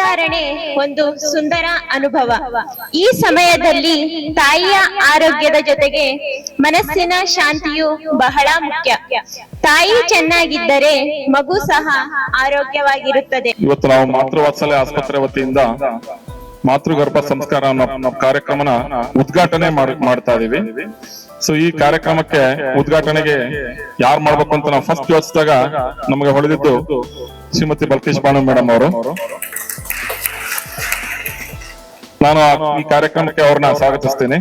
ಗರ್ಭಧಾರಣೆ ಒಂದು ಸುಂದರ ಅನುಭವ. ಈ ಸಮಯದಲ್ಲಿ ತಾಯಿಯ ಆರೋಗ್ಯದ ಜೊತೆಗೆ ಮನಸ್ಸಿನ ಶಾಂತಿಯು ಬಹಳ ಮುಖ್ಯ. ತಾಯಿ ಚೆನ್ನಾಗಿದ್ದರೆ ಮಗು ಸಹ ಆರೋಗ್ಯವಾಗಿರುತ್ತದೆ. ಇವತ್ತು ನಾವು ಮಾತೃವಾತ್ಸಲ್ಯ ಆಸ್ಪತ್ರೆ ವತಿಯಿಂದ ಮಾತೃಗರ್ಭ ಸಂಸ್ಕಾರ ಅನ್ನೋ ಕಾರ್ಯಕ್ರಮನ ಉದ್ಘಾಟನೆ ಮಾಡ್ತಾ ಇದೀವಿ. ಸೊ ಈ ಕಾರ್ಯಕ್ರಮಕ್ಕೆ ಉದ್ಘಾಟನೆಗೆ ಯಾರು ಮಾಡ್ಬೇಕು ಅಂತ ನಾವು ಫಸ್ಟ್ ಯೋಚಿಸಿದಾಗ ನಮಗೆ ಹೊಳೆದಿದ್ದು ಶ್ರೀಮತಿ ಬಲ್ಕೇಶ್ ಬಾನು ಮೇಡಮ್ ಅವರು. ನಾನು ಈ ಕಾರ್ಯಕ್ರಮಕ್ಕೆ ಅವ್ರನ್ನ ಸ್ವಾಗತಿಸ್ತೇನೆ.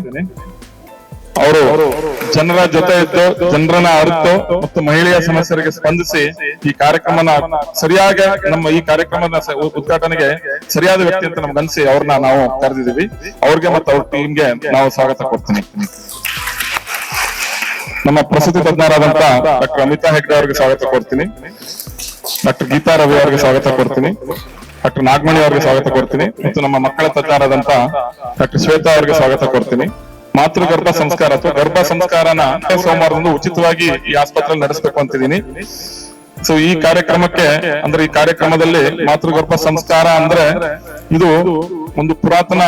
ಅವರು ಜನರ ಜೊತೆ ಇದ್ದು ಜನರನ್ನ ಅರಿತು ಮತ್ತು ಮಹಿಳೆಯ ಸಮಸ್ಯೆಗಳಿಗೆ ಸ್ಪಂದಿಸಿ ಈ ಕಾರ್ಯಕ್ರಮನ ಸರಿಯಾಗಿ ನಮ್ಮ ಈ ಕಾರ್ಯಕ್ರಮದ ಉದ್ಘಾಟನೆಗೆ ಸರಿಯಾದ ವ್ಯಕ್ತಿ ಅಂತ ನಮ್ಗೆ ಅನ್ಸಿ ಅವ್ರನ್ನ ನಾವು ಕರೆದಿದ್ದೀವಿ. ಅವ್ರಿಗೆ ಮತ್ತು ಅವ್ರ ಟೀಮ್ಗೆ ನಾವು ಸ್ವಾಗತ ಕೊಡ್ತೀನಿ. ನಮ್ಮ ಪ್ರಸೂತಿ ತಜ್ಞರಾದಂತ ಡಾಕ್ಟರ್ ಅಮಿತಾ ಹೆಗ್ಡೆ ಅವರಿಗೆ ಸ್ವಾಗತ ಕೊಡ್ತೀನಿ. ಡಾಕ್ಟರ್ ಗೀತಾ ರವಿ ಅವರಿಗೆ ಸ್ವಾಗತ ಕೊಡ್ತೀನಿ. ಡಾಕ್ಟರ್ ನಾಗಮಣಿ ಅವರಿಗೆ ಸ್ವಾಗತ ಕೊಡ್ತೀನಿ. ಮತ್ತು ನಮ್ಮ ಮಕ್ಕಳ ತಜ್ಞರಾದಂತ ಡಾಕ್ಟರ್ ಶ್ವೇತಾ ಅವರಿಗೆ ಸ್ವಾಗತ ಕೊಡ್ತೀನಿ. ಮಾತೃಗರ್ಭ ಸಂಸ್ಕಾರ ಅಥವಾ ಗರ್ಭ ಸಂಸ್ಕಾರನ ಸೋಮವಾರದಂದು ಉಚಿತವಾಗಿ ಈ ಆಸ್ಪತ್ರೆಯಲ್ಲಿ ನಡೆಸಬೇಕು ಅಂತಿದ್ದೀನಿ. ಸೊ ಈ ಕಾರ್ಯಕ್ರಮಕ್ಕೆ ಅಂದ್ರೆ ಈ ಕಾರ್ಯಕ್ರಮದಲ್ಲಿ ಮಾತೃಗರ್ಭ ಸಂಸ್ಕಾರ ಅಂದ್ರೆ ಇದು ಒಂದು ಪುರಾತನ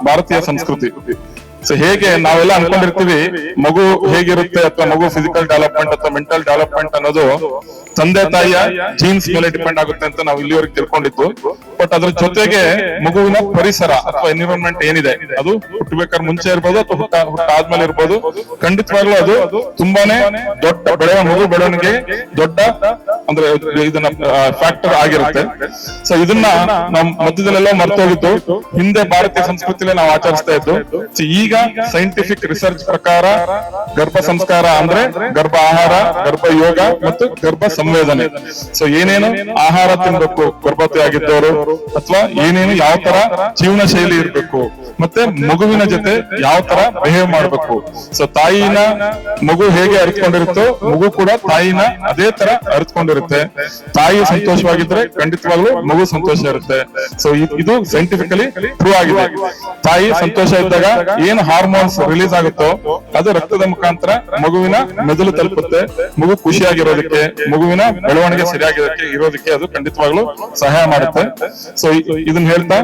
ಭಾರತೀಯ ಸಂಸ್ಕೃತಿ. ಸೊ ಹೇಗೆ ನಾವೆಲ್ಲ ಅನ್ಕೊಂಡಿರ್ತೀವಿ ಮಗು ಹೇಗಿರುತ್ತೆ ಅಥವಾ ಮಗು ಫಿಸಿಕಲ್ ಡೆವಲಪ್ಮೆಂಟ್ ಅಥವಾ ಮೆಂಟಲ್ ಡೆವಲಪ್ಮೆಂಟ್ ಅನ್ನೋದು ತಂದೆ ತಾಯಿಯ ಜೀನ್ಸ್ ಮೇಲೆ ಡಿಪೆಂಡ್ ಆಗುತ್ತೆ ಅಂತ ನಾವು ಇಲ್ಲಿವರೆಗೆ ತಿಳ್ಕೊಂಡಿದ್ದು. ಬಟ್ ಅದ್ರ ಜೊತೆಗೆ ಮಗುವಿನ ಪರಿಸರ ಅಥವಾ ಎನ್ವಿರಾನ್ಮೆಂಟ್ ಏನಿದೆ ಅದು ಹುಟ್ಟಬೇಕಾದ್ರೆ ಮುಂಚೆ ಇರ್ಬೋದು ಅಥವಾ ಹುಟ್ಟಾದ್ಮೇಲೆ ಇರ್ಬೋದು, ಖಂಡಿತವಾಗ್ಲೂ ಅದು ತುಂಬಾನೇ ದೊಡ್ಡ ಬೆಳೆಯುವ ಮಗು ಬೆಳವಣಿಗೆ ದೊಡ್ಡ ಅಂದ್ರೆ ಇದನ್ನ ಫ್ಯಾಕ್ಟರ್ ಆಗಿರುತ್ತೆ. ಸೊ ಇದನ್ನ ನಮ್ ಮಧ್ಯದಲ್ಲೆಲ್ಲ ಮರ್ತೋಗಿದ್ದು ಹಿಂದೆ ಭಾರತೀಯ ಸಂಸ್ಕೃತಿಯಲ್ಲಿ ನಾವು ಆಚರಿಸ್ತಾ ಇದ್ದು. ಸೊ ಈಗ ಸೈಂಟಿಫಿಕ್ ರಿಸರ್ಚ್ ಪ್ರಕಾರ ಗರ್ಭ ಸಂಸ್ಕಾರ ಅಂದ್ರೆ ಗರ್ಭ ಆಹಾರ, ಗರ್ಭ ಯೋಗ ಮತ್ತು ಗರ್ಭ ಸಂವೇದನೆ. ಸೊ ಏನೇನು ಆಹಾರ ತಿನ್ಬೇಕು ಗರ್ಭವತಿ ಆಗಿದ್ದವರು, ಅಥವಾ ಏನೇನು ಯಾವ ತರ ಜೀವನ ಶೈಲಿ ಇರ್ಬೇಕು, ಮತ್ತೆ ಮಗುವಿನ ಜೊತೆ ಯಾವ ತರ ಬಿಹೇವ್ ಮಾಡ್ಬೇಕು. ಸೊ ತಾಯಿನ ಮಗು ಹೇಗೆ ಅರಿತುಕೊಂಡಿರುತ್ತೋ ಮಗು ಕೂಡ ತಾಯಿನ ಅದೇ ತರ ಅರಿತುಕೊಂಡಿರುತ್ತೆ. ತಾಯಿ ಸಂತೋಷವಾಗಿದ್ರೆ ಖಂಡಿತವಾಗ್ಲೂ ಮಗು ಸಂತೋಷ ಇರುತ್ತೆ. ಸೊ ಇದು ಸೈಂಟಿಫಿಕಲಿ ಪ್ರೂವ್ ಆಗಿದೆ. ತಾಯಿ ಸಂತೋಷ ಇದ್ದಾಗ ಏನು ಹಾರ್ಮೋನ್ಸ್ ರಿಲೀಸ್ ಆಗುತ್ತೋ ಅದು ರಕ್ತದ ಮುಖಾಂತರ ಮಗುವಿನ ಮೆದುಳು ತಲುಪುತ್ತೆ. ಮಗು ಖುಷಿಯಾಗಿರೋದಕ್ಕೆ, ಮಗುವಿನ ಬೆಳವಣಿಗೆ ಸರಿಯಾಗಿರೋದಕ್ಕೆ ಇರೋದಕ್ಕೆ ಅದು ಖಂಡಿತವಾಗ್ಲೂ ಸಹಾಯ ಮಾಡುತ್ತೆ. ಸೊ ಇದನ್ನ ಹೇಳ್ತಾ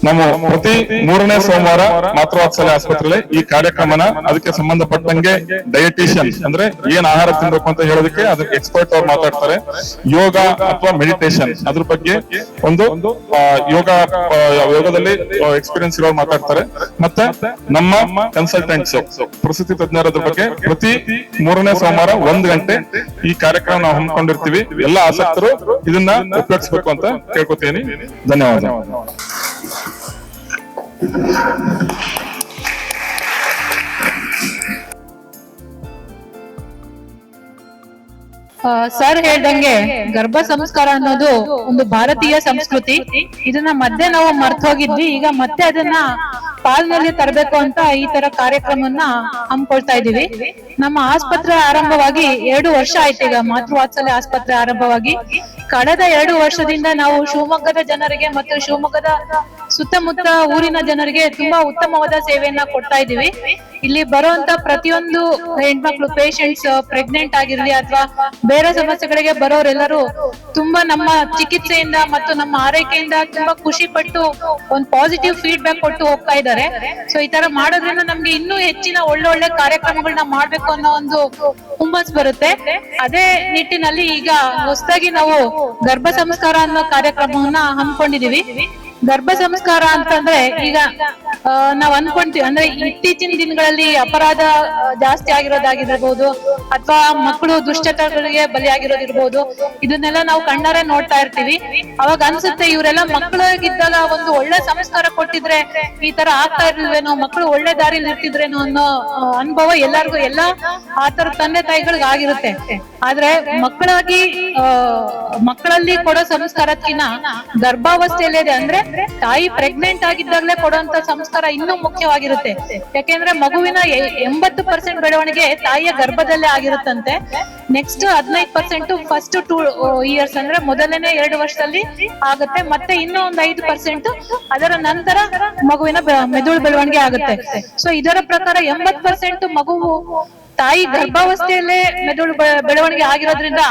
ನಾವು ಪ್ರತಿ 3ನೇ ಸೋಮವಾರ ಮಾತೃವಾತ್ಸಲ್ಯ ಆಸ್ಪತ್ರೆಯಲ್ಲಿ ಈ ಕಾರ್ಯಕ್ರಮನ ಅದಕ್ಕೆ ಸಂಬಂಧಪಟ್ಟಂಗೆ ಡಯಟಿಷಿಯನ್ ಅಂದ್ರೆ ಏನ್ ಆಹಾರ ತಿನ್ಬೇಕು ಅಂತ ಹೇಳೋದಕ್ಕೆ ಅದಕ್ಕೆ ಎಕ್ಸ್ಪರ್ಟ್ ಅವ್ರು ಮಾತಾಡ್ತಾರೆ. ಯೋಗ ಅಥವಾ ಮೆಡಿಟೇಷನ್ ಅದ್ರ ಬಗ್ಗೆ ಒಂದು ಯೋಗದಲ್ಲಿ ಎಕ್ಸ್ಪೀರಿಯನ್ಸ್ ಇರೋರು ಮಾತಾಡ್ತಾರೆ. ಮತ್ತೆ ನಮ್ಮ ಕನ್ಸಲ್ಟೆಂಟ್ಸ್ ಪ್ರಸೂತಿ ತಜ್ಞರ ಬಗ್ಗೆ ಪ್ರತಿ 3ನೇ ಸೋಮವಾರ 1 ಗಂಟೆ ಈ ಕಾರ್ಯಕ್ರಮ ನಾವು ಹಮ್ಮಿಕೊಂಡಿರ್ತೀವಿ. ಎಲ್ಲ ಆಸಕ್ತರು ಇದನ್ನ ಉಪಯೋಗಿಸ್ಬೇಕು ಅಂತ ಕೇಳ್ಕೊತೀನಿ. ಧನ್ಯವಾದ. ಸರ್ ಹೇಳ್ದಂಗೆ ಗರ್ಭ ಸಂಸ್ಕಾರ ಅನ್ನೋದು ಒಂದು ಭಾರತೀಯ ಸಂಸ್ಕೃತಿ. ಇದನ್ನ ಮಧ್ಯೆ ನಾವು ಮರ್ತು ಹೋಗಿದ್ವಿ. ಈಗ ಮತ್ತೆ ಅದನ್ನ ಪಾಲ್ನಲ್ಲಿ ತರಬೇಕು ಅಂತ ಈ ತರ ಕಾರ್ಯಕ್ರಮವನ್ನ ಹಮ್ಮಿಕೊಳ್ತಾ ಇದೀವಿ. ನಮ್ಮ ಆಸ್ಪತ್ರೆ ಆರಂಭವಾಗಿ 2 ವರ್ಷ ಆಯ್ತು. ಈಗ ಮಾತೃವಾತ್ಸಲ್ಯ ಆಸ್ಪತ್ರೆ ಆರಂಭವಾಗಿ ಕಳೆದ 2 ವರ್ಷದಿಂದ ನಾವು ಶಿವಮೊಗ್ಗದ ಜನರಿಗೆ ಮತ್ತು ಶಿವಮೊಗ್ಗದ ಸುತ್ತಮುತ್ತ ಊರಿನ ಜನರಿಗೆ ತುಂಬಾ ಉತ್ತಮವಾದ ಸೇವೆಯನ್ನ ಕೊಡ್ತಾ ಇದೀವಿ. ಇಲ್ಲಿ ಬರುವಂತ ಪ್ರತಿಯೊಂದು ಹೆಣ್ಮಕ್ಳು ಪೇಷಂಟ್ಸ್ ಪ್ರೆಗ್ನೆಂಟ್ ಆಗಿರ್ಲಿ ಅಥವಾ ಬೇರೆ ಸಮಸ್ಯೆಗಳಿಗೆ ಬರೋರೆಲ್ಲರೂ ತುಂಬಾ ನಮ್ಮ ಚಿಕಿತ್ಸೆಯಿಂದ ಮತ್ತು ನಮ್ಮ ಆರೈಕೆಯಿಂದ ತುಂಬಾ ಖುಷಿ ಪಟ್ಟು ಒಂದು ಪಾಸಿಟಿವ್ ಫೀಡ್ಬ್ಯಾಕ್ ಕೊಟ್ಟು ಹೋಗ್ತಾ ಇದ್ದಾರೆ. ಸೊ ಈ ತರ ಮಾಡೋದ್ರಿಂದ ನಮ್ಗೆ ಇನ್ನೂ ಹೆಚ್ಚಿನ ಒಳ್ಳೊಳ್ಳೆ ಕಾರ್ಯಕ್ರಮಗಳನ್ನ ಮಾಡ್ಬೇಕು ಅನ್ನೋ ಒಂದು ಹುಮ್ಮಸ್ ಬರುತ್ತೆ. ಅದೇ ನಿಟ್ಟಿನಲ್ಲಿ ಈಗ ಹೊಸದಾಗಿ ನಾವು ಗರ್ಭ ಸಂಸ್ಕಾರ ಅನ್ನೋ ಕಾರ್ಯಕ್ರಮವನ್ನ ಹಮ್ಮಿಕೊಂಡಿದೀವಿ. ಗರ್ಭ ಸಂಸ್ಕಾರ ಅಂತಂದ್ರೆ ಈಗ ನಾವ್ ಅನ್ಕೊಂತೀವಿ ಅಂದ್ರೆ ಇತ್ತೀಚಿನ ದಿನಗಳಲ್ಲಿ ಅಪರಾಧ ಜಾಸ್ತಿ ಆಗಿರೋದಾಗಿರ್ಬೋದು ಅಥವಾ ಮಕ್ಕಳು ದುಶ್ಚಟಗಳಿಗೆ ಬಲಿಯಾಗಿರೋದಿರ್ಬೋದು, ಇದನ್ನೆಲ್ಲ ನಾವು ಕಣ್ಣಾರೆ ನೋಡ್ತಾ ಇರ್ತೀವಿ. ಅವಾಗ ಅನ್ಸುತ್ತೆ ಇವರೆಲ್ಲ ಮಕ್ಕಳಾಗಿದ್ದಾಗ ಒಂದು ಒಳ್ಳೆ ಸಂಸ್ಕಾರ ಕೊಟ್ಟಿದ್ರೆ ಈ ತರ ಆಗ್ತಾ ಇರ್ಲಿಲ್ವೇನೋ, ಮಕ್ಕಳು ಒಳ್ಳೆ ದಾರಿಲಿ ಇರ್ತಿದ್ರೇನೋ ಅನ್ನೋ ಅನುಭವ ಎಲ್ಲರಿಗೂ ಎಲ್ಲಾ ಆತರ ತಂದೆ ತಾಯಿಗಳಿಗೆ ಆಗಿರುತ್ತೆ. ಆದ್ರೆ ಮಕ್ಕಳಲ್ಲಿ ಕೊಡೋ ಸಂಸ್ಕಾರಕ್ಕಿಂತ ಗರ್ಭಾವಸ್ಥೆಯಲ್ಲೇ ಇದೆ ಅಂದ್ರೆ ತಾಯಿ ಪ್ರೆಗ್ನೆಂಟ್ ಆಗಿದ್ದಾಗಲೇ ಕೊಡುವಂತ ಸಂಸ್ಕಾರ ಇನ್ನೂ ಮುಖ್ಯವಾಗಿರುತ್ತೆ. ಯಾಕೆಂದ್ರೆ ಮಗುವಿನ 80% ಬೆಳವಣಿಗೆ ತಾಯಿಯ ಗರ್ಭದಲ್ಲೇ ಆಗಿರುತ್ತಂತೆ. ನೆಕ್ಸ್ಟ್ 15% ಫಸ್ಟ್ 2 ಇಯರ್ಸ್ ಅಂದ್ರೆ ಮೊದಲನೇ 2 ವರ್ಷದಲ್ಲಿ ಆಗುತ್ತೆ. ಮತ್ತೆ ಇನ್ನೂ ಒಂದು 5% ಅದರ ನಂತರ ಮಗುವಿನ ಮೆದುಳು ಬೆಳವಣಿಗೆ ಆಗುತ್ತೆ. ಸೊ ಇದರ ಪ್ರಕಾರ 80% ಮಗುವು ತಾಯಿ ಗರ್ಭಾವಸ್ಥೆಯಲ್ಲೇ ಮೆದುಳು ಬೆಳವಣಿಗೆ ಆಗಿರೋದ್ರಿಂದ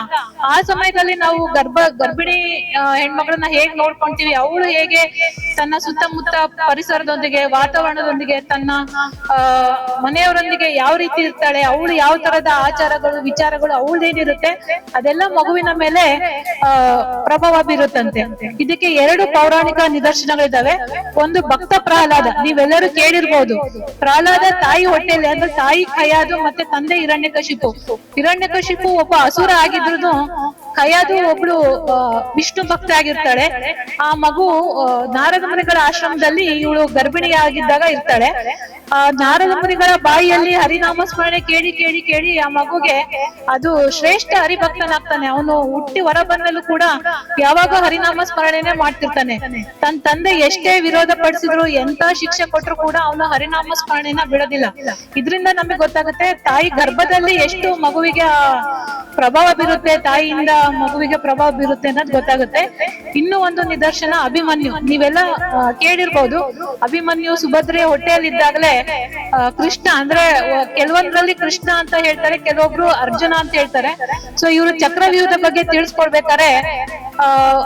ಆ ಸಮಯದಲ್ಲಿ ನಾವು ಗರ್ಭಿಣಿ ಹೆಣ್ಮಕ್ಳನ್ನ ಹೇಗ್ ನೋಡ್ಕೊಂತೀವಿ, ಅವಳು ಹೇಗೆ ತನ್ನ ಸುತ್ತಮುತ್ತ ಪರಿಸರದೊಂದಿಗೆ ವಾತಾವರಣದೊಂದಿಗೆ ತನ್ನ ಮನೆಯವರೊಂದಿಗೆ ಯಾವ ರೀತಿ ಇರ್ತಾಳೆ, ಅವಳು ಯಾವ ತರದ ಆಚಾರಗಳು ವಿಚಾರಗಳು ಅವಳದೇನಿರುತ್ತೆ ಅದೆಲ್ಲ ಮಗುವಿನ ಮೇಲೆ ಪ್ರಭಾವ ಬೀರುತ್ತಂತೆ. ಇದಕ್ಕೆ 2 ಪೌರಾಣಿಕ ನಿದರ್ಶನಗಳಿದಾವೆ. ಒಂದು ಭಕ್ತ ಪ್ರಹ್ಲಾದ, ನೀವೆಲ್ಲರೂ ಕೇಳಿರ್ಬೋದು. ಪ್ರಹ್ಲಾದ ತಾಯಿ ಹೊಟ್ಟೆಯಲ್ಲಿ ಅಂದ್ರೆ ತಾಯಿ ಕಯಾದು ಮತ್ತೆ ತಂದೆ ಹಿರಣ್ಯಕಶಿಪು ಒಬ್ಬ ಅಸುರ ಆಗಿದ್ರು, ಕಯಾದು ಒಬ್ಳು ವಿಷ್ಣು ಭಕ್ತ ಆಗಿರ್ತಾಳೆ. ಆ ಮಗು ನಾರದ ಮುನಿಗಳ ಆಶ್ರಮದಲ್ಲಿ ಇವಳು ಗರ್ಭಿಣಿಯಾಗಿದ್ದಾಗ ಇರ್ತಾಳೆ. ಆ ನಾರದ ಮುನಿಗಳ ಬಾಯಿಯಲ್ಲಿ ಹರಿನಾಮ ಸ್ಮರಣೆ ಕೇಳಿ ಕೇಳಿ ಕೇಳಿ ಆ ಮಗುಗೆ ಅದು ಶ್ರೇಷ್ಠ ಹರಿಭಕ್ತನಾಗ್ತಾನೆ. ಅವನು ಹುಟ್ಟಿ ಹೊರ ಬಂದಲ್ಲೂ ಕೂಡ ಯಾವಾಗ ಹರಿನಾಮ ಸ್ಮರಣೆನೆ ಮಾಡ್ತಿರ್ತಾನೆ. ತನ್ನ ತಂದೆ ಎಷ್ಟೇ ವಿರೋಧ ಪಡಿಸಿದ್ರು, ಎಂತ ಶಿಕ್ಷೆ ಕೊಟ್ರು ಕೂಡ ಅವನು ಹರಿನಾಮ ಸ್ಮರಣೆನ ಬಿಡೋದಿಲ್ಲ. ಇದರಿಂದ ನಮಗೆ ಗೊತ್ತಾಗುತ್ತೆ ತಾಯಿ ಗರ್ಭದಲ್ಲಿ ಎಷ್ಟು ಮಗುವಿಗೆ ಪ್ರಭಾವ ಬೀರುತ್ತೆ, ತಾಯಿಯಿಂದ ಮಗುವಿಗೆ ಪ್ರಭಾವ ಬೀರುತ್ತೆ ಅನ್ನೋದು ಗೊತ್ತಾಗುತ್ತೆ. ಇನ್ನೂ ಒಂದು ನಿದರ್ಶನ ಅಭಿಮನ್ಯು. ನೀವೆಲ್ಲ ಕೇಳಿರ್ಬೋದು, ಅಭಿಮನ್ಯು ಸುಭದ್ರೆಯ ಹೊಟ್ಟೆಯಲ್ಲಿದ್ದಾಗಲೇ ಕೃಷ್ಣ ಅಂದ್ರೆ ಕೆಲವೊಂದ್ರಲ್ಲಿ ಕೃಷ್ಣ ಅಂತ ಹೇಳ್ತಾರೆ, ಕೆಲವೊಬ್ರು ಅರ್ಜುನ ಅಂತ ಹೇಳ್ತಾರೆ. ಸೊ ಇವ್ರು ಚಕ್ರವ್ಯೂಹದ ಬಗ್ಗೆ ತಿಳಿಸ್ಕೊಡ್ಬೇಕಾರೆ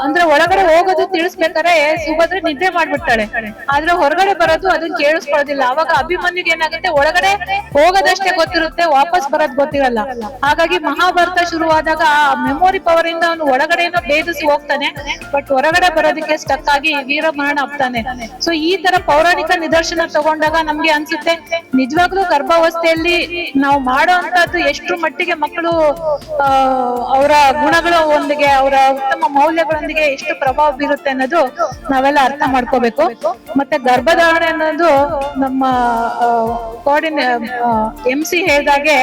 ಅಂದ್ರೆ ಒಳಗಡೆ ಹೋಗೋದು ತಿಳಿಸ್ಬೇಕಾರೆ ಸುಭದ್ರೆ ನಿದ್ದೆ ಮಾಡ್ಬಿಡ್ತಾಳೆ. ಆದ್ರೆ ಹೊರಗಡೆ ಬರೋದು ಅದನ್ನ ಕೇಳಿಸ್ಕೊಳ್ಳೋದಿಲ್ಲ. ಅವಾಗ ಅಭಿಮನ್ಯುಗೆ ಏನಾಗುತ್ತೆ, ಒಳಗಡೆ ಹೋಗೋದಷ್ಟೇ ಗೊತ್ತಿರುತ್ತೆ, ವಾಪಸ್ ಬರೋದ್ ಗೊತ್ತಿರಲ್ಲ. ಹಾಗಾಗಿ ಮಹಾಭಾರತ ಶುರುವಾದಾಗ ಆ ಮೆಮೊರಿ ಪವರ್ ಇಂದ ಅವನು ಒಳಗಡೆನ ಭೇದಿಸಿ ಹೋಗ್ತಾನೆ, ಬಟ್ ಹೊರಗಡೆ ಬರೋದಕ್ಕೆ ಸ್ಟಕ್ ಆಗಿ ವೀರಮರಣ ಆಗ್ತಾನೆ. ಸೊ ಈ ತರ ಪೌರಾಣಿಕ ನಿದರ್ಶನ ತಗೊಂಡಾಗ ನಮ್ಗೆ ಅನ್ಸುತ್ತೆ ನಿಜವಾಗ್ಲೂ ಗರ್ಭಾವಸ್ಥೆಯಲ್ಲಿ ನಾವು ಮಾಡೋ ಅಂತದ್ದು ಎಷ್ಟು ಮಟ್ಟಿಗೆ ಮಕ್ಕಳು ಅವರ ಗುಣಗಳ ಒಂದಿಗೆ ಅವರ ಉತ್ತಮ ಮೌಲ್ಯಗಳೊಂದಿಗೆ ಎಷ್ಟು ಪ್ರಭಾವ ಬೀರುತ್ತೆ ಅನ್ನೋದು ನಾವೆಲ್ಲ ಅರ್ಥ ಮಾಡ್ಕೋಬೇಕು. ಮತ್ತೆ ಗರ್ಭಧಾರಣೆ ಅನ್ನೋದು ನಮ್ಮ MC ಹೇಳ್ದಾಗೆ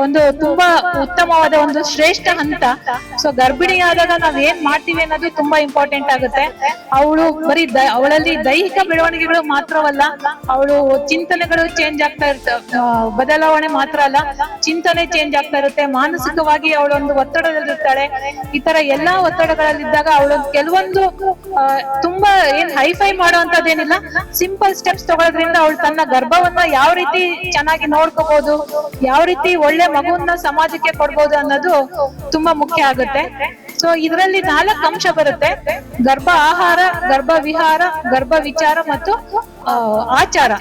ಒಂದು ತುಂಬಾ ಉತ್ತಮವಾದ ಒಂದು ಶ್ರೇಷ್ಠ ಹಂತ. ಸೊ ಗರ್ಭಿಣಿಯಾದಾಗ ನಾವ್ ಏನ್ ಮಾಡ್ತೀವಿ ಅನ್ನೋದು ತುಂಬಾ ಇಂಪಾರ್ಟೆಂಟ್ ಆಗುತ್ತೆ. ಅವಳು ಬರೀ ಅವಳಲ್ಲಿ ದೈಹಿಕ ಬೆಳವಣಿಗೆಗಳು ಮಾತ್ರವಲ್ಲ, ಅವಳು ಚಿಂತನೆಗಳು ಚೇಂಜ್ ಆಗ್ತಾ ಇರ್ತವೆ, ಬದಲಾವಣೆ ಮಾತ್ರ ಅಲ್ಲ, ಚಿಂತನೆ ಚೇಂಜ್ ಆಗ್ತಾ ಇರುತ್ತೆ. ಮಾನಸಿಕವಾಗಿ ಅವಳೊಂದು ಒತ್ತಡದಲ್ಲಿರ್ತಾಳೆ. ಈ ತರ ಎಲ್ಲಾ ಒತ್ತಡಗಳಲ್ಲಿದ್ದಾಗ ಅವಳು ಕೆಲವೊಂದು ತುಂಬಾ ಏನ್ ಹೈಫೈ ಮಾಡುವಂತದ್ದೇನಿಲ್ಲ, ಸಿಂಪಲ್ ಸ್ಟೆಪ್ಸ್ ತಗೊಳ್ಳೋದ್ರಿಂದ ಅವಳು ತನ್ನ ಗರ್ಭವನ್ನ ಯಾವ ರೀತಿ ಚೆನ್ನಾಗಿ ನೋಡ್ಕೋಬಹುದು, ಯಾವ ರೀತಿ ಒಳ್ಳೆ ಮಗುವನ್ನ ಸಮಾಜಕ್ಕೆ ಕೊಡ್ಬೋದು ಅನ್ನೋದು ತುಂಬಾ ಮುಖ್ಯ ಆಗುತ್ತೆ. ಸೊ ಇದರಲ್ಲಿ 4 ಅಂಶ ಬರುತ್ತೆ: ಗರ್ಭ ಆಹಾರ, ಗರ್ಭ ವಿಹಾರ, ಗರ್ಭ ವಿಚಾರ ಮತ್ತು ಆಚಾರ.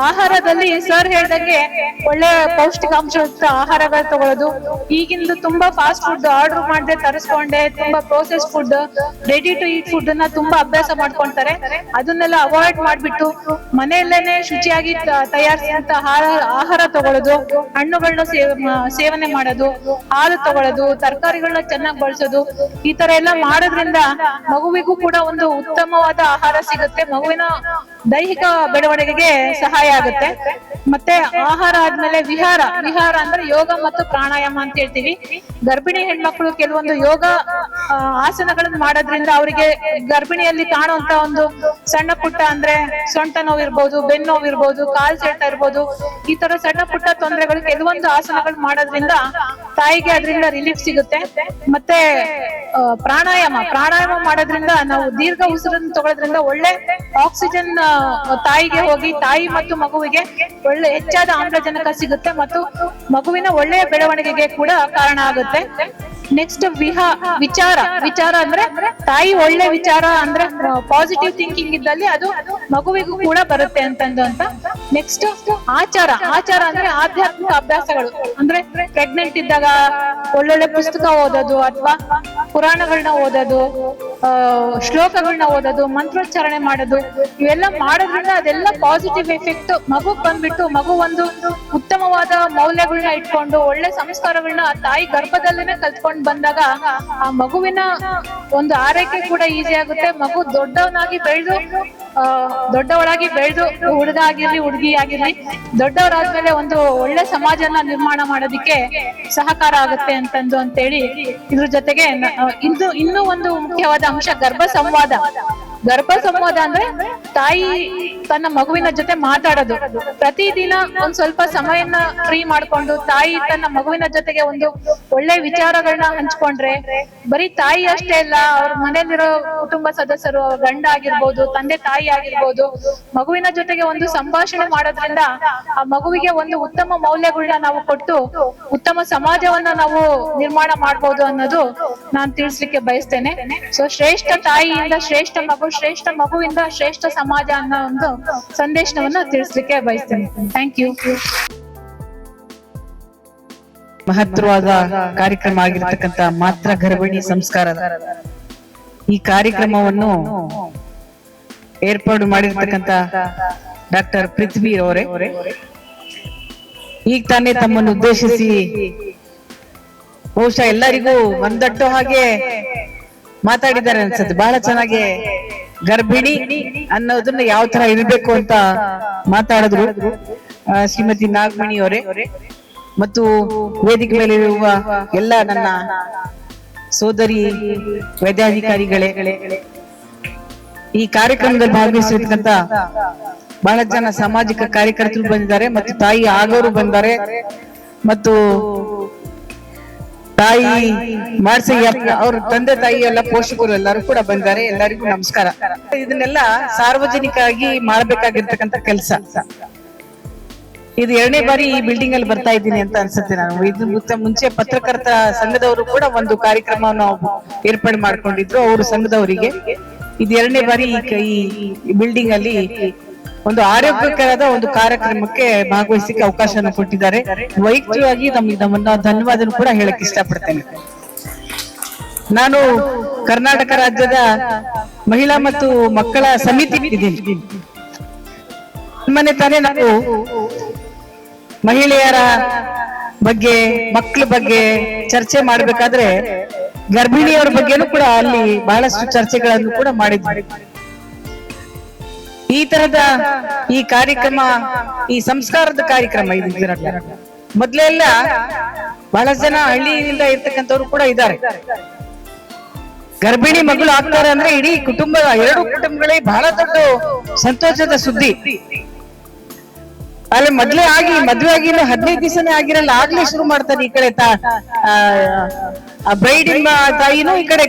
ಆಹಾರದಲ್ಲಿ ಸರ್ ಹೇಳ್ದಂಗೆ ಒಳ್ಳೆ ಪೌಷ್ಟಿಕಾಂಶಯುಕ್ತ ಆಹಾರಗಳು ತಗೊಳ್ಳೋದು. ಈಗಿಂದು ತುಂಬಾ ಫಾಸ್ಟ್ ಫುಡ್ ಆರ್ಡರ್ ಮಾಡದೆ ತರಿಸ್ಕೊಂಡೆ, ತುಂಬಾ process food, ready to eat food ಅನ್ನ ತುಂಬಾ ಅಭ್ಯಾಸ ಮಾಡ್ಕೊಂತಾರೆ. ಅದನ್ನೆಲ್ಲ ಅವಾಯ್ಡ್ ಮಾಡ್ಬಿಟ್ಟು ಮನೆಯಲ್ಲೇನೆ ಶುಚಿಯಾಗಿ ತಯಾರಿಸಿದಂತ ಆಹಾರ ತಗೊಳ್ಳೋದು, ಹಣ್ಣುಗಳನ್ನ ಸೇವನೆ ಮಾಡೋದು, ಹಾಲು ತಗೊಳ್ಳೋದು, ತರಕಾರಿಗಳನ್ನ ಚೆನ್ನಾಗಿ ಬಳಸೋದು. ಈ ತರ ಎಲ್ಲ ಮಾಡೋದ್ರಿಂದ ಮಗುವಿಗೂ ಕೂಡ ಒಂದು ಉತ್ತಮವಾದ ಆಹಾರ ಸಿಗುತ್ತೆ, ಮಗುವಿನ ದೈಹಿಕ ಬೆಳವಣಿಗೆಗೆ ಸಹಾಯ ಆಗುತ್ತೆ. ಮತ್ತೆ ಆಹಾರ ಆದ್ಮೇಲೆ ವಿಹಾರ ಅಂದ್ರೆ ಯೋಗ ಮತ್ತು ಪ್ರಾಣಾಯಾಮ ಅಂತ ಹೇಳ್ತೀವಿ. ಗರ್ಭಿಣಿ ಹೆಣ್ಮಕ್ಳು ಕೆಲವೊಂದು ಯೋಗ ಆಸನಗಳನ್ನ ಮಾಡೋದ್ರಿಂದ ಅವರಿಗೆ ಗರ್ಭಿಣಿಯಲ್ಲಿ ಕಾಣುವಂತ ಒಂದು ಸಣ್ಣ ಪುಟ್ಟ ಅಂದ್ರೆ ಸೊಂಟ ನೋವು ಇರ್ಬೋದು, ಬೆನ್ನು ನೋವು ಇರ್ಬೋದು, ಕಾಲ್ ಸೆಳೆತ ಇರ್ಬೋದು, ಈ ತರ ಸಣ್ಣ ಪುಟ್ಟ ತೊಂದರೆಗಳು ಕೆಲವೊಂದು ಆಸನಗಳು ಮಾಡೋದ್ರಿಂದ ತಾಯಿಗೆ ಅದರಿಂದ ರಿಲೀಫ್ ಸಿಗುತ್ತೆ. ಮತ್ತೆ ಪ್ರಾಣಾಯಾಮ ಮಾಡೋದ್ರಿಂದ ನಾವು ದೀರ್ಘ ಉಸಿರನ್ನು ತಗೊಳ್ಳೋದ್ರಿಂದ ಒಳ್ಳೆ ಆಕ್ಸಿಜನ್ ತಾಯಿಗೆ ಹೋಗಿ ತಾಯಿ ಮತ್ತು ಮಗುವಿಗೆ ಒಳ್ಳೆ ಹೆಚ್ಚಾದ ಆಮ್ಲಜನಕ ಸಿಗುತ್ತೆ ಮತ್ತು ಮಗುವಿನ ಒಳ್ಳೆಯ ಬೆಳವಣಿಗೆಗೆ ಕೂಡ ಕಾರಣ ಆಗುತ್ತೆ. ನೆಕ್ಸ್ಟ್ ವಿಚಾರ ಅಂದ್ರೆ ತಾಯಿ ಒಳ್ಳೆ ವಿಚಾರ ಅಂದ್ರೆ ಪಾಸಿಟಿವ್ ಥಿಂಕಿಂಗ್ ಇದ್ದಲ್ಲಿ ಅದು ಮಗುವಿಗೂ ಕೂಡ ಬರುತ್ತೆ ಅಂತ. ನೆಕ್ಸ್ಟ್ ಆಚಾರ ಅಂದ್ರೆ ಆಧ್ಯಾತ್ಮಿಕ ಅಭ್ಯಾಸಗಳು. ಅಂದ್ರೆ ಪ್ರೆಗ್ನೆಂಟ್ ಇದ್ದಾಗ ಒಳ್ಳೊಳ್ಳೆ ಪುಸ್ತಕ ಓದೋದು ಅಥವಾ ಪುರಾಣಗಳನ್ನ ಓದೋದು, ಶ್ಲೋಕಗಳನ್ನ ಓದೋದು, ಮಂತ್ರೋಚ್ಚಾರಣೆ ಮಾಡೋದು, ಇವೆಲ್ಲ ಮಾಡೋದ್ರಿಂದ ಅದೆಲ್ಲ ಪಾಸಿಟಿವ್ ಎಫೆಕ್ಟ್ ಮಗುಗ್ ಬಂದ್ಬಿಟ್ಟು ಮಗು ಒಂದು ಉತ್ತಮವಾದ ಮೌಲ್ಯಗಳನ್ನ ಇಟ್ಕೊಂಡು ಒಳ್ಳೆ ಸಂಸ್ಕಾರಗಳನ್ನ ತಾಯಿ ಗರ್ಭದಲ್ಲೇನೆ ಕಲ್ತ್ಕೊಂಡು ಬಂದಾಗ ಆ ಮಗುವಿನ ಒಂದು ಆರೈಕೆ ಕೂಡ ಈಸಿ ಆಗುತ್ತೆ. ಮಗು ದೊಡ್ಡವಳಾಗಿ ಬೆಳೆದು ಹುಡುಗ ಆಗಿರ್ಲಿ ಹುಡುಗಿ ಆಗಿರ್ಲಿ ದೊಡ್ಡವರಾದ್ಮೇಲೆ ಒಂದು ಒಳ್ಳೆ ಸಮಾಜನ ನಿರ್ಮಾಣ ಮಾಡೋದಿಕ್ಕೆ ಸಹಕಾರ ಆಗುತ್ತೆ ಅಂತೇಳಿ ಇದ್ರ ಜೊತೆಗೆ ಇನ್ನೂ ಒಂದು ಮುಖ್ಯವಾದ ಅಂಶ ಗರ್ಭ ಸಂವಾದ. ಗರ್ಭ ಸಂವಾದ ಅಂದ್ರೆ ತಾಯಿ ತನ್ನ ಮಗುವಿನ ಜೊತೆ ಮಾತಾಡೋದು. ಪ್ರತಿದಿನ ಒಂದ್ ಸ್ವಲ್ಪ ಸಮಯನ ಫ್ರೀ ಮಾಡ್ಕೊಂಡು ತಾಯಿ ತನ್ನ ಮಗುವಿನ ಜೊತೆಗೆ ಒಂದು ಒಳ್ಳೆ ವಿಚಾರಗಳನ್ನ ಹಂಚ್ಕೊಂಡ್ರೆ, ಬರೀ ತಾಯಿ ಅಷ್ಟೇ ಅಲ್ಲ, ಅವ್ರ ಮನೇಲಿರೋ ಕುಟುಂಬ ಸದಸ್ಯರು, ಅವ್ರ ಗಂಡ ಆಗಿರ್ಬೋದು, ತಂದೆ ತಾಯಿ ಆಗಿರ್ಬೋದು, ಮಗುವಿನ ಜೊತೆಗೆ ಒಂದು ಸಂಭಾಷಣೆ ಮಾಡೋದ್ರಿಂದ ಆ ಮಗುವಿಗೆ ಒಂದು ಉತ್ತಮ ಮೌಲ್ಯಗಳನ್ನ ನಾವು ಕೊಟ್ಟು ಉತ್ತಮ ಸಮಾಜವನ್ನ ನಾವು ನಿರ್ಮಾಣ ಮಾಡ್ಬೋದು ಅನ್ನೋದು ನಾನ್ ತಿಳಿಸ್ಲಿಕ್ಕೆ ಬಯಸ್ತೇನೆ. ಸೊ ಶ್ರೇಷ್ಠ ತಾಯಿಯಿಂದ ಶ್ರೇಷ್ಠ ಮಗು, ಶ್ರೇಷ್ಠ ಮಗುವಿಂದ ಶ್ರೇಷ್ಠ ಸಮಾಜ ಅನ್ನೋ ಒಂದು ಸಂದೇಶವನ್ನ ತಿಳಿಸ್ಲಿಕ್ಕೆ ಬಯಸ್ತೇನೆ. Thank you. ಮಹತ್ತರವಾದ ಕಾರ್ಯಕ್ರಮ ಆಗಿರ್ತಕ್ಕಂಥ ಮಾತ್ರ ಗರ್ಭಿಣಿ ಸಂಸ್ಕಾರದ ಈ ಕಾರ್ಯಕ್ರಮವನ್ನು ಏರ್ಪಾಡು ಮಾಡಿರ್ತಕ್ಕಂಥ ಡಾಕ್ಟರ್ ಪೃಥ್ವಿ ಅವರೇ, ಈಗ ತಾನೇ ತಮ್ಮನ್ನು ಉದ್ದೇಶಿಸಿ ಬಹುಶಃ ಎಲ್ಲರಿಗೂ ಒಂದಟ್ಟು ಹಾಗೆ ಮಾತಾಡಿದ್ದಾರೆ ಅನ್ಸುತ್ತೆ. ಬಹಳ ಚೆನ್ನಾಗಿ ಗರ್ಭಿಣಿ ಅನ್ನೋದನ್ನ ಯಾವ ತರ ಇರಬೇಕು ಅಂತ ಮಾತಾಡಿದ್ರು ಶ್ರೀಮತಿ ನಾಗಮಣಿ ಅವರೇ ಮತ್ತು ವೇದಿಕೆ ಮೇಲೆ ಇರುವ ಎಲ್ಲ ನನ್ನ ಸೋದರಿ ವೈದ್ಯಾಧಿಕಾರಿಗಳೇ, ಈ ಕಾರ್ಯಕ್ರಮದಲ್ಲಿ ಭಾಗವಹಿಸಿರ್ತಕ್ಕಂಥ ಬಹಳ ಜನ ಸಾಮಾಜಿಕ ಕಾರ್ಯಕರ್ತರು ಬಂದಿದ್ದಾರೆ ಮತ್ತು ತಾಯಿ ಆಗೋರು ಬಂದಿದ್ದಾರೆ ಮತ್ತು ತಾಯಿ ಮಾಡ್ಸಯ್ಯ ಅವ್ರ ತಂದೆ ತಾಯಿ ಎಲ್ಲ ಪೋಷಕರು ಎಲ್ಲರೂ ಕೂಡ ಬಂದಿದ್ದಾರೆ. ಎಲ್ಲರಿಗೂ ನಮಸ್ಕಾರ. ಇದನ್ನೆಲ್ಲ ಸಾರ್ವಜನಿಕವಾಗಿ ಮಾಡ್ಬೇಕಾಗಿರ್ತಕ್ಕಂಥ ಕೆಲಸ. ಇದು 2ನೇ ಬಾರಿ ಈ ಬಿಲ್ಡಿಂಗ್ ಅಲ್ಲಿ ಬರ್ತಾ ಇದ್ದೀನಿ ಅಂತ ಅನ್ಸುತ್ತೆ. ನಾನು ಇದು ಮುಂಚೆ ಪತ್ರಕರ್ತರ ಸಂಘದವರು ಕೂಡ ಒಂದು ಕಾರ್ಯಕ್ರಮವನ್ನು ಏರ್ಪಾಡು ಮಾಡ್ಕೊಂಡಿದ್ರು ಅವರು ಸಂಘದವರಿಗೆ. ಇದು 2ನೇ ಬಾರಿ ಈ ಬಿಲ್ಡಿಂಗ್ ಅಲ್ಲಿ ಒಂದು ಆರೋಗ್ಯಕರದ ಒಂದು ಕಾರ್ಯಕ್ರಮಕ್ಕೆ ಭಾಗವಹಿಸಲಿಕ್ಕೆ ಅವಕಾಶವನ್ನು ಕೊಟ್ಟಿದ್ದಾರೆ. ವೈಯಕ್ತಿಕವಾಗಿ ನಮ್ಮನ್ನ ಧನ್ಯವಾದ ಕೂಡ ಹೇಳಕ್ ಇಷ್ಟಪಡ್ತೇನೆ. ನಾನು ಕರ್ನಾಟಕ ರಾಜ್ಯದ ಮಹಿಳಾ ಮತ್ತು ಮಕ್ಕಳ ಸಮಿತಿ ಇದ್ದೀನಿ. ಮೊನ್ನೆ ತಾನೇ ನಾವು ಮಹಿಳೆಯರ ಬಗ್ಗೆ, ಮಕ್ಕಳ ಬಗ್ಗೆ ಚರ್ಚೆ ಮಾಡ್ಬೇಕಾದ್ರೆ ಗರ್ಭಿಣಿಯವರ ಬಗ್ಗೆನೂ ಕೂಡ ಅಲ್ಲಿ ಬಹಳಷ್ಟು ಚರ್ಚೆಗಳನ್ನು ಕೂಡ ಮಾಡಿದ್ವಿ. ಈ ತರದ ಈ ಕಾರ್ಯಕ್ರಮ, ಈ ಸಂಸ್ಕಾರದ ಕಾರ್ಯಕ್ರಮ ಇದು ಮೊದ್ಲೆಲ್ಲ ಬಹಳ ಜನ ಹಳ್ಳಿಯಿಂದ ಇರ್ತಕ್ಕಂಥವ್ರು ಕೂಡ ಇದ್ದಾರೆ. ಗರ್ಭಿಣಿ ಮಗಳು ಆಗ್ತಾರೆ ಅಂದ್ರೆ ಇಡೀ ಕುಟುಂಬ, 2 ಕುಟುಂಬಗಳೇ ಬಹಳ ದೊಡ್ಡ ಸಂತೋಷದ ಸುದ್ದಿ. ಅಲ್ಲಿ ಮೊದ್ಲೇ ಮದ್ವೆ ಆಗಿ 15 ದಿವಸನೇ ಆಗಿರಲ್ಲ, ಆಗ್ಲೇ ಶುರು ಮಾಡ್ತಾರೆ ಈ ಕಡೆ ಬ್ರೈಡ್ ತಾಯಿನೂ, ಈ ಕಡೆ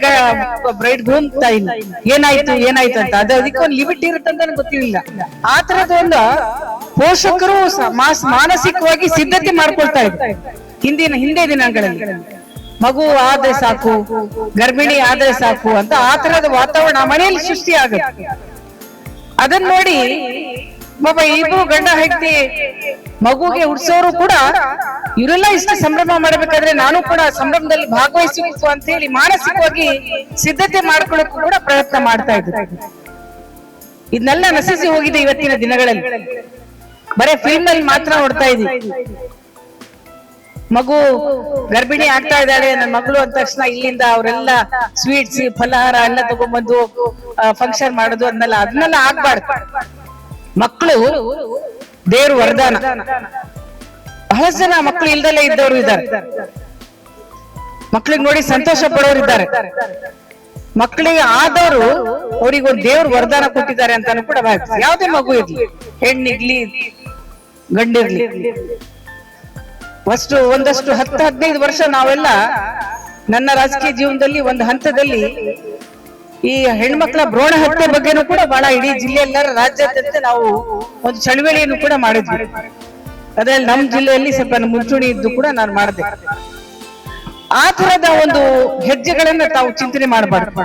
ಬ್ರೈಡ್ ಗ್ರೂಮ್ ತಾಯಿನೂ ಏನಾಯ್ತು ಅಂತ. ಅದಕ್ಕೊಂದು ಲಿಮಿಟ್ ಇರುತ್ತೆ ಅಂತ ನನಗೆ ಗೊತ್ತಿರಲಿಲ್ಲ. ಆ ತರದ ಒಂದು ಪೋಷಕರು ಮಾನಸಿಕವಾಗಿ ಸಿದ್ಧತೆ ಮಾಡ್ಕೊಳ್ತಾ ಇದ್ರು ಹಿಂದೆ ದಿನಗಳಲ್ಲಿ. ಮಗು ಆದ್ರೆ ಸಾಕು, ಗರ್ಭಿಣಿ ಆದ್ರೆ ಸಾಕು ಅಂತ ಆ ತರದ ವಾತಾವರಣ ಮನೆಯಲ್ಲಿ ಸೃಷ್ಟಿ ಆಗುತ್ತೆ. ಅದನ್ನ ನೋಡಿ ಇಬ್ರು ಗಂಡ ಹೆಂಡತಿ ಮಗುಗೆ ಉಡ್ಸೋರು ಕೂಡ ಇವರೆಲ್ಲ ಇಷ್ಟು ಸಂಭ್ರಮ ಮಾಡ್ಬೇಕಾದ್ರೆ ನಾನು ಕೂಡ ಸಂಭ್ರಮದಲ್ಲಿ ಭಾಗವಹಿಸಬೇಕು ಅಂತ ಹೇಳಿ ಮಾನಸಿಕವಾಗಿ ಸಿದ್ಧತೆ ಮಾಡ್ಕೊಳ್ಳೋಕ್ಕೂ ಕೂಡ ಪ್ರಯತ್ನ ಮಾಡ್ತಾ ಇದ್ರು. ಇದನ್ನೆಲ್ಲ ನಶಿಸಿ ಹೋಗಿದೆ ಇವತ್ತಿನ ದಿನಗಳಲ್ಲಿ. ಬರೇ ಫಿಲ್ಮ್ ಅಲ್ಲಿ ಮಾತ್ರ ನೋಡ್ತಾ ಇದೀವಿ. ಮಗು ಗರ್ಭಿಣಿ ಆಗ್ತಾ ಇದ್ದಾಳೆ ನನ್ನ ಮಗಳು ಅಂದ ತಕ್ಷಣ ಇಲ್ಲಿಂದ ಅವರೆಲ್ಲ ಸ್ವೀಟ್ಸ್, ಫಲಹಾರ ಎಲ್ಲ ತಗೊಂಡ್ಬಂದು ಫಂಕ್ಷನ್ ಮಾಡೋದು ಅದನ್ನೆಲ್ಲ ಆಗ್ಬಾರ್ದು. ಮಕ್ಕಳು ದೇವ್ರ ವರದಾನ. ಬಹಳಷ್ಟು ಜನ ಮಕ್ಕಳು ಇಲ್ದಲೇ ಇದ್ದವರು ಇದ್ದಾರೆ. ಮಕ್ಕಳಿಗೆ ನೋಡಿ ಸಂತೋಷ ಪಡೋರು ಇದ್ದಾರೆ. ಮಕ್ಕಳಿಗೆ ಆದವರು ಅವ್ರಿಗೊಂದು ದೇವ್ರ ವರದಾನ ಕೊಟ್ಟಿದ್ದಾರೆ ಅಂತಾನು ಕೂಡ ಭಾವಿಸ್ತಾರೆ. ಯಾವುದೇ ಮಗು ಇರ್ಲಿ, ಹೆಣ್ಣಿಗ್ಲಿ ಗಂಡಿರ್ಲಿ, ಒಂದಷ್ಟು 10-15 ವರ್ಷ ನಾವೆಲ್ಲ ನನ್ನ ರಾಜಕೀಯ ಜೀವನದಲ್ಲಿ ಒಂದು ಹಂತದಲ್ಲಿ ಈ ಹೆಣ್ಮಕ್ಳ ಭ್ರೂಣ ಹತ್ಯೆ ಬಗ್ಗೆನೂ ಕೂಡ ಬಹಳ ಇಡೀ ಜಿಲ್ಲೆಯೆಲ್ಲರ ರಾಜ್ಯಾದ್ಯಂತ ನಾವು ಒಂದು ಚಳವಳಿಯನ್ನು ಕೂಡ ಮಾಡಿದ್ವಿ. ಅದ್ರಲ್ಲಿ ನಮ್ಮ ಜಿಲ್ಲೆಯಲ್ಲಿ ಸ್ವಲ್ಪ ಮುಂಚೂಣಿ ಇದ್ದು ಕೂಡ ನಾನು ಮಾಡಿದೆ. ಆ ತರದ ಒಂದು ಹೆಜ್ಜೆಗಳನ್ನ ತಾವು ಚಿಂತನೆ ಮಾಡಬಾರ್ದು.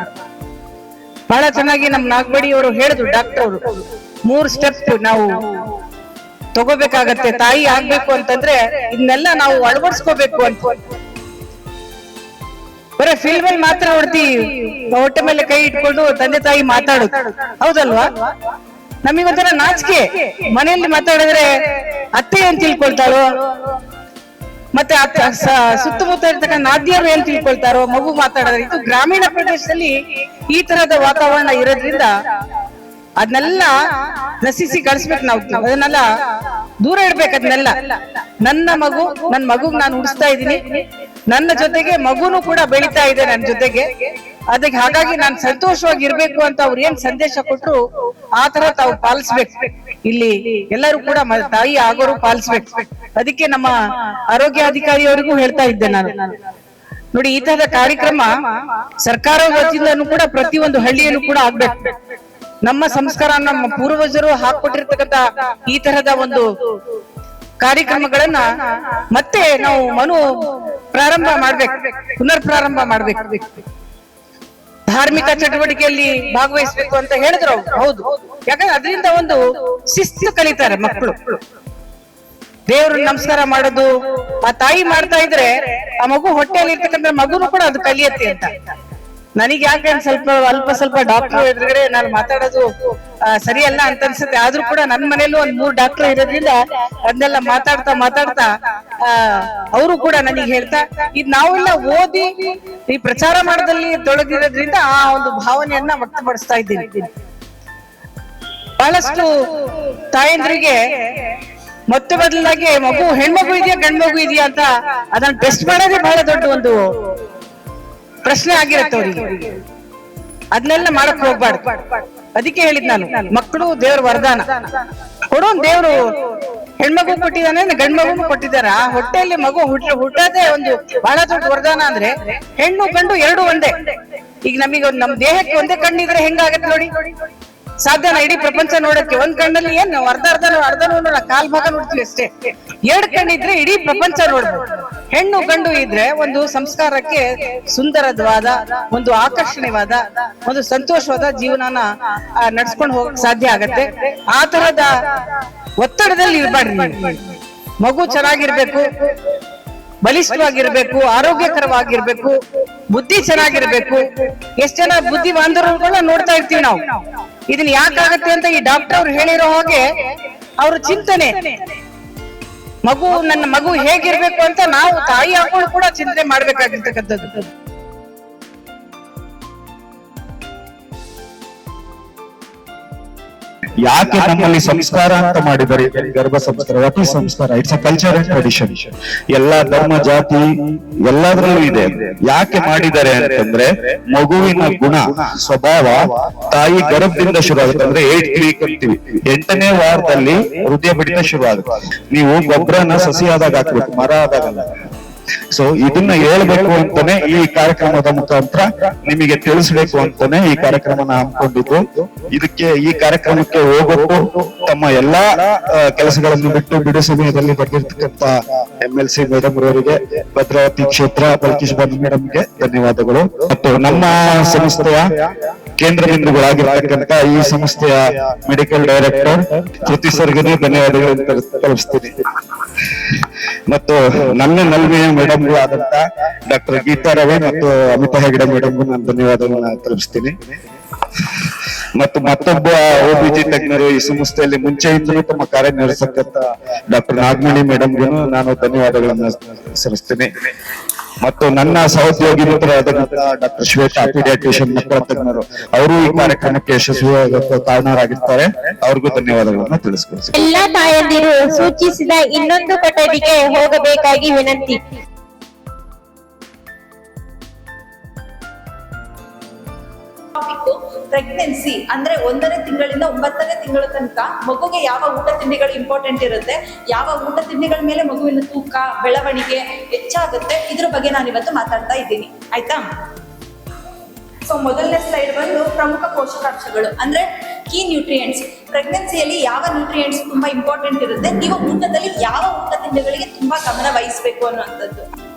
ಬಹಳ ಚೆನ್ನಾಗಿ ನಮ್ ನಾಗಮಣಿ ಅವರು ಹೇಳಿದ್ರು, ಡಾಕ್ಟರ್ ಅವರು, 3 ಸ್ಟೆಪ್ ನಾವು ತಗೋಬೇಕಾಗತ್ತೆ. ತಾಯಿ ಆಗ್ಬೇಕು ಅಂತಂದ್ರೆ ಇದನ್ನೆಲ್ಲ ನಾವು ಅಳವಡಿಸ್ಕೋಬೇಕು ಅಂತ. ಬರೀ ಫಿಲ್ಮ್ ಅಲ್ಲಿ ಮಾತ್ರ ನೋಡ್ತೀವಿ, ಹೊಟ್ಟೆ ಮೇಲೆ ಕೈ ಇಟ್ಕೊಂಡು ತಂದೆ ತಾಯಿ ಮಾತಾಡುದು, ಹೌದಲ್ವಾ? ನಮಗೊಂಥರ ನಾಚಿಕೆ. ಮನೆಯಲ್ಲಿ ಮಾತಾಡಿದ್ರೆ ಅತ್ತೆ ಏನ್ ತಿಳ್ಕೊಳ್ತಾರೋ, ಮತ್ತೆ ಸುತ್ತಮುತ್ತ ಇರ್ತಕ್ಕಂಥ ನಾದ್ಯರು ಏನ್ ತಿಳ್ಕೊಳ್ತಾರೋ, ಮಗು ಮಾತಾಡಿದ್ರೆ. ಇದು ಗ್ರಾಮೀಣ ಪ್ರದೇಶದಲ್ಲಿ ಈ ತರದ ವಾತಾವರಣ ಇರೋದ್ರಿಂದ ಅದನ್ನೆಲ್ಲ ನಶಿಸಿ ಕಳಿಸ್ಬೇಕು ನಾವು. ಅದನ್ನೆಲ್ಲ ದೂರ ಇಡ್ಬೇಕು. ಅದನ್ನೆಲ್ಲ ನನ್ನ ಮಗುಗ್ ನಾನು ಉಡಿಸ್ತಾ ಇದ್ದೀನಿ, ನನ್ನ ಜೊತೆಗೆ ಮಗುನು ಕೂಡ ಬೆಳೀತಾ ಇದೆ ನನ್ನ ಜೊತೆಗೆ. ಅದಕ್ಕೆ ಹಾಗಾಗಿ ನಾನು ಸಂತೋಷವಾಗಿರ್ಬೇಕು ಅಂತ ಅವ್ರು ಏನ್ ಸಂದೇಶ ಕೊಟ್ರು ಆ ತರ ತಾವು ಪಾಲಿಸ್ಬೇಕು. ಇಲ್ಲಿ ಎಲ್ಲರೂ ಕೂಡ ತಾಯಿ ಆಗೋರು ಪಾಲಿಸ್ಬೇಕು. ಅದಕ್ಕೆ ನಮ್ಮ ಆರೋಗ್ಯಾಧಿಕಾರಿಯವರಿಗೂ ಹೇಳ್ತಾ ಇದ್ದೆ ನಾನು, ನೋಡಿ ಈ ತರದ ಕಾರ್ಯಕ್ರಮ ಸರ್ಕಾರ ವತಿಯಿಂದನೂ ಕೂಡ ಪ್ರತಿಯೊಂದು ಹಳ್ಳಿಯಲ್ಲೂ ಕೂಡ ಆಗ್ಬೇಕು. ನಮ್ಮ ಸಂಸ್ಕಾರ ನಮ್ಮ ಪೂರ್ವಜರು ಹಾಕೊಟ್ಟಿರ್ತಕ್ಕಂಥ ಈ ತರದ ಒಂದು ಕಾರ್ಯಕ್ರಮಗಳನ್ನ ಮತ್ತೆ ನಾವು ಪ್ರಾರಂಭ ಮಾಡ್ಬೇಕು, ಪುನರ್ ಪ್ರಾರಂಭ ಮಾಡ್ಬೇಕು. ಧಾರ್ಮಿಕ ಚಟುವಟಿಕೆಯಲ್ಲಿ ಭಾಗವಹಿಸ್ಬೇಕು ಅಂತ ಹೇಳಿದ್ರು. ಹೌದು, ಯಾಕಂದ್ರೆ ಅದರಿಂದ ಒಂದು ಶಿಸ್ತು ಕಲಿತಾರೆ ಮಕ್ಕಳು. ದೇವ್ರನ್ನ ನಮಸ್ಕಾರ ಮಾಡೋದು ಆ ತಾಯಿ ಮಾಡ್ತಾ ಇದ್ರೆ ಆ ಮಗು ಹೊಟ್ಟೆಯಲ್ಲಿ ಇರ್ತಕ್ಕಂಥ ಮಗುನು ಕೂಡ ಅದು ಕಲಿಯತ್ತೆ ಅಂತ. ನನಗೆ ಯಾಕೆ ಸ್ವಲ್ಪ ಡಾಕ್ಟರ್ ಎದುರುಗಡೆ ನಾನು ಮಾತಾಡೋದು ಸರಿಯಲ್ಲ ಅಂತ ಅನ್ಸುತ್ತೆ. ಆದ್ರೂ ಕೂಡ ನನ್ನ ಮನೇಲೂ ಒಂದ್ 3 ಡಾಕ್ಟರ್ ಇರೋದ್ರಿಂದ ಅದನ್ನೆಲ್ಲ ಮಾತಾಡ್ತಾ ಅವರು ಕೂಡ ನನಗೆ ಹೇಳ್ತಾ ಇದು ನಾವೆಲ್ಲ ಓದಿ ಈ ಪ್ರಚಾರ ಮಾಡೋದ್ರಲ್ಲಿ ತೊಡಗಿರೋದ್ರಿಂದ ಆ ಒಂದು ಭಾವನೆಯನ್ನ ವ್ಯಕ್ತಪಡಿಸ್ತಾ ಇದ್ದೀನಿ. ಬಹಳಷ್ಟು ತಾಯಂದ್ರಿಗೆ ಮತ್ತೆ ಬದಲಾಗಿ ಹೆಣ್ಮಗು ಇದೆಯಾ ಗಂಡು ಮಗು ಇದೆಯಾ ಅಂತ ಅದನ್ನ ಟೆಸ್ಟ್ ಮಾಡೋದೇ ಬಹಳ ದೊಡ್ಡ ಒಂದು ಪ್ರಶ್ನೆ ಆಗಿರತ್ತೆ ಅವ್ರಿಗೆ. ಅದನ್ನೆಲ್ಲ ಮಾಡಕ್ ಹೋಗ್ಬಾರ್ದು. ಅದಕ್ಕೆ ಹೇಳಿದ್ ನಾನು, ಮಕ್ಕಳು ದೇವ್ರ ವರದಾನ ಕೊಡೋನ್ ದೇವ್ರು. ಹೆಣ್ಮಗು ಕೊಟ್ಟಿದ್ದಾನೆ, ಗಂಡ್ ಮಗುನು ಕೊಟ್ಟಿದ್ದಾರೆ. ಆ ಹೊಟ್ಟೆಯಲ್ಲಿ ಮಗು ಹುಟ್ಟೋದೇ ಒಂದು ಬಹಳ ದೊಡ್ಡ ವರದಾನ. ಅಂದ್ರೆ ಹೆಣ್ಣು ಗಂಡು ಎರಡು ಒಂದೇ. ಈಗ ನಮಗೆ ನಮ್ ದೇಹಕ್ಕೆ ಒಂದೇ ಕಣ್ಣಿದ್ರೆ ಹೆಂಗಾಗತ್ತೆ ನೋಡಿ, ಸಾಧ್ಯನಾ ಇಡೀ ಪ್ರಪಂಚ ನೋಡಕ್ಕೆ? ಒಂದ್ ಕಣ್ಣಲ್ಲಿ ಏನ್ ಅರ್ಧ ನೋಡೋಣ, ಕಾಲ್ ಭಾಗ ನೋಡ್ತೀವಿ ಅಷ್ಟೇ. 2 ಕಣ್ಣಿದ್ರೆ ಇಡೀ ಪ್ರಪಂಚ ನೋಡ್ಬೋದು. ಹೆಣ್ಣು ಗಂಡು ಇದ್ರೆ ಒಂದು ಸಂಸ್ಕಾರಕ್ಕೆ ಸುಂದರವಾದ, ಒಂದು ಆಕರ್ಷಣೀಯವಾದ, ಒಂದು ಸಂತೋಷವಾದ ಜೀವನನ ನಡ್ಸ್ಕೊಂಡು ಹೋಗಕ್ ಸಾಧ್ಯ ಆಗತ್ತೆ. ಆ ತರದ ಒತ್ತಡದಲ್ಲಿ ಇರ್ಬಾರ್ದು. ಮಗು ಚೆನ್ನಾಗಿರ್ಬೇಕು, ಬಲಿಷ್ಠವಾಗಿರ್ಬೇಕು, ಆರೋಗ್ಯಕರವಾಗಿರ್ಬೇಕು, ಬುದ್ಧಿ ಚೆನ್ನಾಗಿರ್ಬೇಕು. ಎಷ್ಟ್ ಜನ ಬುದ್ಧಿವಂತರುಗಳನ್ನ ನೋಡ್ತಾ ಇರ್ತೀವಿ ನಾವು. ಇದನ್ನ ಯಾಕಾಗತ್ತೆ ಅಂತ ಈ ಡಾಕ್ಟರ್ ಅವ್ರು ಹೇಳಿರೋ ಹಾಗೆ ಅವ್ರ ಚಿಂತನೆ, ನನ್ನ ಮಗು ಹೇಗಿರ್ಬೇಕು ಅಂತ ನಾವು ತಾಯಿ ಹಾಕೊಂಡು ಕೂಡ ಚಿಂತನೆ ಮಾಡ್ಬೇಕಾಗಿರ್ತಕ್ಕಂಥದ್ದು. ಯಾಕೆ ನಮ್ಮಲ್ಲಿ ಸಂಸ್ಕಾರ ಅಂತ ಮಾಡಿದ್ದಾರೆ? ಗರ್ಭ ಸಂಸ್ಕಾರ, ವಟಿ ಸಂಸ್ಕಾರ, it's a culture and tradition. ಎಲ್ಲಾ ಧರ್ಮ ಜಾತಿ ಎಲ್ಲದರಲ್ಲೂ ಇದೆ. ಯಾಕೆ ಮಾಡಿದ್ದಾರೆ ಅಂತಂದ್ರೆ ಮಗುವಿನ ಗುಣ ಸ್ವಭಾವ ತಾಯಿ ಗರ್ಭದಿಂದ ಶುರು ಆಗುತ್ತೆ. ಅಂದ್ರೆ 8th ವೀಕ್ ಅಂತೀವಿ, 8ನೇ ವಾರದಲ್ಲಿ ಹೃದಯ ಬಡಿತ ಶುರು ಆಗುತ್ತೆ. ನೀವು ಗೊಬ್ಬರನ ಸಸಿ ಆದಾಗ ಹಾಕ್ಬೇಕು, ಮರ ಆದಾಗಲ್ಲ. ಸೊ ಇದನ್ನ ಹೇಳ್ಬೇಕು ಅಂತಾನೆ ಈ ಕಾರ್ಯಕ್ರಮದ ಮುಖಾಂತರ ನಿಮಗೆ ತಿಳಿಸ್ಬೇಕು ಅಂತಾನೆ ಈ ಕಾರ್ಯಕ್ರಮನ ಹಮ್ಮಿಕೊಂಡಿದ್ದು. ಈ ಕಾರ್ಯಕ್ರಮಕ್ಕೆ ಹೋಗೋಟ್ಟು ತಮ್ಮ ಎಲ್ಲಾ ಕೆಲಸಗಳನ್ನು ಬಿಡು ಸಮಯದಲ್ಲಿ ಬಂದಿರ್ತಕ್ಕಂತ MLC ಮೇಡಮ್ ಅವರಿಗೆ, ಭದ್ರಾವತಿ ಕ್ಷೇತ್ರ ಬಲ್ಕೀಶ್ ಬಾನು ಮೇಡಮ್ಗೆ ಧನ್ಯವಾದಗಳು. ಮತ್ತು ನಮ್ಮ ಸಂಸ್ಥೆಯ ಕೇಂದ್ರ ಬಿಂದುಗಳಾಗಿರ್ತಕ್ಕಂತ ಈ ಸಂಸ್ಥೆಯ ಮೆಡಿಕಲ್ ಡೈರೆಕ್ಟರ್ ಜ್ಯೋತಿ ಸರ್ಗೆ ಧನ್ಯವಾದಗಳನ್ನು ತಲುಪಿಸ್ತೀನಿ. ಮತ್ತು ನನ್ನ ನಲ್ಮೆಯ ಮೇಡಮ್ಗಳು ಆದಂತ ಡಾಕ್ಟರ್ ಗೀತಾ ರವಿ ಮತ್ತು ಅಮಿತಾ ಹೆಗಡೆ ಮೇಡಮ್ಗೂ ನಾನು ಧನ್ಯವಾದಗಳನ್ನ ತಲುಪಿಸ್ತೀನಿ. ಮತ್ತು ಮತ್ತೊಬ್ಬ OBG ತಜ್ಞರು ಈ ಸಂಸ್ಥೆಯಲ್ಲಿ ಮುಂಚೆಯಿಂದಲೂ ತಮ್ಮ ಕಾರ್ಯನಿರ್ವಹಿಸತಕ್ಕಂತ ಡಾಕ್ಟರ್ ನಾಗಮಣಿ ಮೇಡಮ್ಗೂ ನಾನು ಧನ್ಯವಾದಗಳನ್ನ ಸಲ್ಲಿಸ್ತೀನಿ. ಮತ್ತು ನನ್ನ ಸಹೋದ್ಯೋಗಿ ಮಿತ್ರರಾದಂತ ಡಾಕ್ಟರ್ ಶ್ವೇತಾ, ಪೀಡಿಯಾಟ್ರಿಷಿಯನ್ ಮಕ್ಕಳ ತಜ್ಞರು, ಅವರು ಈ ಕಾರ್ಯಕ್ರಮಕ್ಕೆ ಯಶಸ್ವಿಯಾಗಕ್ಕೆ ಕಾರಣರಾಗಿರ್ತಾರೆ. ಅವ್ರಿಗೂ ಧನ್ಯವಾದಗಳನ್ನ ತಿಳಿಸ್ಕೊಡ್ತೀನಿ. ಎಲ್ಲಾ ತಾಯಂದಿರು ಸೂಚಿಸಿದ ಇನ್ನೊಂದು ಕೊಠಡಿಗೆ ಹೋಗಬೇಕಾಗಿ ವಿನಂತಿ. ಪ್ರೆಗ್ನೆನ್ಸಿ ಅಂದ್ರೆ 1ನೇ ತಿಂಗಳಿಂದ 9ನೇ ತಿಂಗಳ ತನಕ ಮಗುಗೆ ಯಾವ ಊಟ ತಿಂಡಿಗಳು ಇಂಪಾರ್ಟೆಂಟ್ ಇರುತ್ತೆ, ಯಾವ ಊಟ ತಿಂಡಿಗಳ ಮೇಲೆ ಮಗುವಿನ ತೂಕ ಬೆಳವಣಿಗೆ ಹೆಚ್ಚಾಗುತ್ತೆ, ಇದ್ರ ಬಗ್ಗೆ ನಾನು ಇವತ್ತು ಮಾತಾಡ್ತಾ ಇದ್ದೀನಿ. ಆಯ್ತಾ? ಸೊ ಮೊದಲನೇ ಸ್ಲೈಡ್ ಬಂದು ಪ್ರಮುಖ ಪೋಷಕಾಂಶಗಳು ಅಂದ್ರೆ ಕೀ ನ್ಯೂಟ್ರಿಯೆಂಟ್ಸ್. ಪ್ರೆಗ್ನೆನ್ಸಿಯಲ್ಲಿ ಯಾವ ನ್ಯೂಟ್ರಿಯೆಂಟ್ಸ್ ತುಂಬಾ ಇಂಪಾರ್ಟೆಂಟ್ ಇರುತ್ತೆ, ನೀವು ಊಟದಲ್ಲಿ ಯಾವ ಊಟ ತಿಂಡಿಗಳಿಗೆ ತುಂಬಾ ಗಮನ ವಹಿಸಬೇಕು ಅನ್ನುವಂಥದ್ದು.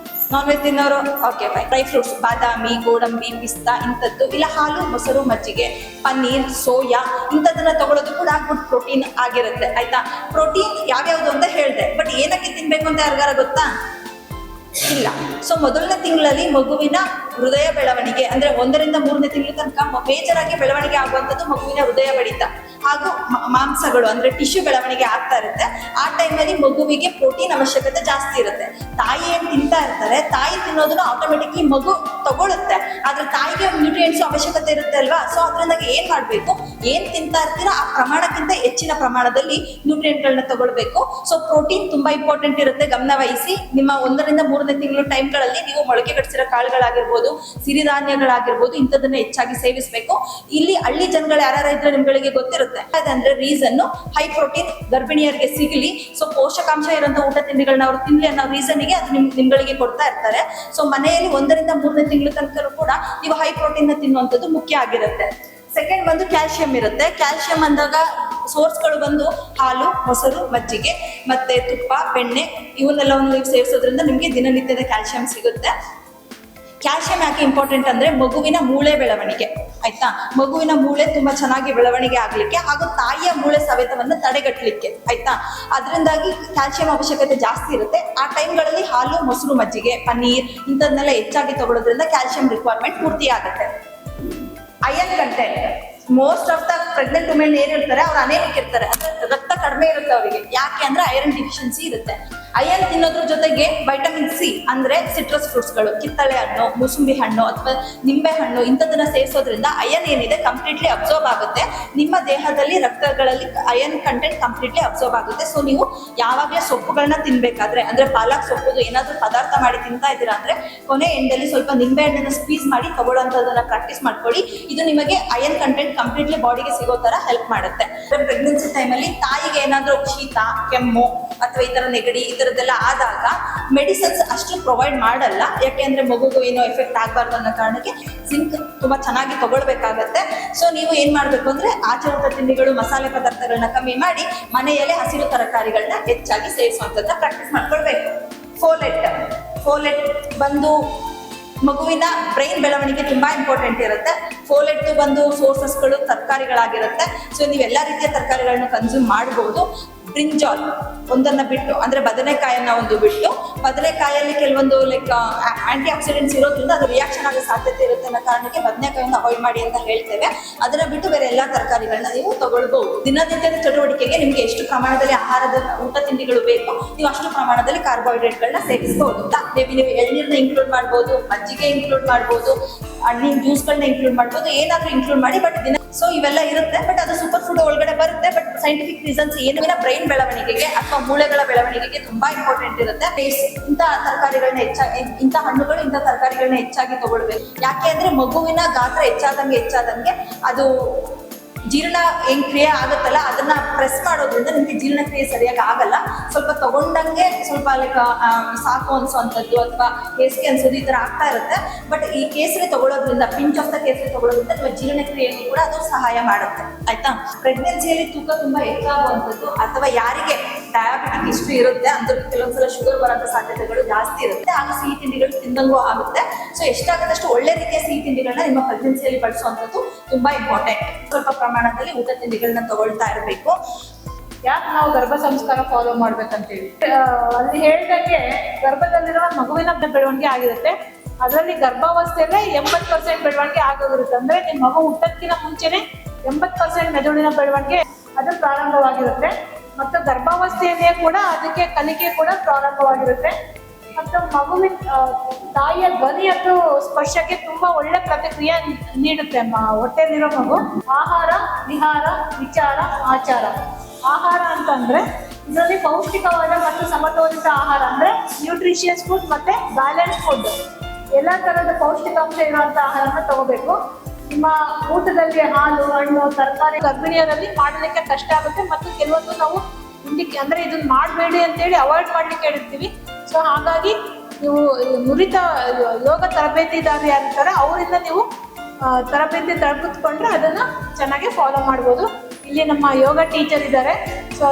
ನಾನ್ ವೆಜ್ ತಿನ್ನೋರು ಓಕೆ ಫೈನ್. ಡ್ರೈ ಫ್ರೂಟ್ಸ್, ಬಾದಾಮಿ, ಗೋಡಂಬಿ, ಪಿಸ್ತಾ ಇಂಥದ್ದು, ಇಲ್ಲ ಹಾಲು, ಮೊಸರು, ಮಜ್ಜಿಗೆ, ಪನ್ನೀರ್, ಸೋಯಾ ಇಂಥದ್ದನ್ನ ತಗೊಳ್ಳೋದು ಕೂಡ ಗುಡ್ ಪ್ರೋಟೀನ್ ಆಗಿರುತ್ತೆ. ಆಯ್ತಾ? ಪ್ರೋಟೀನ್ ಯಾವ್ಯಾವ್ದು ಅಂತ ಹೇಳಿದೆ, ಬಟ್ ಏನಕ್ಕೆ ತಿನ್ಬೇಕು ಅಂತ ಯಾರಿಗಾರ ಗೊತ್ತಾ? ಇಲ್ಲ. ಸೊ ಮೊದಲನೇ ತಿಂಗಳಲ್ಲಿ ಮಗುವಿನ ಹೃದಯ ಬೆಳವಣಿಗೆ ಅಂದ್ರೆ 1ರಿಂದ 3ನೇ ತಿಂಗಳ ತನಕ ಮೇಜರ್ ಆಗಿ ಬೆಳವಣಿಗೆ ಆಗುವಂಥದ್ದು ಮಗುವಿನ ಹೃದಯ ಬಡಿತ ಹಾಗೂ ಮಾಂಸಗಳು ಅಂದ್ರೆ ಟಿಶ್ಯೂ ಬೆಳವಣಿಗೆ ಆಗ್ತಾ ಇರುತ್ತೆ. ಆ ಟೈಮಲ್ಲಿ ಮಗುವಿಗೆ ಪ್ರೋಟೀನ್ ಅವಶ್ಯಕತೆ ಜಾಸ್ತಿ ಇರುತ್ತೆ. ತಾಯಿ ಏನ್ ತಿಂತಾ ಇರ್ತಾರೆ, ತಾಯಿ ತಿನ್ನೋದನ್ನ ಆಟೋಮೆಟಿಕ್ಲಿ ಮಗು ತಗೊಳುತ್ತೆ. ಆದ್ರೆ ತಾಯಿಗೆ ನ್ಯೂಟ್ರಿಯೆಂಟ್ಸ್ ಅವಶ್ಯಕತೆ ಇರುತ್ತೆ ಅಲ್ವಾ? ಸೊ ಅದ್ರಿಂದಾಗಿ ಏನ್ ಮಾಡ್ಬೇಕು, ಏನ್ ತಿಂತಾ ಇರ್ತೀರಾ ಆ ಪ್ರಮಾಣಕ್ಕಿಂತ ಹೆಚ್ಚಿನ ಪ್ರಮಾಣದಲ್ಲಿ ನ್ಯೂಟ್ರಿಯೆಂಟ್ಗಳನ್ನ ತಗೊಳ್ಬೇಕು. ಸೊ ಪ್ರೋಟೀನ್ ತುಂಬಾ ಇಂಪಾರ್ಟೆಂಟ್ ಇರುತ್ತೆ, ಗಮನ ವಹಿಸಿ. ನಿಮ್ಮ 1 ರಿಂದ 3ನೇ ತಿಂಗಳು ಟೈಮ್ಗಳಲ್ಲಿ ನೀವು ಮೊಳಕೆ ಕಟ್ಟಿಸಿರೋ ಕಾಳುಗಳಾಗಿರ್ಬೋದು, ಸಿರಿಧಾನ್ಯಗಳಾಗಿರ್ಬೋದು, ಇಂಥದನ್ನ ಹೆಚ್ಚಾಗಿ ಸೇವಿಸಬೇಕು. ಇಲ್ಲಿ ಹಳ್ಳಿ ಜನಗಳು ಯಾರ್ಯಾರ ಇದ್ರೆ ನಿಮ್ಗಳಿಗೆ ಗೊತ್ತಿರುತ್ತೆ. ಅದಂದ್ರೆ ರೀಸನ್ ಹೈ ಪ್ರೋಟೀನ್ ಗರ್ಭಿಣಿಯರಿಗೆ ಸಿಗಲಿ, ಸೊ ಪೋಷಕಾಂಶ ಇರುವಂತ ಊಟ ತಿಂಡಿಗಳನ್ನ ಅವ್ರು ತಿನ್ಲಿ ಅನ್ನೋ ರೀಸನ್ಗೆ ಅದು ನಿಮ್ಗಳಿಗೆ ಕೊಡ್ತಾ ಇರ್ತಾರೆ. ಸೊ ಮನೆಯಲ್ಲಿ 1 ರಿಂದ 3ನೇ ತಿಂಗಳ ತನಕ ಕೂಡ ನೀವು ಹೈ ಪ್ರೋಟೀನ್ ತಿನ್ನುವಂಥದ್ದು ಮುಖ್ಯ ಆಗಿರುತ್ತೆ. ಸೆಕೆಂಡ್ ಬಂದು ಕ್ಯಾಲ್ಸಿಯಂ ಇರುತ್ತೆ. ಕ್ಯಾಲ್ಸಿಯಂ ಅಂದಾಗ ಸೋರ್ಸ್ಗಳು ಬಂದು ಹಾಲು, ಮೊಸರು, ಮಜ್ಜಿಗೆ ಮತ್ತೆ ತುಪ್ಪ, ಬೆಣ್ಣೆ ಇವನ್ನೆಲ್ಲವನ್ನು ನೀವು ಸೇವಿಸೋದ್ರಿಂದ ನಿಮಗೆ ದಿನನಿತ್ಯದ ಕ್ಯಾಲ್ಸಿಯಂ ಸಿಗುತ್ತೆ. ಕ್ಯಾಲ್ಸಿಯಂ ಯಾಕೆ ಇಂಪಾರ್ಟೆಂಟ್ ಅಂದ್ರೆ ಮಗುವಿನ ಮೂಳೆ ಬೆಳವಣಿಗೆ, ಆಯ್ತಾ? ಮಗುವಿನ ಮೂಳೆ ತುಂಬಾ ಚೆನ್ನಾಗಿ ಬೆಳವಣಿಗೆ ಆಗ್ಲಿಕ್ಕೆ ಹಾಗೂ ತಾಯಿಯ ಮೂಳೆ ಸವೆತವನ್ನು ತಡೆಗಟ್ಟಲಿಕ್ಕೆ, ಆಯ್ತಾ? ಅದರಿಂದಾಗಿ ಕ್ಯಾಲ್ಸಿಯಂ ಅವಶ್ಯಕತೆ ಜಾಸ್ತಿ ಇರುತ್ತೆ. ಆ ಟೈಮ್ಗಳಲ್ಲಿ ಹಾಲು, ಮೊಸರು, ಮಜ್ಜಿಗೆ, ಪನ್ನೀರ್ ಇಂಥದನ್ನೆಲ್ಲ ಹೆಚ್ಚಾಗಿ ತಗೊಳ್ಳೋದ್ರಿಂದ ಕ್ಯಾಲ್ಸಿಯಂ ರಿಕ್ವೈರ್ಮೆಂಟ್ ಪೂರ್ತಿ ಆಗುತ್ತೆ. Iron content, most of the pregnant women ಏನಿರ್ತಾರೆ ಅವ್ರು ಅನೇಮಿಕ್ ಇರ್ತಾರೆ, ಅಂದ್ರೆ ರಕ್ತ ಕಡಿಮೆ ಇರುತ್ತೆ ಅವರಿಗೆ. ಯಾಕೆ ಅಂದ್ರೆ ಐರನ್ ಡಿಫಿಷಿಯನ್ಸಿ ಇರುತ್ತೆ. ಅಯನ್ ತಿನ್ನೋದ್ರ ಜೊತೆಗೆ ವೈಟಮಿನ್ ಸಿ ಅಂದ್ರೆ ಸಿಟ್ರಸ್ ಫ್ರೂಟ್ಸ್ಗಳು, ಕಿತ್ತಳೆ ಹಣ್ಣು, ಮೂಸಂಬಿ ಹಣ್ಣು ಅಥವಾ ನಿಂಬೆ ಹಣ್ಣು ಇಂಥದನ್ನ ಸೇವಿಸೋದ್ರಿಂದ ಅಯನ್ ಏನಿದೆ ಕಂಪ್ಲೀಟ್ಲಿ ಅಬ್ಸರ್ವ್ ಆಗುತ್ತೆ. ನಿಮ್ಮ ದೇಹದಲ್ಲಿ ರಕ್ತಗಳಲ್ಲಿ ಅಯನ್ ಕಂಟೆಂಟ್ ಕಂಪ್ಲೀಟ್ಲಿ ಅಬ್ಸರ್ವ್ ಆಗುತ್ತೆ. ಸೊ ನೀವು ಯಾವಾಗಲೇ ಸೊಪ್ಪುಗಳನ್ನ ತಿನ್ಬೇಕಾದ್ರೆ, ಅಂದ್ರೆ ಪಾಲಕ್ ಸೊಪ್ಪು ಏನಾದ್ರೂ ಪದಾರ್ಥ ಮಾಡಿ ತಿಂತಾ ಇದ್ದೀರಾ ಅಂದ್ರೆ ಕೊನೆ ಎಂಡಲ್ಲಿ ಸ್ವಲ್ಪ ನಿಂಬೆ ಹಣ್ಣನ್ನ ಸ್ಕ್ವೀಸ್ ಮಾಡಿ ತಗೊಳ್ಳೋಂಥದ್ದನ್ನ ಪ್ರಾಕ್ಟೀಸ್ ಮಾಡ್ಕೊಳ್ಳಿ. ಇದು ನಿಮಗೆ ಅಯನ್ ಕಂಟೆಂಟ್ ಕಂಪ್ಲೀಟ್ಲಿ ಬಾಡಿಗೆ ಸಿಗೋ ತರ ಹೆಲ್ಪ್ ಮಾಡುತ್ತೆ. ಪ್ರೆಗ್ನೆನ್ಸಿ ಟೈಮಲ್ಲಿ ತಾಯಿಗೆ ಏನಾದ್ರೂ ಶೀತ, ಕೆಮ್ಮು ಅಥವಾ ಈ ತರ ನೆಗಡಿ ಈ ತರದ್ದೆಲ್ಲ ಆದಾಗ ಮೆಡಿಸಿನ್ಸ್ ಅಷ್ಟು ಪ್ರೊವೈಡ್ ಮಾಡಲ್ಲ. ಯಾಕೆಂದ್ರೆ ಮಗುಗೂ ಏನೋ ಎಫೆಕ್ಟ್ ಆಗ್ಬಾರ್ದು ಅನ್ನೋ ಕಾರಣಕ್ಕೆ ಜಿಂಕ್ ತುಂಬಾ ಚೆನ್ನಾಗಿ ತಗೊಳ್ಬೇಕಾಗತ್ತೆ. ಸೊ ನೀವು ಏನ್ ಮಾಡ್ಬೇಕು ಅಂದ್ರೆ ಆಚೆ ಊಟ ತಿಂಡಿಗಳು, ಮಸಾಲೆ ಪದಾರ್ಥಗಳನ್ನ ಕಮ್ಮಿ ಮಾಡಿ ಮನೆಯಲ್ಲೇ ಹಸಿರು ತರಕಾರಿಗಳನ್ನ ಹೆಚ್ಚಾಗಿ ಸೇವಿಸುವಂತದ್ದನ್ನ ಪ್ರಾಕ್ಟೀಸ್ ಮಾಡ್ಕೊಳ್ಬೇಕು. ಫೋಲೆಟ್ ಬಂದು ಮಗುವಿನ ಬ್ರೈನ್ ಬೆಳವಣಿಗೆ ತುಂಬಾ ಇಂಪಾರ್ಟೆಂಟ್ ಇರುತ್ತೆ. ಫೋಲೆಟ್ ಬಂದು ಸೋರ್ಸಸ್ಗಳು ತರಕಾರಿಗಳಾಗಿರುತ್ತೆ. ಸೊ ನೀವೆಲ್ಲ ರೀತಿಯ ತರಕಾರಿಗಳನ್ನ ಕನ್ಸ್ಯೂಮ್ ಮಾಡಬಹುದು. ಬ್ರಿಂಜಾಲ್ ಒಂದನ್ನ ಬಿಟ್ಟು, ಅಂದ್ರೆ ಬದನೆಕಾಯನ್ನ ಒಂದು ಬಿಟ್ಟು, ಬದನೆಕಾಯಲ್ಲಿ ಕೆಲವೊಂದು ಲೈಕ್ ಆಂಟಿ ಆಕ್ಸಿಡೆಂಟ್ಸ್ ಇರೋದ್ರಿಂದ ಅದು ರಿಯಾಕ್ಷನ್ ಆಗೋ ಸಾಧ್ಯತೆ ಇರುತ್ತೆ ಅನ್ನೋ ಕಾರಣಕ್ಕೆ ಬದನೆಕಾಯನ್ನು ಅವಾಯ್ಡ್ ಮಾಡಿ ಅಂತ ಹೇಳ್ತೇವೆ. ಅದನ್ನ ಬಿಟ್ಟು ಬೇರೆ ಎಲ್ಲಾ ತರಕಾರಿಗಳನ್ನ ನೀವು ತಗೊಳ್ಬಹುದು. ದಿನನಿತ್ಯದ ಚಟುವಟಿಕೆಗೆ ನಿಮ್ಗೆ ಎಷ್ಟು ಪ್ರಮಾಣದಲ್ಲಿ ಆಹಾರದ ಊಟ ತಿಂಡಿಗಳು ಬೇಕು ನೀವು ಅಷ್ಟು ಪ್ರಮಾಣದಲ್ಲಿ ಕಾರ್ಬೋಹೈಡ್ರೇಟ್ಗಳನ್ನ ಸೇವಿಸಬಹುದು. ಮೇಬಿ ನೀವು ಎಳ್ನೀರನ್ನ ಇನ್ಕ್ಲೂಡ್ ಮಾಡ್ಬೋದು, ಮಜ್ಜಿಗೆ ಇನ್ಕ್ಲೂಡ್ ಮಾಡ್ಬೋದು, ಹಣ್ಣಿನ ಜ್ಯೂಸ್ಗಳನ್ನ ಇನ್ಕ್ಲೂಡ್ ಮಾಡ್ಬೋದು, ಏನಾದ್ರೂ ಇನ್ಕ್ಲೂಡ್ ಮಾಡಿ. ಬಟ್ ಸೊ ಇವೆಲ್ಲ ಇರುತ್ತೆ, ಬಟ್ ಅದು ಸೂಪರ್ ಫುಡ್ ಒಳಗಡೆ ಬರುತ್ತೆ. ಬಟ್ ಸೈಂಟಿಫಿಕ್ ರೀಸನ್ಸ್ ಏನಿನ ಬ್ರೈನ್ ಬೆಳವಣಿಗೆಗೆ ಅಥವಾ ಮೂಳೆಗಳ ಬೆಳವಣಿಗೆಗೆ ತುಂಬಾ ಇಂಪಾರ್ಟೆಂಟ್ ಇರುತ್ತೆ. ಇಂಥ ತರಕಾರಿಗಳನ್ನ ಹೆಚ್ಚಾಗಿ, ಇಂಥ ಹಣ್ಣುಗಳು, ಇಂಥ ತರಕಾರಿಗಳನ್ನ ಹೆಚ್ಚಾಗಿ ತಗೊಳ್ಬೇಕು. ಯಾಕೆ ಅಂದ್ರೆ ಮಗುವಿನ ಗಾತ್ರ ಹೆಚ್ಚಾದಂಗೆ ಅದು ಜೀರ್ಣ ಏನ್ ಕ್ರಿಯೆ ಆಗುತ್ತಲ್ಲ ಅದನ್ನ ಪ್ರೆಸ್ ಮಾಡೋದ್ರಿಂದ ನಿಮ್ಗೆ ಜೀರ್ಣಕ್ರಿಯೆ ಸರಿಯಾಗಿ ಆಗಲ್ಲ. ಸ್ವಲ್ಪ ತಗೊಂಡಂಗೆ ಸ್ವಲ್ಪ ಲೈಕ್ ಸಾಕು ಅನ್ಸೋಂಥದ್ದು ಅಥವಾ ಕೇಸರಿ ಅನ್ಸೋದು ಈ ತರ ಆಗ್ತಾ ಇರುತ್ತೆ. ಬಟ್ ಈ ಕೇಸರಿ ತಗೊಳ್ಳೋದ್ರಿಂದ, ಪಿಂಚ್ ಆಫ್ ದ ಕೇಸರಿ ತಗೊಳ್ಳೋದ್ರಿಂದ ನಿಮ್ಮ ಜೀರ್ಣಕ್ರಿಯೆಗೂ ಕೂಡ ಅದು ಸಹಾಯ ಮಾಡುತ್ತೆ, ಆಯ್ತಾ? ಪ್ರೆಗ್ನೆನ್ಸಿಯಲ್ಲಿ ತೂಕ ತುಂಬಾ ಹೆಚ್ಚಾಗುವಂಥದ್ದು ಅಥವಾ ಯಾರಿಗೆ ಡಯಾಬಿಟಿಕ್ ಹಿಸ್ಟ್ರಿ ಇರುತ್ತೆ ಅಂಥವ್ರಿಗೆ ಕೆಲವೊಂದ್ಸಲ ಶುಗರ್ ಬರೋಂಥ ಸಾಧ್ಯತೆಗಳು ಜಾಸ್ತಿ ಇರುತ್ತೆ. ಆಗ ಸಿಹಿ ತಿಂಡಿಗಳು ತಿಂದಂಗೂ ಆಗುತ್ತೆ. ಸೊ ಎಷ್ಟಾಗದಷ್ಟು ಒಳ್ಳೆ ರೀತಿಯ ಸಿಹಿ ತಿಂಡಿಗಳನ್ನ ನಿಮ್ಮ ಪ್ರೆಗ್ನೆನ್ಸಿಯಲ್ಲಿ ಬಳಸುವಂಥದ್ದು ತುಂಬಾ ಇಂಪಾರ್ಟೆಂಟ್. ಸ್ವಲ್ಪ ಪ್ರಮಾಣದಲ್ಲಿ ಊಟ ತಿಂಡಿಗಳನ್ನ ತಗೊಳ್ತಾ ಇರಬೇಕು. ಯಾಕೆ ನಾವು ಗರ್ಭ ಸಂಸ್ಕಾರ ಫಾಲೋ ಮಾಡ್ಬೇಕಂತೇಳಿ ಅಲ್ಲಿ ಹೇಳ್ದಂಗೆ ಗರ್ಭದಲ್ಲಿರುವ ಮಗುವಿನ ಬೆಳವಣಿಗೆ ಆಗಿರುತ್ತೆ. ಅದರಲ್ಲಿ ಗರ್ಭಾವಸ್ಥೆಯಲ್ಲೇ 80% ಬೆಳವಣಿಗೆ ಆಗೋಗಿರುತ್ತೆ. ಅಂದ್ರೆ ನಿಮ್ಮ ಮಗು ಹುಟ್ಟಕ್ಕಿಂತ ಮುಂಚೆನೆ 80% ಮೆದುಳಿನ ಬೆಳವಣಿಗೆ ಅದು ಪ್ರಾರಂಭವಾಗಿರುತ್ತೆ. ಮತ್ತು ಗರ್ಭಾವಸ್ಥೆಯಲ್ಲೇ ಕೂಡ ಅದಕ್ಕೆ ಕಲಿಕೆ ಕೂಡ ಪ್ರಾರಂಭವಾಗಿರುತ್ತೆ. ಮತ್ತು ಮಗುವಿನ ತಾಯಿಯ ಧ್ವನಿಯದ್ದು ಸ್ಪರ್ಶಕ್ಕೆ ತುಂಬಾ ಒಳ್ಳೆ ಪ್ರತಿಕ್ರಿಯೆ ನೀಡುತ್ತೆ ಹೊಟ್ಟೆಲಿರೋ ಮಗು. ಆಹಾರ, ವಿಹಾರ, ವಿಚಾರ, ಆಚಾರ. ಆಹಾರ ಅಂತಂದ್ರೆ ಇದರಲ್ಲಿ ಪೌಷ್ಟಿಕವಾದ ಮತ್ತು ಸಮತೋಲಿತ ಆಹಾರ ಅಂದ್ರೆ ನ್ಯೂಟ್ರಿಷಿಯಸ್ ಫುಡ್ ಮತ್ತೆ ಬ್ಯಾಲೆನ್ಸ್ ಫುಡ್, ಎಲ್ಲಾ ತರದ ಪೌಷ್ಟಿಕಾಂಶ ಇರುವಂತ ಆಹಾರನ ತಗೋಬೇಕು. ನಿಮ್ಮ ಊಟದಲ್ಲಿ ಹಾಲು, ಹಣ್ಣು, ತರಕಾರಿ ಗರ್ಭಿಣಿಯರಲ್ಲಿ ಮಾಡಲಿಕ್ಕೆ ಕಷ್ಟ ಆಗುತ್ತೆ. ಮತ್ತು ಕೆಲವೊಂದು ನಾವು ಅಂದ್ರೆ ಇದನ್ನ ಮಾಡಬೇಡಿ ಅಂತೇಳಿ ಅವಾಯ್ಡ್ ಮಾಡ್ಲಿಕ್ಕೆ ಹೇಳಿರ್ತೀವಿ. ಸೊ ಹಾಗಾಗಿ ನೀವು ನುರಿತ ಯೋಗ ತರಬೇತಿದಾರರು ಯಾರಿರ್ತಾರೆ ಅವರಿಂದ ನೀವು ತರಬೇತಿ ತರಬಿಟ್ಕೊಂಡ್ರೆ ಅದನ್ನ ಚೆನ್ನಾಗಿ ಫಾಲೋ ಮಾಡ್ಬೋದು. ಇಲ್ಲಿ ನಮ್ಮ ಯೋಗ ಟೀಚರ್ ಇದ್ದಾರೆ. ಸೊ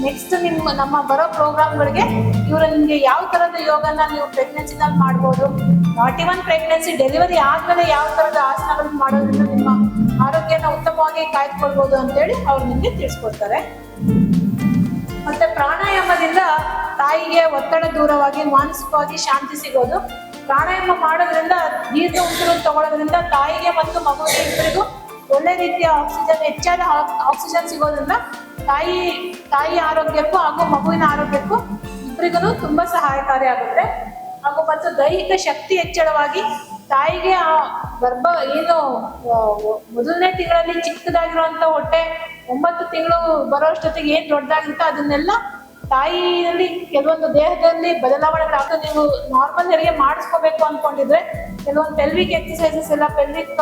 ನೆಕ್ಸ್ಟ್ ನಮ್ಮ ಬರೋ ಪ್ರೋಗ್ರಾಮ್ಗಳಿಗೆ ಇವರು ನಿಮ್ಗೆ ಯಾವ ತರದ ಯೋಗನ ನೀವು ಪ್ರೆಗ್ನೆನ್ಸಿನಲ್ಲಿ ಮಾಡ್ಬೋದು, ನಾಟ್ ಇವನ್ ಪ್ರೆಗ್ನೆನ್ಸಿ ಡೆಲಿವರಿ ಆದ್ಮೇಲೆ ಯಾವ ತರದ ಆಸನಗಳನ್ನ ಮಾಡೋದ್ರಿಂದ ನಿಮ್ಮ ಆರೋಗ್ಯನ ಉತ್ತಮವಾಗಿ ಕಾಯ್ದುಕೊಳ್ಬೋದು ಅಂತೇಳಿ ಅವ್ರು ನಿಮ್ಗೆ ತಿಳಿಸ್ಕೊಡ್ತಾರೆ. ಮತ್ತೆ ಪ್ರಾಣಾಯಾಮದಿಂದ ತಾಯಿಗೆ ಒತ್ತಡ ದೂರವಾಗಿ ಮಾನಸಿಕವಾಗಿ ಶಾಂತಿ ಸಿಗೋದು. ಪ್ರಾಣಾಯಾಮ ಮಾಡೋದ್ರಿಂದ ದೀರ್ಘ ಉಸಿರು ತಗೊಳ್ಳೋದ್ರಿಂದ ತಾಯಿಗೆ ಮತ್ತು ಮಗುವಿಗೆ ಇಬ್ಬರಿಗೂ ಒಳ್ಳೆ ರೀತಿಯ ಆಕ್ಸಿಜನ್, ಹೆಚ್ಚಾದ ಆಕ್ಸಿಜನ್ ಸಿಗೋದ್ರಿಂದ ತಾಯಿ ಆರೋಗ್ಯಕ್ಕೂ ಹಾಗೂ ಮಗುವಿನ ಆರೋಗ್ಯಕ್ಕೂ ಇಬ್ಬರಿಗೂ ತುಂಬಾ ಸಹಾಯಕಾರಿ ಆಗುತ್ತೆ. ಹಾಗೂ ಮತ್ತು ದೈಹಿಕ ಶಕ್ತಿ ಹೆಚ್ಚಳವಾಗಿ ತಾಯಿಗೆ ಗರ್ಭ ಏನು ಮೊದಲನೇ ತಿಂಗಳಲ್ಲಿ ಚಿಕ್ಕದಾಗಿರುವಂತ ಹೊಟ್ಟೆ 9 ತಿಂಗಳು ಬರೋಷ್ಟೊತ್ತಿಗೆ ಏನ್ ದೊಡ್ಡದಾಗಿರುತ್ತೋ ಅದನ್ನೆಲ್ಲ ತಾಯಿಯಲ್ಲಿ ಕೆಲವೊಂದು ದೇಹದಲ್ಲಿ ಬದಲಾವಣೆಗಳಾಗ್ತದೆ. ನೀವು ನಾರ್ಮಲ್ ಹೆರಿಗೆ ಮಾಡಿಸ್ಕೋಬೇಕು ಅನ್ಕೊಂಡಿದ್ರೆ ಕೆಲವೊಂದು ಪೆಲ್ವಿಕ್ ಎಕ್ಸಸೈಸಸ್ ಎಲ್ಲ ಪೆಲ್ವಿಕ್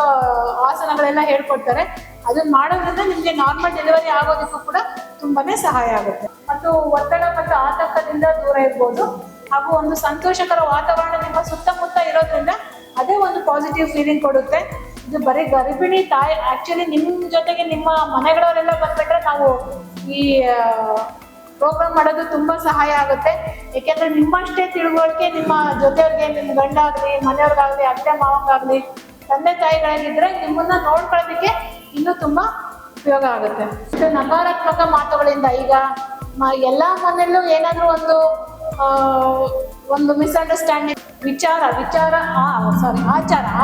ಆಸನಗಳೆಲ್ಲ ಹೇಳ್ಕೊಡ್ತಾರೆ. ಅದನ್ನ ಮಾಡೋದ್ರಿಂದ ನಿಮ್ಗೆ ನಾರ್ಮಲ್ ಡೆಲಿವರಿ ಆಗೋದಕ್ಕೂ ಕೂಡ ತುಂಬಾನೇ ಸಹಾಯ ಆಗುತ್ತೆ. ಮತ್ತು ಒತ್ತಡ ಮತ್ತು ಆತಂಕದಿಂದ ದೂರ ಇರ್ಬೋದು. ಹಾಗೂ ಒಂದು ಸಂತೋಷಕರ ವಾತಾವರಣ ನಿಮ್ಮ ಸುತ್ತಮುತ್ತ ಇರೋದ್ರಿಂದ ಅದೇ ಒಂದು ಪಾಸಿಟಿವ್ ಫೀಲಿಂಗ್ ಕೊಡುತ್ತೆ. ಇದು ಬರೀ ಗರ್ಭಿಣಿ ತಾಯಿ ಆಕ್ಚುಲಿ ನಿಮ್ ಜೊತೆಗೆ ನಿಮ್ಮ ಮನೆಗಳವರೆಲ್ಲ ಬಂದ್ಬಿಟ್ರೆ ನಾವು ಈ ಪ್ರೋಗ್ರಾಮ್ ಮಾಡೋದು ತುಂಬಾ ಸಹಾಯ ಆಗುತ್ತೆ. ಯಾಕೆಂದ್ರೆ ನಿಮ್ಮಷ್ಟೇ ತಿಳುವಳಿಕೆ ನಿಮ್ಮ ಜೊತೆಯವ್ರಿಗೆ, ನಿಮ್ ಗಂಡ ಆಗ್ಲಿ, ಮನೆಯವ್ರಿಗಾಗ್ಲಿ, ಅತ್ತೆ ಮಾವಂಗಾಗ್ಲಿ, ತಂದೆ ತಾಯಿಗಳಾಗಿದ್ರೆ ನಿಮ್ಮನ್ನ ನೋಡ್ಕೊಳ್ಳೋದಕ್ಕೆ ಇನ್ನೂ ತುಂಬಾ ಉಪಯೋಗ ಆಗುತ್ತೆ. ಇದು ನಕಾರಾತ್ಮಕ ಮಾತುಗಳಿಂದ ಈಗ ಎಲ್ಲಾ ಮನೆಯಲ್ಲೂ ಏನಾದ್ರೂ ಒಂದು ಮಿಸ್ಅಂಡರ್ಸ್ಟ್ಯಾಂಡಿಂಗ್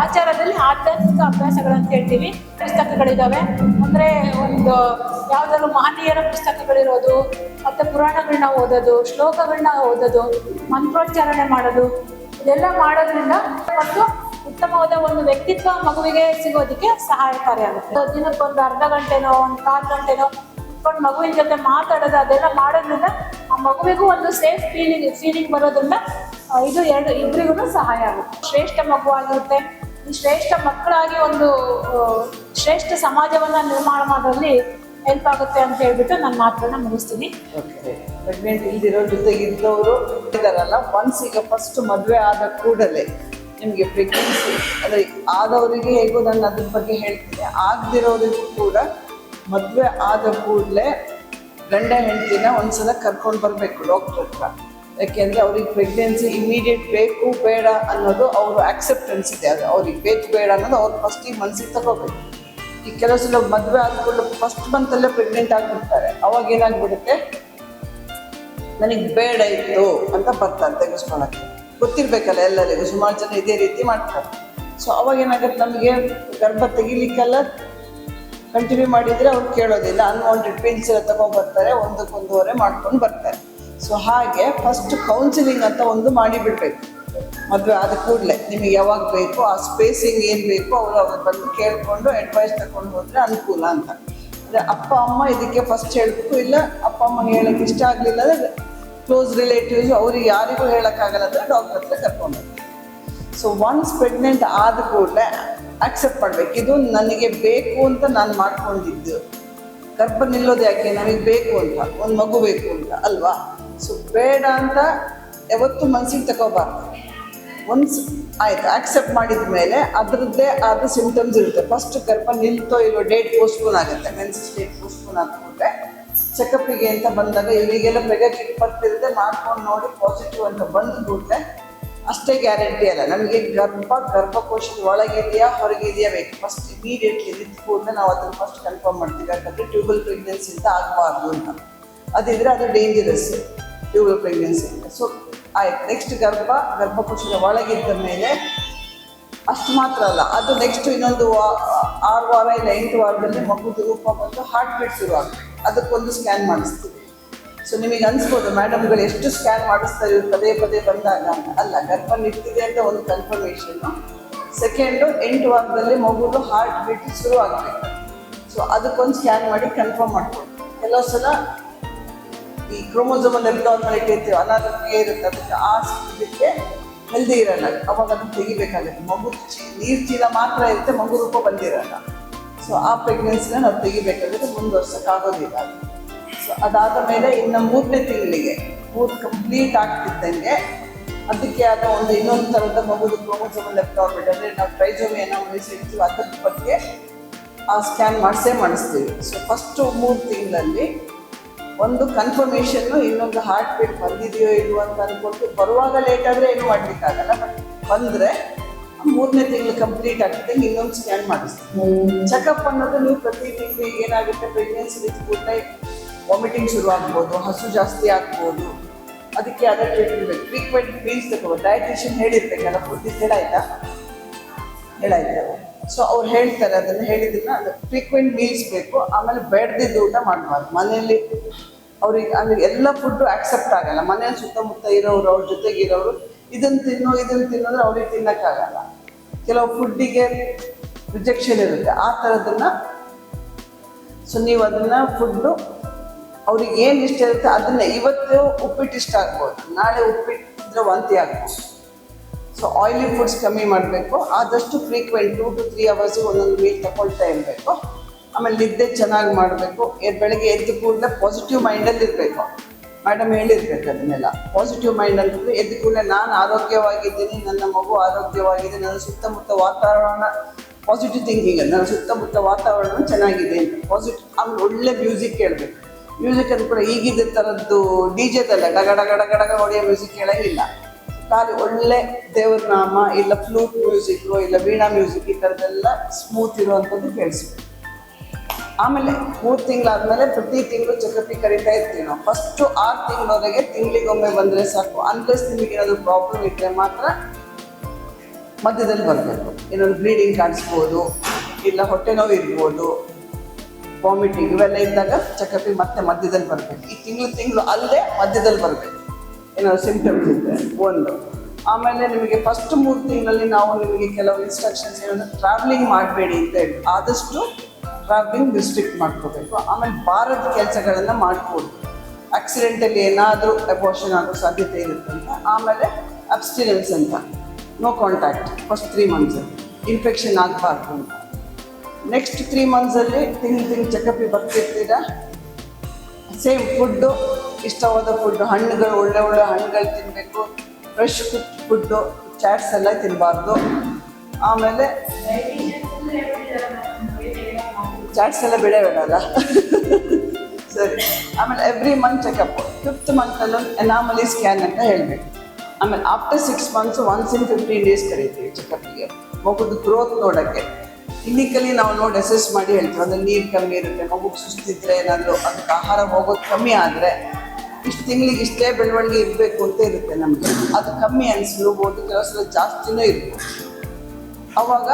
ಆಚಾರದಲ್ಲಿ ಆಧ್ಯಾತ್ಮಿಕ ಅಭ್ಯಾಸಗಳಂತ ಹೇಳ್ತೀವಿ. ಪುಸ್ತಕಗಳಿದಾವೆ ಅಂದ್ರೆ ಒಂದು ಯಾವ್ದಾದ್ರು ಮಹನೀಯರ ಪುಸ್ತಕಗಳಿರೋದು, ಮತ್ತೆ ಪುರಾಣಗಳನ್ನ ಓದೋದು, ಶ್ಲೋಕಗಳನ್ನ ಓದೋದು, ಮಂತ್ರೋಚ್ಚಾರಣೆ ಮಾಡೋದು, ಇದೆಲ್ಲ ಮಾಡೋದ್ರಿಂದ ಮತ್ತು ಉತ್ತಮವಾದ ಒಂದು ವ್ಯಕ್ತಿತ್ವ ಮಗುವಿಗೆ ಸಿಗೋದಕ್ಕೆ ಸಹಾಯಕಾರಿಯಾಗುತ್ತೆ. ದಿನಕ್ಕೊಂದು ಅರ್ಧ ಗಂಟೆನೋ ಒಂದು 1/4 ಗಂಟೆನೋ ಕುತ್ಕೊಂಡು ಮಗುವಿನ ಜೊತೆ ಮಾತಾಡೋದು, ಅದೆಲ್ಲ ಮಾಡೋದ್ರಿಂದ ಆ ಮಗುವಿಗೂ ಒಂದು ಸೇಫ್ ಫೀಲಿಂಗ್ ಬರೋದ್ರಿಂದ ಇದು ಇಬ್ಬರಿಗೂ ಸಹಾಯ ಆಗುತ್ತೆ. ಶ್ರೇಷ್ಠ ಮಗು ಆಗಿರುತ್ತೆ. ಈ ಶ್ರೇಷ್ಠ ಮಕ್ಕಳಾಗಿ ಒಂದು ಶ್ರೇಷ್ಠ ಸಮಾಜವನ್ನ ನಿರ್ಮಾಣ ಮಾಡೋದ್ರಲ್ಲಿ ಹೆಲ್ಪ್ ಆಗುತ್ತೆ ಅಂತ ಹೇಳ್ಬಿಟ್ಟು ನನ್ನ ಮಾತನ್ನ ಮುಗಿಸ್ತೀನಿ. ಪ್ರೆಗ್ನೆಂಟ್ ಇಲ್ದಿರೋ ಜೊತೆಗಿದ್ದವರು ಇದಾರಲ್ಲ, ಒನ್ಸ್ ಈಗ ಫಸ್ಟ್ ಮದುವೆ ಆದ ಕೂಡಲೇ ನಿಮಗೆ ಪ್ರೆಗ್ನೆನ್ಸಿ ಅಂದರೆ ಆದವರಿಗೆ ಹೇಗೋ ನಾನು ಅದ್ರ ಬಗ್ಗೆ ಹೇಳ್ತೀನಿ, ಆಗದಿರೋರಿಗೂ ಕೂಡ ಮದುವೆ ಆದ ಕೂಡಲೇ ಗಂಡ ಹೆಂಡತಿನ ಒಂದ್ಸಲ ಕರ್ಕೊಂಡು ಬರಬೇಕು ಡಾಕ್ಟರ್ ಹತ್ರ. ಯಾಕೆಂದರೆ ಅವ್ರಿಗೆ ಪ್ರೆಗ್ನೆನ್ಸಿ ಇಮಿಡಿಯೇಟ್ ಬೇಕು ಬೇಡ ಅನ್ನೋದು ಅವರು ಆಕ್ಸೆಪ್ಟೆನ್ಸ್ ಇದೆ. ಅದು ಅವ್ರಿಗೆ ಬೇಕು ಬೇಡ ಅನ್ನೋದು ಅವ್ರು ಫಸ್ಟಿಗೆ ಮನಸ್ಸಿಗೆ ತಗೋಬೇಕು. ಈ ಕೆಲವು ಸಲ ಮದುವೆ ಆದ್ಕೊಂಡು ಫಸ್ಟ್ ಮಂತಲ್ಲೇ ಪ್ರೆಗ್ನೆಂಟ್ ಆಗಿಬಿಡ್ತಾರೆ. ಅವಾಗ ಏನಾಗ್ಬಿಡುತ್ತೆ, ನನಗೆ ಬೇಡ ಇತ್ತು ಅಂತ ಬರ್ತಾರೆ ತೆಗೆಸ್ಕೊಳಕ್ಕೆ. ಗೊತ್ತಿರ್ಬೇಕಲ್ಲ ಎಲ್ಲರಿಗೂ, ಸುಮಾರು ಜನ ಇದೇ ರೀತಿ ಮಾಡ್ತಾರೆ. ಸೊ ಅವಾಗ ಏನಾಗುತ್ತೆ, ನಮಗೆ ಗರ್ಭ ತೆಗಿಲಿಕ್ಕೆಲ್ಲ ಕಂಟಿನ್ಯೂ ಮಾಡಿದರೆ ಅವ್ರು ಕೇಳೋದಿಲ್ಲ. ಅನ್ವಾಂಟೆಡ್ ಪಿಲ್ಸ್ ಎಲ್ಲ ತಗೊಂಡ್ಬರ್ತಾರೆ, 1-1.5 ಮಾಡ್ಕೊಂಡು ಬರ್ತಾರೆ. ಸೊ ಹಾಗೆ ಫಸ್ಟ್ ಕೌನ್ಸಿಲಿಂಗ್ ಅಂತ ಒಂದು ಮಾಡಿಬಿಡ್ಬೇಕು ಮದುವೆ ಆದ ಕೂಡಲೇ. ನಿಮಗೆ ಯಾವಾಗ ಬೇಕು, ಆ ಸ್ಪೇಸಿಂಗ್ ಏನು ಬೇಕು ಅವ್ರು ಬಂದು ಕೇಳಿಕೊಂಡು ಅಡ್ವೈಸ್ ತಗೊಂಡು ಹೋದರೆ ಅನುಕೂಲ ಅಂತ. ಅಂದರೆ ಅಪ್ಪ ಅಮ್ಮ ಇದಕ್ಕೆ ಫಸ್ಟ್ ಹೇಳಬೇಕು. ಇಲ್ಲ ಅಪ್ಪ ಅಮ್ಮ ಹೇಳೋಕ್ಕೆ ಇಷ್ಟ ಆಗಲಿಲ್ಲ ಅಂದರೆ ಕ್ಲೋಸ್ ರಿಲೇಟಿವ್ಸ್ ಅವ್ರಿಗೆ ಯಾರಿಗೂ ಹೇಳೋಕ್ಕಾಗಲ್ಲ ಅಂದರೆ ಡಾಕ್ಟರ್ ಹತ್ರ ಕರ್ಕೊಂಡು. ಸೊ ಒನ್ಸ್ ಪ್ರೆಗ್ನೆಂಟ್ ಆದ ಕೂಡಲೇ ಆಕ್ಸೆಪ್ಟ್ ಮಾಡಬೇಕು, ಇದು ನನಗೆ ಬೇಕು ಅಂತ ನಾನು ಮಾಡ್ಕೊಂಡಿದ್ದು. ಗರ್ಭ ನಿಲ್ಲೋದು ಯಾಕೆ, ನನಗೆ ಬೇಕು ಅಂತ, ಒಂದು ಮಗು ಬೇಕು ಅಂತ ಅಲ್ವಾ. ಸೊ ಬೇಡ ಅಂತ ಯಾವತ್ತೂ ಮನಸ್ಸಿಗೆ ತಗೋಬಾರ್ದು. ಒನ್ಸ್ ಆಯ್ತು ಆಕ್ಸೆಪ್ಟ್ ಮಾಡಿದ ಮೇಲೆ ಅದರದ್ದೇ ಆದ ಸಿಂಪ್ಟಮ್ಸ್ ಇರುತ್ತೆ. ಫಸ್ಟ್ ಗರ್ಭ ನಿಲ್ತೋ ಇಲ್ಲೋ ಡೇಟ್ ಪೋಸ್ಟ್ಪೋನ್ ಆಗುತ್ತೆ. ಮೆನ್ಸಸ್ ಡೇಟ್ ಪೋಸ್ಟ್ಪೋನ್ ಆದ್ಮೇಲೆ ಚೆಕಪ್ಪಿಗೆ ಅಂತ ಬಂದಾಗ ಇವರಿಗೆಲ್ಲ ಕಿಟ್ ಬರ್ತಿರುತ್ತೆ, ಮಾಡ್ಕೊಂಡು ನೋಡಿ ಪಾಸಿಟಿವ್ ಅಂತ ಬಂದು ಕೂಡಲೇ ಅಷ್ಟೇ ಗ್ಯಾರಂಟಿ ಅಲ್ಲ. ನಮಗೆ ಗರ್ಭಕೋಶದ ಒಳಗಿದೆಯಾ ಹೊರಗಿದೆಯಾ ಬೇಕು. ಫಸ್ಟ್ ಇಮಿಡಿಯೇಟ್ಲಿ ನಿಂತು ಕೂಡಲೇ ನಾವು ಅದನ್ನು ಫಸ್ಟ್ ಕನ್ಫರ್ಮ್ ಮಾಡ್ತೀವಿ. ಯಾಕಂದರೆ ಟ್ಯೂಬಲ್ ಪ್ರೆಗ್ನೆನ್ಸಿ ಅಂತ ಆಗಬಾರ್ದು ಅಂತ. ಅದಿದ್ರೆ ಅದು ಡೇಂಜರಸ್ ಟ್ಯೂಬಲ್ ಪ್ರೆಗ್ನೆನ್ಸಿ ಅಂತ. ಸೊ ಆಯ್ತು, ನೆಕ್ಸ್ಟ್ ಗರ್ಭಕೋಶದ ಒಳಗಿದ್ದ ಮೇಲೆ ಅಷ್ಟು ಮಾತ್ರ ಅಲ್ಲ, ಅದು ನೆಕ್ಸ್ಟ್ ಇನ್ನೊಂದು 6 ವಾರ ಇಲ್ಲ 8 ವಾರದಲ್ಲಿ ಮಗುದು ರೂಪ ಬಂದು ಹಾರ್ಟ್ ಬೀಟ್ ಶುರು ಆಗುತ್ತೆ. ಅದಕ್ಕೊಂದು ಸ್ಕ್ಯಾನ್ ಮಾಡಿಸ್ತೀವಿ. ಸೊ ನಿಮಗೆ ಅನ್ಸ್ಬೋದು ಮೇಡಮ್ಗಳು ಎಷ್ಟು ಸ್ಕ್ಯಾನ್ ಮಾಡಿಸ್ತಾರೆ ಇವ್ರು ಪದೇ ಪದೇ ಬಂದಾಗ ಅಂತ. ಅಲ್ಲ, ಗರ್ಭ ನಿಂತಿದೆ ಅಂತ ಒಂದು ಕನ್ಫರ್ಮೇಷನ್ನು. ಸೆಕೆಂಡು 8 ವಾರದಲ್ಲಿ ಮಗುದು ಹಾರ್ಟ್ ಬೀಟ್ ಶುರು ಆಗಬೇಕು. ಸೊ ಅದಕ್ಕೊಂದು ಸ್ಕ್ಯಾನ್ ಮಾಡಿ ಕನ್ಫರ್ಮ್ ಮಾಡ್ಕೊಂಡು. ಕೆಲವು ಸಲ ಈ ಕ್ರೋಮೋಸೋಮಲ್ ಅಬ್ನಾರ್ಮಾಲಿಟಿ ಇರ್ತೀವಿ, ಅನಾರೋಗ್ಯ ಇರುತ್ತೆ, ಅದಕ್ಕೆ ಆ ಇದಕ್ಕೆ ಹೆಲ್ದಿ ಇರಲ್ಲ, ಅವಾಗ ಅದನ್ನು ತೆಗಿಬೇಕಾಗುತ್ತೆ. ಮಗು ನೀರು ಚೀಲ ಮಾತ್ರ ಇರುತ್ತೆ, ಮಗು ರೂಪ ಬಂದಿರಲ್ಲ. ಸೊ ಆ ಪ್ರೆಗ್ನೆನ್ಸಿನ ನಾವು ತೆಗಿಬೇಕಾದ್ರೆ ಮುಂದುವರ್ಸೋಕ್ಕಾಗೋದಿಲ್ಲ. ಸೊ ಅದಾದ ಮೇಲೆ ಇನ್ನು 3ನೇ ತಿಂಗಳಿಗೆ 3 ಕಂಪ್ಲೀಟ್ ಆಗ್ತಿದ್ದಂಗೆ ಅದಕ್ಕೆ ಆದ ಇನ್ನೊಂದು ಥರದ ಮಗುದು ಕ್ರೋಮೋಸೋಮಲ್ ಅಬ್ನಾರ್ಮಾಲಿಟಿ ಅಂದರೆ ನಾವು ಟ್ರೈಸೋಮಿ ಅನಾಮಲೀಸ್ ಹೇಳ್ತೀವಿ, ಅದ್ರ ಬಗ್ಗೆ ಆ ಸ್ಕ್ಯಾನ್ ಮಾಡಿಸ್ತೀವಿ. ಸೊ ಫಸ್ಟು 3 ತಿಂಗಳಲ್ಲಿ ಒಂದು ಕನ್ಫರ್ಮೇಷನ್ನು, ಇನ್ನೊಂದು ಹಾರ್ಟ್ ಬೀಟ್ ಬಂದಿದೆಯೋ ಇಲ್ವೋ ಅಂತ ಅಂದ್ಕೊಂಡು ಬರುವಾಗ ಲೇಟ್ ಆದರೆ ಏನು ಮಾಡಲಿಕ್ಕಾಗಲ್ಲ. ಬಟ್ ಬಂದರೆ 3ನೇ ತಿಂಗಳು ಕಂಪ್ಲೀಟ್ ಆಗ್ತದೆ, ಇನ್ನೊಂದು ಸ್ಕ್ಯಾನ್ ಮಾಡಿಸ್ತೀವಿ. ಚೆಕಪ್ ಅನ್ನೋದು ನೀವು ಪ್ರತಿ ತಿಂಗಳು ಏನಾಗುತ್ತೆ, ಪ್ರೆಗ್ನೆನ್ಸಿ ವಿತ್ ಕೂಡಲೇ ವಾಮಿಟಿಂಗ್ ಶುರು ಆಗ್ಬೋದು, ಹಸು ಜಾಸ್ತಿ ಆಗ್ಬೋದು. ಅದಕ್ಕೆ ಅದೇ ಟ್ರೀಟ್ಮೆಂಟ್ ಬೇಕು. ಫ್ರೀಕ್ವೆಂಟ್ ಮೀಲ್ಸ್ ತಗೋಬೋದು. ಡಯಟಿಷಿಯನ್ ಹೇಳಿರ್ಬೇಕಲ್ಲ, ಫುಡ್ ಹೇಳಾಯ್ತಾ. ಸೊ ಅವ್ರು ಹೇಳ್ತಾರೆ, ಅದನ್ನು ಹೇಳಿದ್ದನ್ನ ಅದು ಫ್ರೀಕ್ವೆಂಟ್ ಮೀಲ್ಸ್ ಬೇಕು. ಆಮೇಲೆ ಬೇಡದಿದ್ದು ಊಟ ಮಾಡಬಾರ್ದು. ಮನೆಯಲ್ಲಿ ಅವ್ರಿಗೆ ಅಂದರೆ ಎಲ್ಲ ಫುಡ್ಡು ಆಕ್ಸೆಪ್ಟ್ ಆಗಲ್ಲ. ಮನೆಯಲ್ಲಿ ಸುತ್ತಮುತ್ತ ಇರೋರು, ಅವ್ರ ಜೊತೆಗಿರೋರು ಇದನ್ನು ತಿನ್ನೋದ್ರೆ ಅವ್ರಿಗೆ ತಿನ್ನೋಕ್ಕಾಗಲ್ಲ. ಕೆಲವು ಫುಡ್ಡಿಗೆ ರಿಜೆಕ್ಷನ್ ಇರುತ್ತೆ, ಆ ಥರದನ್ನ. ಸೊ ನೀವು ಅದನ್ನ ಫುಡ್ಡು ಅವ್ರಿಗೆ ಏನು ಇಷ್ಟ ಇರುತ್ತೆ ಅದನ್ನೇ, ಇವತ್ತು ಉಪ್ಪಿಟ್ಟು ಇಷ್ಟ ಆಗ್ಬೋದು, ನಾಳೆ ಉಪ್ಪಿಟ್ಟಿದ್ರೆ ವಾಂತಿ ಆಗ್ಬೋದು. ಸೊ ಆಯಿಲಿ ಫುಡ್ಸ್ ಕಮ್ಮಿ ಮಾಡಬೇಕು, ಆದಷ್ಟು ಫ್ರೀಕ್ವೆಂಟ್ 2 to 3 hours ಒಂದೊಂದು ಮೀಲ್ ತಗೊಳ್ತಾ ಇರಬೇಕು. ಆಮೇಲೆ ನಿದ್ದೆ ಚೆನ್ನಾಗಿ ಮಾಡಬೇಕು. ಬೆಳಗ್ಗೆ ಎದ್ದು ಕೂಡಲೇ ಪಾಸಿಟಿವ್ ಮೈಂಡಲ್ಲಿ ಇರಬೇಕು. ಮೇಡಮ್ ಹೇಳಿರ್ಬೇಕು ಅದನ್ನೆಲ್ಲ. ಪಾಸಿಟಿವ್ ಮೈಂಡಲ್ಲಿ ಎದ್ದು ಕೂಡಲೇ ನಾನು ಆರೋಗ್ಯವಾಗಿದ್ದೀನಿ, ನನ್ನ ಮಗು ಆರೋಗ್ಯವಾಗಿದೆ, ನನ್ನ ಸುತ್ತಮುತ್ತ ವಾತಾವರಣ ಪಾಸಿಟಿವ್ ಥಿಂಕಿಂಗ್, ನನ್ನ ಸುತ್ತಮುತ್ತ ವಾತಾವರಣ ಚೆನ್ನಾಗಿದೆ ಅಂತ ಪಾಸಿಟಿವ್. ಆಮೇಲೆ ಒಳ್ಳೆ ಮ್ಯೂಸಿಕ್ ಕೇಳಬೇಕು. ಮ್ಯೂಸಿಕ್ ಅಂತ ಕೂಡ ಈಗಿದ್ದ ಥರದ್ದು ಡಿಜೆದಲ್ಲ ಗಡ ಗಡ ಗಡ ಹೊಡೆಯೋ ಮ್ಯೂಸಿಕ್ ಕೇಳೋಂಗಿಲ್ಲ. ಖಾಲಿ ಒಳ್ಳೆ ದೇವ್ರ ನಾಮ, ಇಲ್ಲ ಫ್ಲೂಟ್ ಮ್ಯೂಸಿಕ್ಕು, ಇಲ್ಲ ವೀಣಾ ಮ್ಯೂಸಿಕ್, ಈ ಥರದ್ದೆಲ್ಲ ಸ್ಮೂತ್ ಇರುವಂಥದ್ದು ಕೇಳಿಸ್ಬೇಕು. ಆಮೇಲೆ 3 ತಿಂಗಳಾದ್ಮೇಲೆ ಪ್ರತಿ ತಿಂಗಳು ಚೆಕಪಿಗೆ ಕರೀತಾ ಇರ್ತೀವಿ ನಾವು. ಫಸ್ಟು 6 ತಿಂಗಳವರೆಗೆ ತಿಂಗಳಿಗೊಮ್ಮೆ ಬಂದರೆ ಸಾಕು. ಅನ್ಲೆಸ್ ನಿಮಗೆ ಏನಾದರೂ ಪ್ರಾಬ್ಲಮ್ ಇದ್ದರೆ ಮಾತ್ರ ಮಧ್ಯದಲ್ಲಿ ಬರಬೇಕು. ಇನ್ನೊಂದು ಬ್ಲೀಡಿಂಗ್ ಕಾಣಿಸ್ಬೋದು, ಇಲ್ಲ ಹೊಟ್ಟೆ ನೋವು ಇರ್ಬೋದು, ವಾಮಿಟಿಂಗ್ ಇವೆಲ್ಲ ಇದ್ದಾಗ ಚೆಕಪಿಗೆ ಮತ್ತೆ ಮಧ್ಯದಲ್ಲಿ ಬರಬೇಕು. ಈ ತಿಂಗಳು ಅಲ್ಲೇ ಮಧ್ಯದಲ್ಲಿ ಬರಬೇಕು ಏನಾದ್ರು ಸಿಂಪ್ಟಮ್ಸ್ ಇದ್ದರೆ ಒಂದು. ಆಮೇಲೆ ನಿಮಗೆ ಫಸ್ಟ್ 3 ತಿಂಗಳಲ್ಲಿ ನಾವು ನಿಮಗೆ ಕೆಲವು ಇನ್ಸ್ಟ್ರಕ್ಷನ್ಸ್ ಏನಂದ್ರೆ ಟ್ರಾವೆಲಿಂಗ್ ಮಾಡಬೇಡಿ ಅಂತ ಹೇಳಿ, ಆದಷ್ಟು ಟ್ರಾವೆಲಿಂಗ್ ರಿಸ್ಟ್ರಿಕ್ಟ್ ಮಾಡ್ಕೋಬೇಕು. ಆಮೇಲೆ ಭಾರತ ಕೆಲಸಗಳನ್ನು ಮಾಡ್ಬೋದು. ಆಕ್ಸಿಡೆಂಟಲ್ಲಿ ಏನಾದರೂ ಅಬೋರ್ಷನ್ ಆಗೋ ಸಾಧ್ಯತೆ ಇರುತ್ತೆ ಅಂತ. ಆಮೇಲೆ ಅಬ್ಸ್ಟಿನೆನ್ಸ್ ಅಂತ, no contact first 3 months, infection ಆಗಬಾರ್ದು ಅಂತ. ನೆಕ್ಸ್ಟ್ 3 monthsಲ್ಲಿ ತಿಂಗಳು ಚೆಕಪಿಗೆ ಬರ್ತಿರ್ತೀರ. ಸೇಮ್ ಫುಡ್ಡು, ಇಷ್ಟವಾದ ಫುಡ್ಡು, ಹಣ್ಣುಗಳು, ಒಳ್ಳೆ ಹಣ್ಣುಗಳು ತಿನ್ನಬೇಕು. ಫ್ರೆಶ್ ಫುಡ್ಡು, ಚಾಟ್ಸ್ ಎಲ್ಲ ತಿನ್ನಬಾರ್ದು. ಆಮೇಲೆ ಚಾಟ್ಸ್ ಎಲ್ಲ ಬಿಡೋಲ್ಲ ಸರಿ. ಆಮೇಲೆ ಎವ್ರಿ ಮಂತ್ ಚೆಕಪ್, 5th monthಲ್ಲಿ ಎನಾಮಲಿ ಸ್ಕ್ಯಾನ್ ಅಂತ ಹೇಳಬೇಕು. ಆಮೇಲೆ after 6 months once in 15 days ಕರೀತೀವಿ ಚೆಕಪ್ಪಿಗೆ, ಮಗುದು ಗ್ರೋತ್ ನೋಡೋಕ್ಕೆ. ಕ್ಲಿನಿಕಲಿ ನಾವು ನೋಡಿ ಅಸೆಸ್ ಮಾಡಿ ಹೇಳ್ತೀವಿ. ಅಂದರೆ ನೀರು ಕಮ್ಮಿ ಇರುತ್ತೆ, ಮಗುಗೆ ಸುಸ್ತಿದ್ರೆ, ಏನಾದರೂ ಅದಕ್ಕೆ ಆಹಾರ ಹೋಗೋದು ಕಮ್ಮಿ ಆದರೆ ಇಷ್ಟು ತಿಂಗಳಿಗೆ ಇಷ್ಟೇ ಬೆಳವಣಿಗೆ ಇರಬೇಕು ಅಂತ ಇರುತ್ತೆ ನಮಗೆ. ಅದು ಕಮ್ಮಿ ಅನಿಸ್ಲೂಬೋದು, ಕೆಲವು ಸಲ ಜಾಸ್ತಿನೂ ಇರ್ಬೋದು. ಅವಾಗ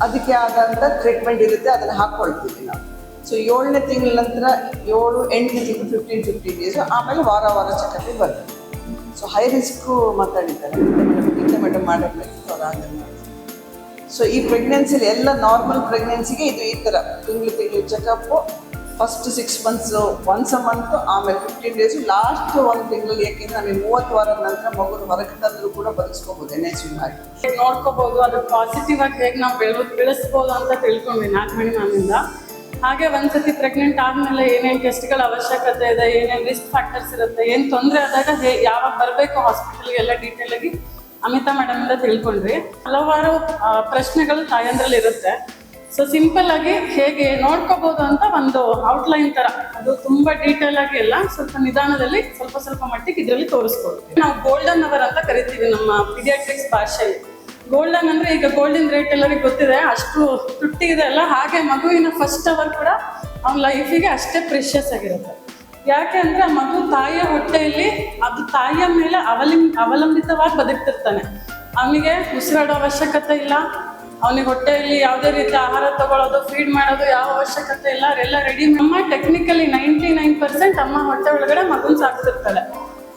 ಅದಕ್ಕೆ ಆದಂಥ ಟ್ರೀಟ್ಮೆಂಟ್ ಇರುತ್ತೆ, ಅದನ್ನು ಹಾಕ್ಕೊಳ್ತೀವಿ ನಾವು. ಸೊ 7ನೇ ತಿಂಗಳ ನಂತರ 7, 8ನೇ ತಿಂಗಳು 15 days, ಆಮೇಲೆ ವಾರ ಚೆಕಪ್ಪಿಗೆ ಬರ್ತದೆ. ಸೊ ಹೈ ರಿಸ್ಕು ಮಾತಾಡಿದ್ದಾರೆ ಮೇಡಮ್ ಮಾಡಿರ್ಬೇಕು ಅವ್ರು. ಸೊ ಈ ಪ್ರೆಗ್ನೆನ್ಸಿಲಿ ಎಲ್ಲ ನಾರ್ಮಲ್ ಪ್ರೆಗ್ನೆನ್ಸಿಗೆ ಇದು ಈ ಥರ ತಿಂಗಳು checkup. First 6 months once a month, ಆಮೇಲೆ 15 days, ಲಾಸ್ಟ್ 1 ತಿಂಗಳಲ್ಲಿ. ಯಾಕೆಂದರೆ ನಮಗೆ 30 ವಾರದ ನಂತರ ಮಗುನ ಹೊರಗೆ ತಂದರೂ ಕೂಡ ಬದುಕಿಸ್ಕೋಬೋದು NICU ಹಾಕಿ ನೋಡ್ಕೋಬಹುದು. ಅದು ಪಾಸಿಟಿವ್ ಆಗಿ ಹೇಗೆ ನಾವು ಬೆಳೆಸ್ಬೋದು ಅಂತ ತಿಳ್ಕೊಂಡ್ವಿ ನಾಗಮಣಿ ಮ್ಯಾಮಿಂದ. ಹಾಗೆ ಒಂದ್ಸತಿ ಪ್ರೆಗ್ನೆಂಟ್ ಆದಮೇಲೆ ಏನೇನು ಟೆಸ್ಟ್ಗಳ ಅವಶ್ಯಕತೆ ಇದೆ, ಏನೇನು ರಿಸ್ಕ್ ಫ್ಯಾಕ್ಟರ್ಸ್ ಇರುತ್ತೆ, ಏನು ತೊಂದರೆ ಆದಾಗ ಯಾವಾಗ ಬರಬೇಕು ಹಾಸ್ಪಿಟಲ್ಗೆ ಎಲ್ಲ ಡೀಟೇಲ್ ಆಗಿ ಅಮಿತಾ ಮೇಡಮಿಂದ ತಿಳ್ಕೊಂಡ್ವಿ. ಹಲವಾರು ಪ್ರಶ್ನೆಗಳು ತಾಯಂದ್ರಲ್ಲಿ ಇರುತ್ತೆ. ಸೊ ಸಿಂಪಲ್ ಆಗಿ ಹೇಗೆ ನೋಡ್ಕೋಬಹುದು ಅಂತ ಒಂದು ಔಟ್ಲೈನ್ ತರ, ಅದು ತುಂಬಾ ಡೀಟೇಲ್ ಆಗಿ ಎಲ್ಲ ಸ್ವಲ್ಪ ನಿಧಾನದಲ್ಲಿ ಸ್ವಲ್ಪ ಮಟ್ಟಿಗೆ ಇದರಲ್ಲಿ ತೋರಿಸ್ಕೊಡ್ತೀವಿ. ನಾವು ಗೋಲ್ಡನ್ ಅವರ್ ಅಂತ ಕರಿತೀವಿ ನಮ್ಮ ಪೀಡಿಯಾಟ್ರಿಕ್ಸ್ ಭಾಷೆಯಲ್ಲಿ. ಗೋಲ್ಡನ್ ಅಂದ್ರೆ ಈಗ ಗೋಲ್ಡನ್ ರೇಟ್ ಎಲ್ಲರಿಗೂ ಗೊತ್ತಿದೆ, ಅಷ್ಟು ತುಟ್ಟಿ ಇದೆ ಅಲ್ಲ, ಹಾಗೆ ಮಗುವಿನ ಫಸ್ಟ್ ಅವರ್ ಕೂಡ ಅವನ ಲೈಫಿಗೆ ಅಷ್ಟೇ ಪ್ರೆಷಿಯಸ್ ಆಗಿರುತ್ತೆ. ಯಾಕೆ ಅಂದ್ರೆ ಆ ಮಗು ತಾಯಿಯ ಹೊಟ್ಟೆಯಲ್ಲಿ ಅದು ತಾಯಿಯ ಮೇಲೆ ಅವಲಂಬಿತವಾಗಿ ಬದುಕ್ತಿರ್ತಾನೆ. ಅವನಿಗೆ ಉಸಿರಾಡೋ ಅವಶ್ಯಕತೆ ಇಲ್ಲ, ಅವನಿಗೆ ಹೊಟ್ಟೆಯಲ್ಲಿ ಯಾವುದೇ ರೀತಿ ಆಹಾರ ತಗೊಳ್ಳೋದು, ಫೀಡ್ ಮಾಡೋದು ಯಾವ ಅವಶ್ಯಕತೆ ಇಲ್ಲ, ಅವರೆಲ್ಲ ರೆಡಿ. ಅಮ್ಮ ಟೆಕ್ನಿಕಲಿ 99% ಅಮ್ಮ ಹೊಟ್ಟೆ ಒಳಗಡೆ ಮಗುನ್ ಸಾಕ್ತಿರ್ತಾಳೆ.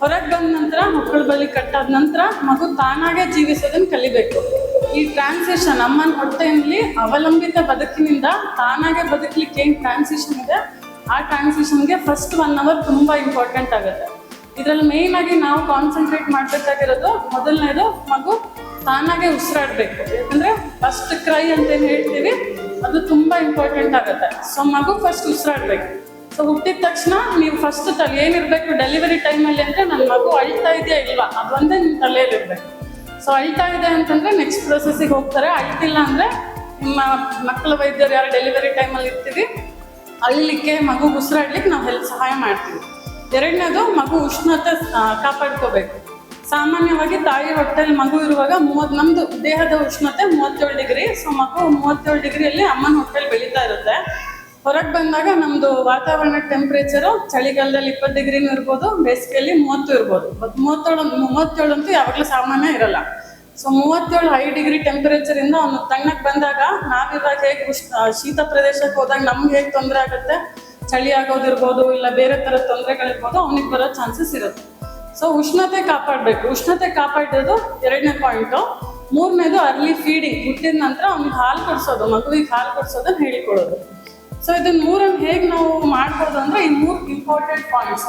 ಹೊರಗೆ ಬಂದ ನಂತರ ಮಕ್ಕಳ ಬಲಿ ಕಟ್ಟಾದ ನಂತರ ಮಗು ತಾನಾಗೆ ಜೀವಿಸೋದನ್ನ ಕಲಿಬೇಕು. ಈ ಟ್ರಾನ್ಸಿಷನ್ ಅಮ್ಮನ ಹೊಟ್ಟೆಯಲ್ಲಿ ಅವಲಂಬಿತ ಬದುಕಿನಿಂದ ತಾನಾಗೆ ಬದುಕಲಿಕ್ಕೆ ಏನು ಟ್ರಾನ್ಸಿಷನ್ ಇದೆ, ಆ ಟ್ರಾನ್ಸಿಷನ್ಗೆ ಫಸ್ಟ್ 1 hour ತುಂಬಾ ಇಂಪಾರ್ಟೆಂಟ್ ಆಗುತ್ತೆ. ಇದರಲ್ಲಿ ಮೇಯ್ನ್ ಆಗಿ ನಾವು ಕಾನ್ಸಂಟ್ರೇಟ್ ಮಾಡಬೇಕಾಗಿರೋದು, ಮೊದಲನೇದು ಮಗು ತಾನಾಗೆ ಉಸಿರಾಡಬೇಕು. ಯಾಕಂದ್ರೆ ಫಸ್ಟ್ ಕ್ರೈ ಅಂತ ಏನು ಹೇಳ್ತೀವಿ ಅದು ತುಂಬಾ ಇಂಪಾರ್ಟೆಂಟ್ ಆಗುತ್ತೆ. ಸೊ ಮಗು ಫಸ್ಟ್ ಉಸಿರಾಡಬೇಕು. ಸೊ ಹುಟ್ಟಿದ ತಕ್ಷಣ ನೀವು ಫಸ್ಟ್ ಏನಿರ್ಬೇಕು ಡೆಲಿವರಿ ಟೈಮಲ್ಲಿ ಅಂದರೆ ನನ್ನ ಮಗು ಅಳ್ತಾ ಇದೆಯಾ ಇಲ್ವಾ ಅದೊಂದೇ ನಿಮ್ಮ ತಲೆಯಲ್ಲಿ ಇರಬೇಕು. ಸೊ ಅಳ್ತಾ ಇದೆ ಅಂತಂದ್ರೆ ನೆಕ್ಸ್ಟ್ ಪ್ರೊಸೆಸ್ಸಿಗೆ ಹೋಗ್ತಾರೆ. ಅಳ್ತಿಲ್ಲ ಅಂದರೆ ನಿಮ್ಮ ಮಕ್ಕಳ ವೈದ್ಯರು ಯಾರು ಡೆಲಿವರಿ ಟೈಮಲ್ಲಿ ಇರ್ತೀವಿ ಅಳ್ಲಿಕ್ಕೆ ಮಗು ಉಸಿರಾಡ್ಲಿಕ್ಕೆ ನಾವು ಸಹಾಯ ಮಾಡ್ತೀವಿ. ಎರಡನೇದು ಮಗು ಉಷ್ಣತೆ ಕಾಪಾಡ್ಕೋಬೇಕು. ಸಾಮಾನ್ಯವಾಗಿ ತಾಯಿ ಹೊಟ್ಟೆಯಲ್ಲಿ ಮಗು ಇರುವಾಗ ನಮ್ದು ದೇಹದ ಉಷ್ಣತೆ 37 ಡಿಗ್ರಿ. ಸೊ ಮಗು 37 ಡಿಗ್ರಿಯಲ್ಲಿ ಅಮ್ಮನ ಹೊಟ್ಟೆಯಲ್ಲಿ ಬೆಳೀತಾ ಇರುತ್ತೆ. ಹೊರಗೆ ಬಂದಾಗ ನಮ್ದು ವಾತಾವರಣ ಟೆಂಪ್ರೇಚರು ಚಳಿಗಾಲದಲ್ಲಿ 20 ಡಿಗ್ರಿನೂ ಇರ್ಬೋದು, ಬೇಸಿಗೆಯಲ್ಲಿ 30 ಇರ್ಬೋದು. 37 ಅಂತೂ ಯಾವಾಗಲೂ ಸಾಮಾನ್ಯ ಇರಲ್ಲ. ಸೊ 37 ಹೈ ಡಿಗ್ರಿ ಟೆಂಪರೇಚರ್ ಇಂದ ಅವನು ತಣ್ಣಗೆ ಬಂದಾಗ ನಾವಿವಾಗ ಹೇಗೆ ಶೀತ ಪ್ರದೇಶಕ್ಕೆ ಹೋದಾಗ ನಮ್ಗೆ ಹೇಗೆ ತೊಂದರೆ ಆಗುತ್ತೆ, ಚಳಿ ಆಗೋದಿರ್ಬೋದು, ಇಲ್ಲ ಬೇರೆ ಥರ ತೊಂದರೆಗಳಿರ್ಬೋದು, ಅವನಿಗೆ ಬರೋ ಚಾನ್ಸಸ್ ಇರುತ್ತೆ. ಸೊ ಉಷ್ಣತೆ ಕಾಪಾಡಬೇಕು. ಉಷ್ಣತೆ ಕಾಪಾಡೋದು 2ನೇ ಪಾಯಿಂಟು. ಮೂರನೇದು ಅರ್ಲಿ ಫೀಡಿಂಗ್, ಹುಟ್ಟಿದ ನಂತರ ಅವ್ನಿಗೆ ಹಾಲು ಕೊಡ್ಸೋದು, ಮಗುವಿಗೆ ಹಾಲು ಕೊಡ್ಸೋದನ್ನ ಹೇಳಿಕೊಡೋದು. ಸೊ ಇದನ್ನ ಮೂರನ್ನು ಹೇಗೆ ನಾವು ಮಾಡ್ಬೋದು ಅಂದ್ರೆ ಈ 3 ಇಂಪಾರ್ಟೆಂಟ್ ಪಾಯಿಂಟ್ಸ್.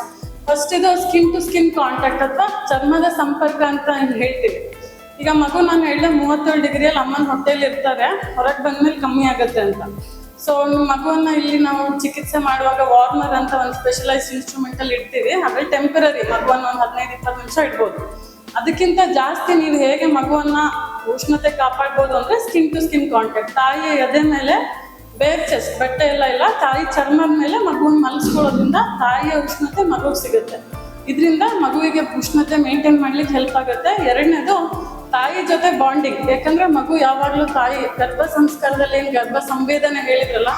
ಫಸ್ಟ್ ಇದು ಸ್ಕಿನ್ ಟು ಸ್ಕಿನ್ ಕಾಂಟ್ಯಾಕ್ಟ್ ಅಥವಾ ಚರ್ಮದ ಸಂಪರ್ಕ ಅಂತ ಹೇಳ್ತೀವಿ. ಈಗ ಮಗು ನಾನು ಹೇಳಿದೆ 37 ಡಿಗ್ರಿಯಲ್ಲಿ ಅಮ್ಮನ ಹೊಟ್ಟೆಯಲ್ಲಿ ಇರ್ತಾರೆ, ಹೊರಗೆ ಬಂದ್ಮೇಲೆ ಕಮ್ಮಿ ಆಗುತ್ತೆ ಅಂತ. ಸೊ ಮಗುವನ್ನ ಇಲ್ಲಿ ನಾವು ಚಿಕಿತ್ಸೆ ಮಾಡುವಾಗ ವಾರ್ಮರ್ ಅಂತ ಒಂದು ಸ್ಪೆಷಲೈಸ್ಡ್ ಇನ್ಸ್ಟ್ರೂಮೆಂಟ್ ಅಲ್ಲಿ ಇಡ್ತೀವಿ. ಅದ್ರಲ್ಲಿ ಟೆಂಪರರಿ ಮಗುವನ್ನ ಒಂದು 15-20 ನಿಮಿಷ ಇಡ್ಬೋದು. ಅದಕ್ಕಿಂತ ಜಾಸ್ತಿ ನೀವು ಹೇಗೆ ಮಗುವನ್ನ ಉಷ್ಣತೆ ಕಾಪಾಡ್ಬೋದು ಅಂದ್ರೆ ಸ್ಕಿನ್ ಟು ಸ್ಕಿನ್ ಕಾಂಟ್ಯಾಕ್ಟ್. ತಾಯಿಯ ಎದೆ ಮೇಲೆ ಬೇರ್ ಚೆಸ್ಟ್, ಬಟ್ಟೆ ಎಲ್ಲ ಇಲ್ಲ, ತಾಯಿ ಚರ್ಮದ ಮೇಲೆ ಮಗುವನ್ನ ಮಲಗಿಸ್ಕೊಳ್ಳೋದ್ರಿಂದ ತಾಯಿಯ ಉಷ್ಣತೆ ಮಗುಗೆ ಸಿಗುತ್ತೆ. ಇದರಿಂದ ಮಗುವಿಗೆ ಉಷ್ಣತೆ ಮೇಂಟೈನ್ ಮಾಡ್ಲಿಕ್ಕೆ ಹೆಲ್ಪ್ ಆಗುತ್ತೆ. ಎರಡನೇದು ತಾಯಿ ಜೊತೆ ಬಾಂಡಿಂಗ್. ಯಾಕಂದ್ರೆ ಮಗು ಯಾವಾಗ್ಲೂ ತಾಯಿ ಗರ್ಭ ಸಂಸ್ಕಾರದಲ್ಲಿ ಏನು ಗರ್ಭ ಸಂವೇದನೆ ಹೇಳಿದ್ರಲ್ಲ,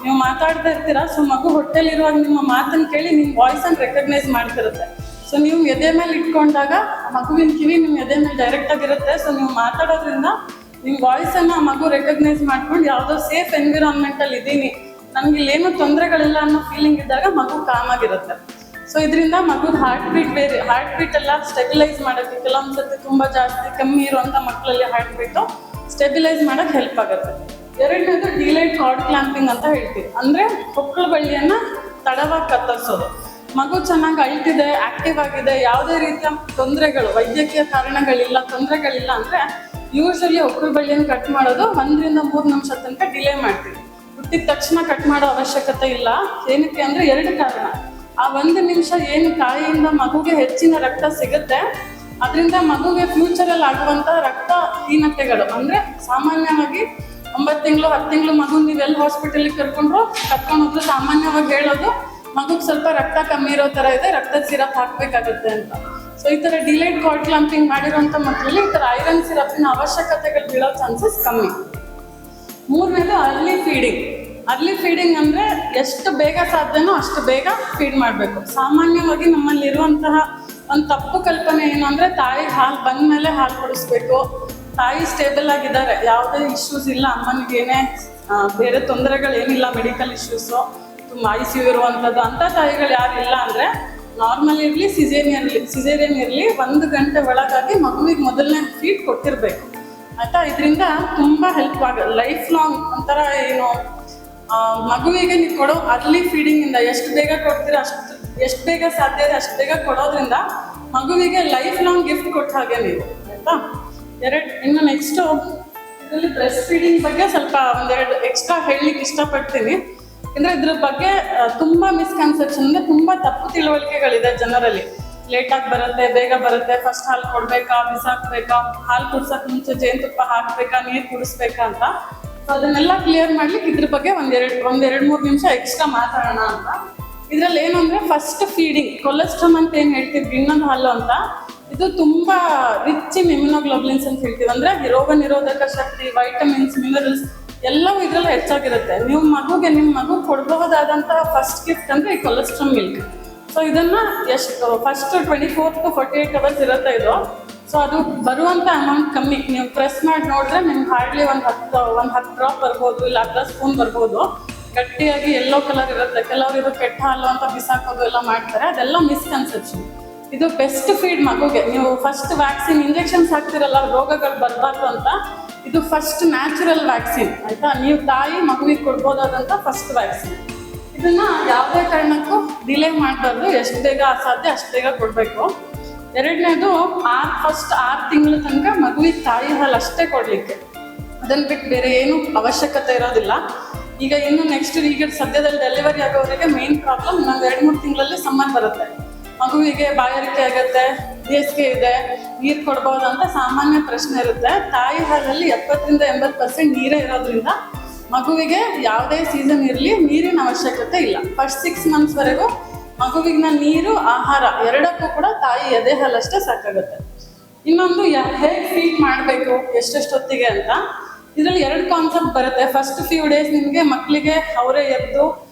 ನೀವು ಮಾತಾಡ್ತಾ ಇರ್ತೀರಾ. ಸೊ ಮಗು ಹೊಟ್ಟೆಲಿರುವಾಗ ನಿಮ್ಮ ಮಾತನ್ನ ಕೇಳಿ ನಿಮ್ಮ ವಾಯ್ಸ್ ಅನ್ನು ರೆಕಗ್ನೈಸ್ ಮಾಡ್ತಿರುತ್ತೆ. ಸೊ ನೀವು ಎದೆ ಮೇಲೆ ಇಟ್ಕೊಂಡಾಗ ಮಗುವಿನ ಕಿವಿ ನಿಮ್ಮ ಎದೆ ಮೇಲೆ ಡೈರೆಕ್ಟ್ ಆಗಿರುತ್ತೆ. ಸೊ ನೀವು ಮಾತಾಡೋದ್ರಿಂದ ನಿಮ್ಮ ವಾಯ್ಸ್ ಅನ್ನ ಮಗು ರೆಕಗ್ನೈಸ್ ಮಾಡ್ಕೊಂಡು ಯಾವುದೋ ಸೇಫ್ ಎನ್ವಿರಾನ್ಮೆಂಟ್ ಅಲ್ಲಿ ಇದ್ದೀನಿ, ನನ್ಗೆ ಇಲ್ಲೇನು ತೊಂದರೆಗಳಿಲ್ಲ ಅನ್ನೋ ಫೀಲಿಂಗ್ ಇದ್ದಾಗ ಮಗು ಕಾಮ್ ಆಗಿರುತ್ತೆ. ಸೊ ಇದರಿಂದ ಮಗುದ ಹಾರ್ಟ್ ಬೀಟ್ ಎಲ್ಲ ಸ್ಟೆಬಿಲೈಸ್ ಮಾಡೋಕ್ಕೆ, ಕೆಲವೊಂದ್ಸತಿ ತುಂಬಾ ಜಾಸ್ತಿ ಕಮ್ಮಿ ಇರುವಂತ ಮಕ್ಕಳಲ್ಲಿ ಹಾರ್ಟ್ ಬೀಟು ಸ್ಟೆಬಿಲೈಸ್ ಮಾಡಕ್ ಹೆಲ್ಪ್ ಆಗುತ್ತೆ. ಎರಡನೇದು ಡಿಲೈಡ್ ಕಾರ್ಡ್ ಕ್ಲಾಂಪಿಂಗ್ ಅಂತ ಹೇಳ್ತೀವಿ. ಅಂದ್ರೆ ಹೊಕ್ಕಳ ಬಳ್ಳಿಯನ್ನ ತಡವಾಗಿ ಕತ್ತರಿಸೋದು. ಮಗು ಚೆನ್ನಾಗಿ ಅಳ್ತಿದೆ, ಆಕ್ಟಿವ್ ಆಗಿದೆ, ಯಾವುದೇ ರೀತಿಯ ತೊಂದರೆಗಳು, ವೈದ್ಯಕೀಯ ಕಾರಣಗಳಿಲ್ಲ, ತೊಂದರೆಗಳಿಲ್ಲ ಅಂದ್ರೆ ಯೂಶಲಿ ಹೊಕ್ಕಳ ಬಳ್ಳಿಯನ್ನು ಕಟ್ ಮಾಡೋದು 1 ರಿಂದ 3 ನಿಮಿಷ ತನಕ ಡಿಲೇ ಮಾಡ್ತೀವಿ. ಹುಟ್ಟಿದ ತಕ್ಷಣ ಕಟ್ ಮಾಡೋ ಅವಶ್ಯಕತೆ ಇಲ್ಲ. ಏನಕ್ಕೆ ಅಂದ್ರೆ 2 ಕಾರಣ. ಆ 1 ನಿಮಿಷ ಏನು ತಾಯಿಯಿಂದ ಮಗುಗೆ ಹೆಚ್ಚಿನ ರಕ್ತ ಸಿಗುತ್ತೆ, ಅದರಿಂದ ಮಗುಗೆ ಫ್ಯೂಚರಲ್ಲಿ ಆಗುವಂತ ರಕ್ತಹೀನತೆಗಳು, ಅಂದ್ರೆ ಸಾಮಾನ್ಯವಾಗಿ 9 ತಿಂಗಳು 10 ತಿಂಗಳು ಮಗು ನೀವೆಲ್ಲ ಹಾಸ್ಪಿಟಲ್ಗೆ ಕರ್ಕೊಂಡೋದ್ರು ಸಾಮಾನ್ಯವಾಗಿ ಹೇಳೋದು ಮಗುಗೆ ಸ್ವಲ್ಪ ರಕ್ತ ಕಮ್ಮಿ ಇರೋ ತರ ಇದೆ, ರಕ್ತದ ಸಿರಪ್ ಹಾಕ್ಬೇಕಾಗುತ್ತೆ ಅಂತ. ಸೊ ಈ ತರ ಡಿಲೈಡ್ ಕಾರ್ಡ್ ಕ್ಲಾಂಪಿಂಗ್ ಮಾಡಿರುವಂತ ಮಕ್ಕಳಲ್ಲಿ ಈ ತರ ಐರನ್ ಸಿರಪ್ನ ಅವಶ್ಯಕತೆಗಳು ಬೀಳೋ ಚಾನ್ಸಸ್ ಕಮ್ಮಿ. ಮೂರನೇದು ಅರ್ಲಿ ಫೀಡಿಂಗ್. ಅರ್ಲಿ ಫೀಡಿಂಗ್ ಅಂದ್ರೆ ಎಷ್ಟು ಬೇಗ ಸಾಧ್ಯನೋ ಅಷ್ಟು ಬೇಗ ಫೀಡ್ ಮಾಡಬೇಕು. ಸಾಮಾನ್ಯವಾಗಿ ನಮ್ಮಲ್ಲಿ ಇರುವಂತಹ ಒಂದು ತಪ್ಪು ಕಲ್ಪನೆ ಏನು ಅಂದ್ರೆ ತಾಯಿಗೆ ಹಾಲು ಬಂದ್ಮೇಲೆ ಹಾಲು ಕೊಡಿಸ್ಬೇಕು, ತಾಯಿ ಸ್ಟೇಬಲ್ ಆಗಿದ್ದಾರೆ, ಯಾವುದೇ ಇಶ್ಯೂಸ್ ಇಲ್ಲ, ಅಮ್ಮನಿಗೇನೆ ಬೇರೆ ತೊಂದರೆಗಳೇನಿಲ್ಲ, ಮೆಡಿಕಲ್ ಇಶ್ಯೂಸು, ತುಂಬ ICU ಇರುವಂಥದ್ದು ಅಂತ ತಾಯಿಗಳು ಯಾರು ಇಲ್ಲ ಅಂದ್ರೆ ನಾರ್ಮಲ್ ಇರಲಿ ಸಿಸೇರಿಯನ್ ಇರಲಿ 1 ಗಂಟೆ ಒಳಗಾಗಿ ಮಗುವಿಗೆ ಮೊದಲನೇ ಫೀಡ್ ಕೊಟ್ಟಿರ್ಬೇಕು ಆಯ್ತಾ. ಇದರಿಂದ ತುಂಬಾ ಹೆಲ್ಪ್ ಆಗುತ್ತೆ. ಲೈಫ್ ಲಾಂಗ್ ಒಂಥರ ಏನು ಮಗುವಿಗೆ ನೀವು ಕೊಡೋ ಅರ್ಲಿ ಫೀಡಿಂಗ್ ಇಂದ ಎಷ್ಟು ಬೇಗ ಕೊಡ್ತೀರಾ ಎಷ್ಟು ಬೇಗ ಸಾಧ್ಯ ಇದೆ ಅಷ್ಟು ಬೇಗ ಕೊಡೋದ್ರಿಂದ ಮಗುವಿಗೆ ಲೈಫ್ ಲಾಂಗ್ ಗಿಫ್ಟ್ ಕೊಟ್ಟ ಹಾಗೆ ನೀವು ಆಯ್ತಾ. ಇನ್ನು ನೆಕ್ಸ್ಟ್ ಇದರಲ್ಲಿ ಬ್ರೆಸ್ಟ್ ಫೀಡಿಂಗ್ ಬಗ್ಗೆ ಸ್ವಲ್ಪ 1-2 ಎಕ್ಸ್ಟ್ರಾ ಹೇಳಲಿಕ್ಕೆ ಇಷ್ಟಪಡ್ತೀನಿ. ಅಂದ್ರೆ ಇದ್ರ ಬಗ್ಗೆ ತುಂಬಾ ಮಿಸ್ಕನ್ಸೆಪ್ಷನ್, ಅಂದ್ರೆ ತುಂಬಾ ತಪ್ಪು ತಿಳುವಳಿಕೆಗಳಿದೆ ಜನರಲ್ಲಿ. ಲೇಟಾಗಿ ಬರುತ್ತೆ, ಬೇಗ ಬರುತ್ತೆ, ಫಸ್ಟ್ ಹಾಲು ಕೊಡ್ಬೇಕಾ, ಬಿಸಾಕ್ಬೇಕಾ, ಹಾಲು ಕುಡ್ಸಕ್ ಮುಂಚೆ ಜೇನುತುಪ್ಪ ಹಾಕ್ಬೇಕಾ, ನೀರು ಕುಡಿಸ್ಬೇಕಾ ಅಂತ. ಸೊ ಅದನ್ನೆಲ್ಲ ಕ್ಲಿಯರ್ ಮಾಡ್ಲಿಕ್ಕೆ ಇದ್ರ ಬಗ್ಗೆ ಒಂದೆರಡು 3 ನಿಮಿಷ ಎಕ್ಸ್ಟ್ರಾ ಮಾತಾಡೋಣ ಅಂತ. ಇದ್ರಲ್ಲಿ ಏನು ಅಂದ್ರೆ ಫಸ್ಟ್ ಫೀಡಿಂಗ್ ಕೊಲೆಸ್ಟ್ರಾಮ್ ಅಂತ ಏನ್ ಹೇಳ್ತೀವಿ, ಗಿಣ್ಣದ ಹಾಲು ಅಂತ, ಇದು ತುಂಬಾ ರಿಚ್ ಇನ್ ಇಮ್ಯುನೋಗ್ಲೋಬುಲಿನ್ಸ್ ಅಂತ ಹೇಳ್ತೀವಿ. ಅಂದ್ರೆ ರೋಗ ನಿರೋಧಕ ಶಕ್ತಿ, ವೈಟಮಿನ್ಸ್, ಮಿನರಲ್ಸ್ ಎಲ್ಲವೂ ಇದ್ರಲ್ಲಿ ಹೆಚ್ಚಾಗಿರುತ್ತೆ. ನಿಮ್ಮ ಮಗು ಕೊಡಬಹುದಾದಂತಹ ಫಸ್ಟ್ ಗಿಫ್ಟ್ ಅಂದ್ರೆ ಈ ಕೊಲೆಸ್ಟ್ರಾಲ್ ಮಿಲ್ಕ್. ಸೊ ಇದನ್ನ ಎಷ್ಟು ಫಸ್ಟ್ 24 to 48 hours ಇರುತ್ತೆ ಇದು. ಸೊ ಅದು ಬರುವಂತ ಅಮೌಂಟ್ ಕಮ್ಮಿ. ನೀವು ಪ್ರೆಸ್ ಮಾಡಿ ನೋಡಿದ್ರೆ ನಿಮ್ಗೆ ಹಾರ್ಡ್ಲಿ ಒಂದು 10 ಡ್ರಾಪ್ ಬರ್ಬೋದು, ಇಲ್ಲ 10 ಸ್ಪೂನ್ ಬರ್ಬೋದು. ಗಟ್ಟಿಯಾಗಿ ಯೆಲ್ಲೋ ಕಲರ್ ಇರುತ್ತೆ. ಕೆಲವರು ಇದು ಕೆಟ್ಟ ಹಾಲು ಅಂತ ಬಿಸಾಕೋದು ಎಲ್ಲ ಮಾಡ್ತಾರೆ, ಅದೆಲ್ಲ ಮಿಸ್ಕನ್ಸೆಪ್ಷನ್. ಇದು ಬೆಸ್ಟ್ ಫೀಡ್ ಮಗುಗೆ. ನೀವು ಫಸ್ಟ್ ವ್ಯಾಕ್ಸಿನ್ ಇಂಜೆಕ್ಷನ್ಸ್ ಹಾಕ್ತಿರಲ್ಲ ರೋಗಗಳು ಬರಬಾರ್ದು ಅಂತ, ಇದು ಫಸ್ಟ್ ನ್ಯಾಚುರಲ್ ವ್ಯಾಕ್ಸಿನ್ ಆಯ್ತಾ. ನೀವು ತಾಯಿ ಮಗುವಿಗೆ ಕೊಡ್ಬೋದಾದಂತ ಫಸ್ಟ್ ವ್ಯಾಕ್ಸಿನ್. ಇದನ್ನ ಯಾವುದೇ ಕಾರಣಕ್ಕೂ ಡಿಲೇ ಮಾಡಬಾರ್ದು, ಎಷ್ಟು ಬೇಗ ಅಸಾಧ್ಯ ಅಷ್ಟು ಬೇಗ ಕೊಡಬೇಕು. ಎರಡನೇದು ಫಸ್ಟ್ 6 ತಿಂಗಳ ತನಕ ಮಗುವಿಗೆ ತಾಯಿ ಹಾಲು ಅಷ್ಟೇ ಕೊಡ್ಲಿಕ್ಕೆ, ಅದನ್ನ ಬಿಟ್ಟು ಬೇರೆ ಏನು ಅವಶ್ಯಕತೆ ಇರೋದಿಲ್ಲ. ಈಗ ಇನ್ನು ನೆಕ್ಸ್ಟ್ ಈಗ ಸದ್ಯದಲ್ಲಿ ಡೆಲಿವರಿ ಆಗೋವರೆಗೆ ಮೇನ್ ಪ್ರಾಬ್ಲಮ್ ಇನ್ನೊಂದು 2-3 ತಿಂಗಳಲ್ಲಿ ಸಮ್ಮರ್ ಬರುತ್ತೆ, ಮಗುವಿಗೆ ಬಾಯಾರಿಕೆ ಆಗುತ್ತೆ, ಬೇಸಿಗೆ ಇದೆ, ನೀರು ಕೊಡ್ಬೋದು ಅಂತ ಸಾಮಾನ್ಯ ಪ್ರಶ್ನೆ ಇರುತ್ತೆ. ತಾಯಿ ಹಾಲಲ್ಲಿ 70% to 80% ನೀರೇ ಇರೋದ್ರಿಂದ ಮಗುವಿಗೆ ಯಾವುದೇ ಸೀಸನ್ ಇರಲಿ ನೀರಿನ ಅವಶ್ಯಕತೆ ಇಲ್ಲ. ಫಸ್ಟ್ 6 months ವರೆಗೂ ಮಗುವಿನ ನೀರು ಆಹಾರ ಎರಡಕ್ಕೂ ಕೂಡ ತಾಯಿ ಎದೆ ಹಾಲಷ್ಟೇ ಸಾಕಾಗುತ್ತೆ. ಇನ್ನೊಂದು ಹೇಗೆ ಫೀಡ್ ಮಾಡಬೇಕು ಎಷ್ಟೆಷ್ಟೊತ್ತಿಗೆ ಅಂತ, ಇದರಲ್ಲಿ 2 ಕಾನ್ಸೆಪ್ಟ್ ಬರುತ್ತೆ. ಫಸ್ಟ್ ಫ್ಯೂ ಡೇಸ್ ನಿಮಗೆ ಮಕ್ಕಳಿಗೆ ಅವರೇ ಎದ್ದು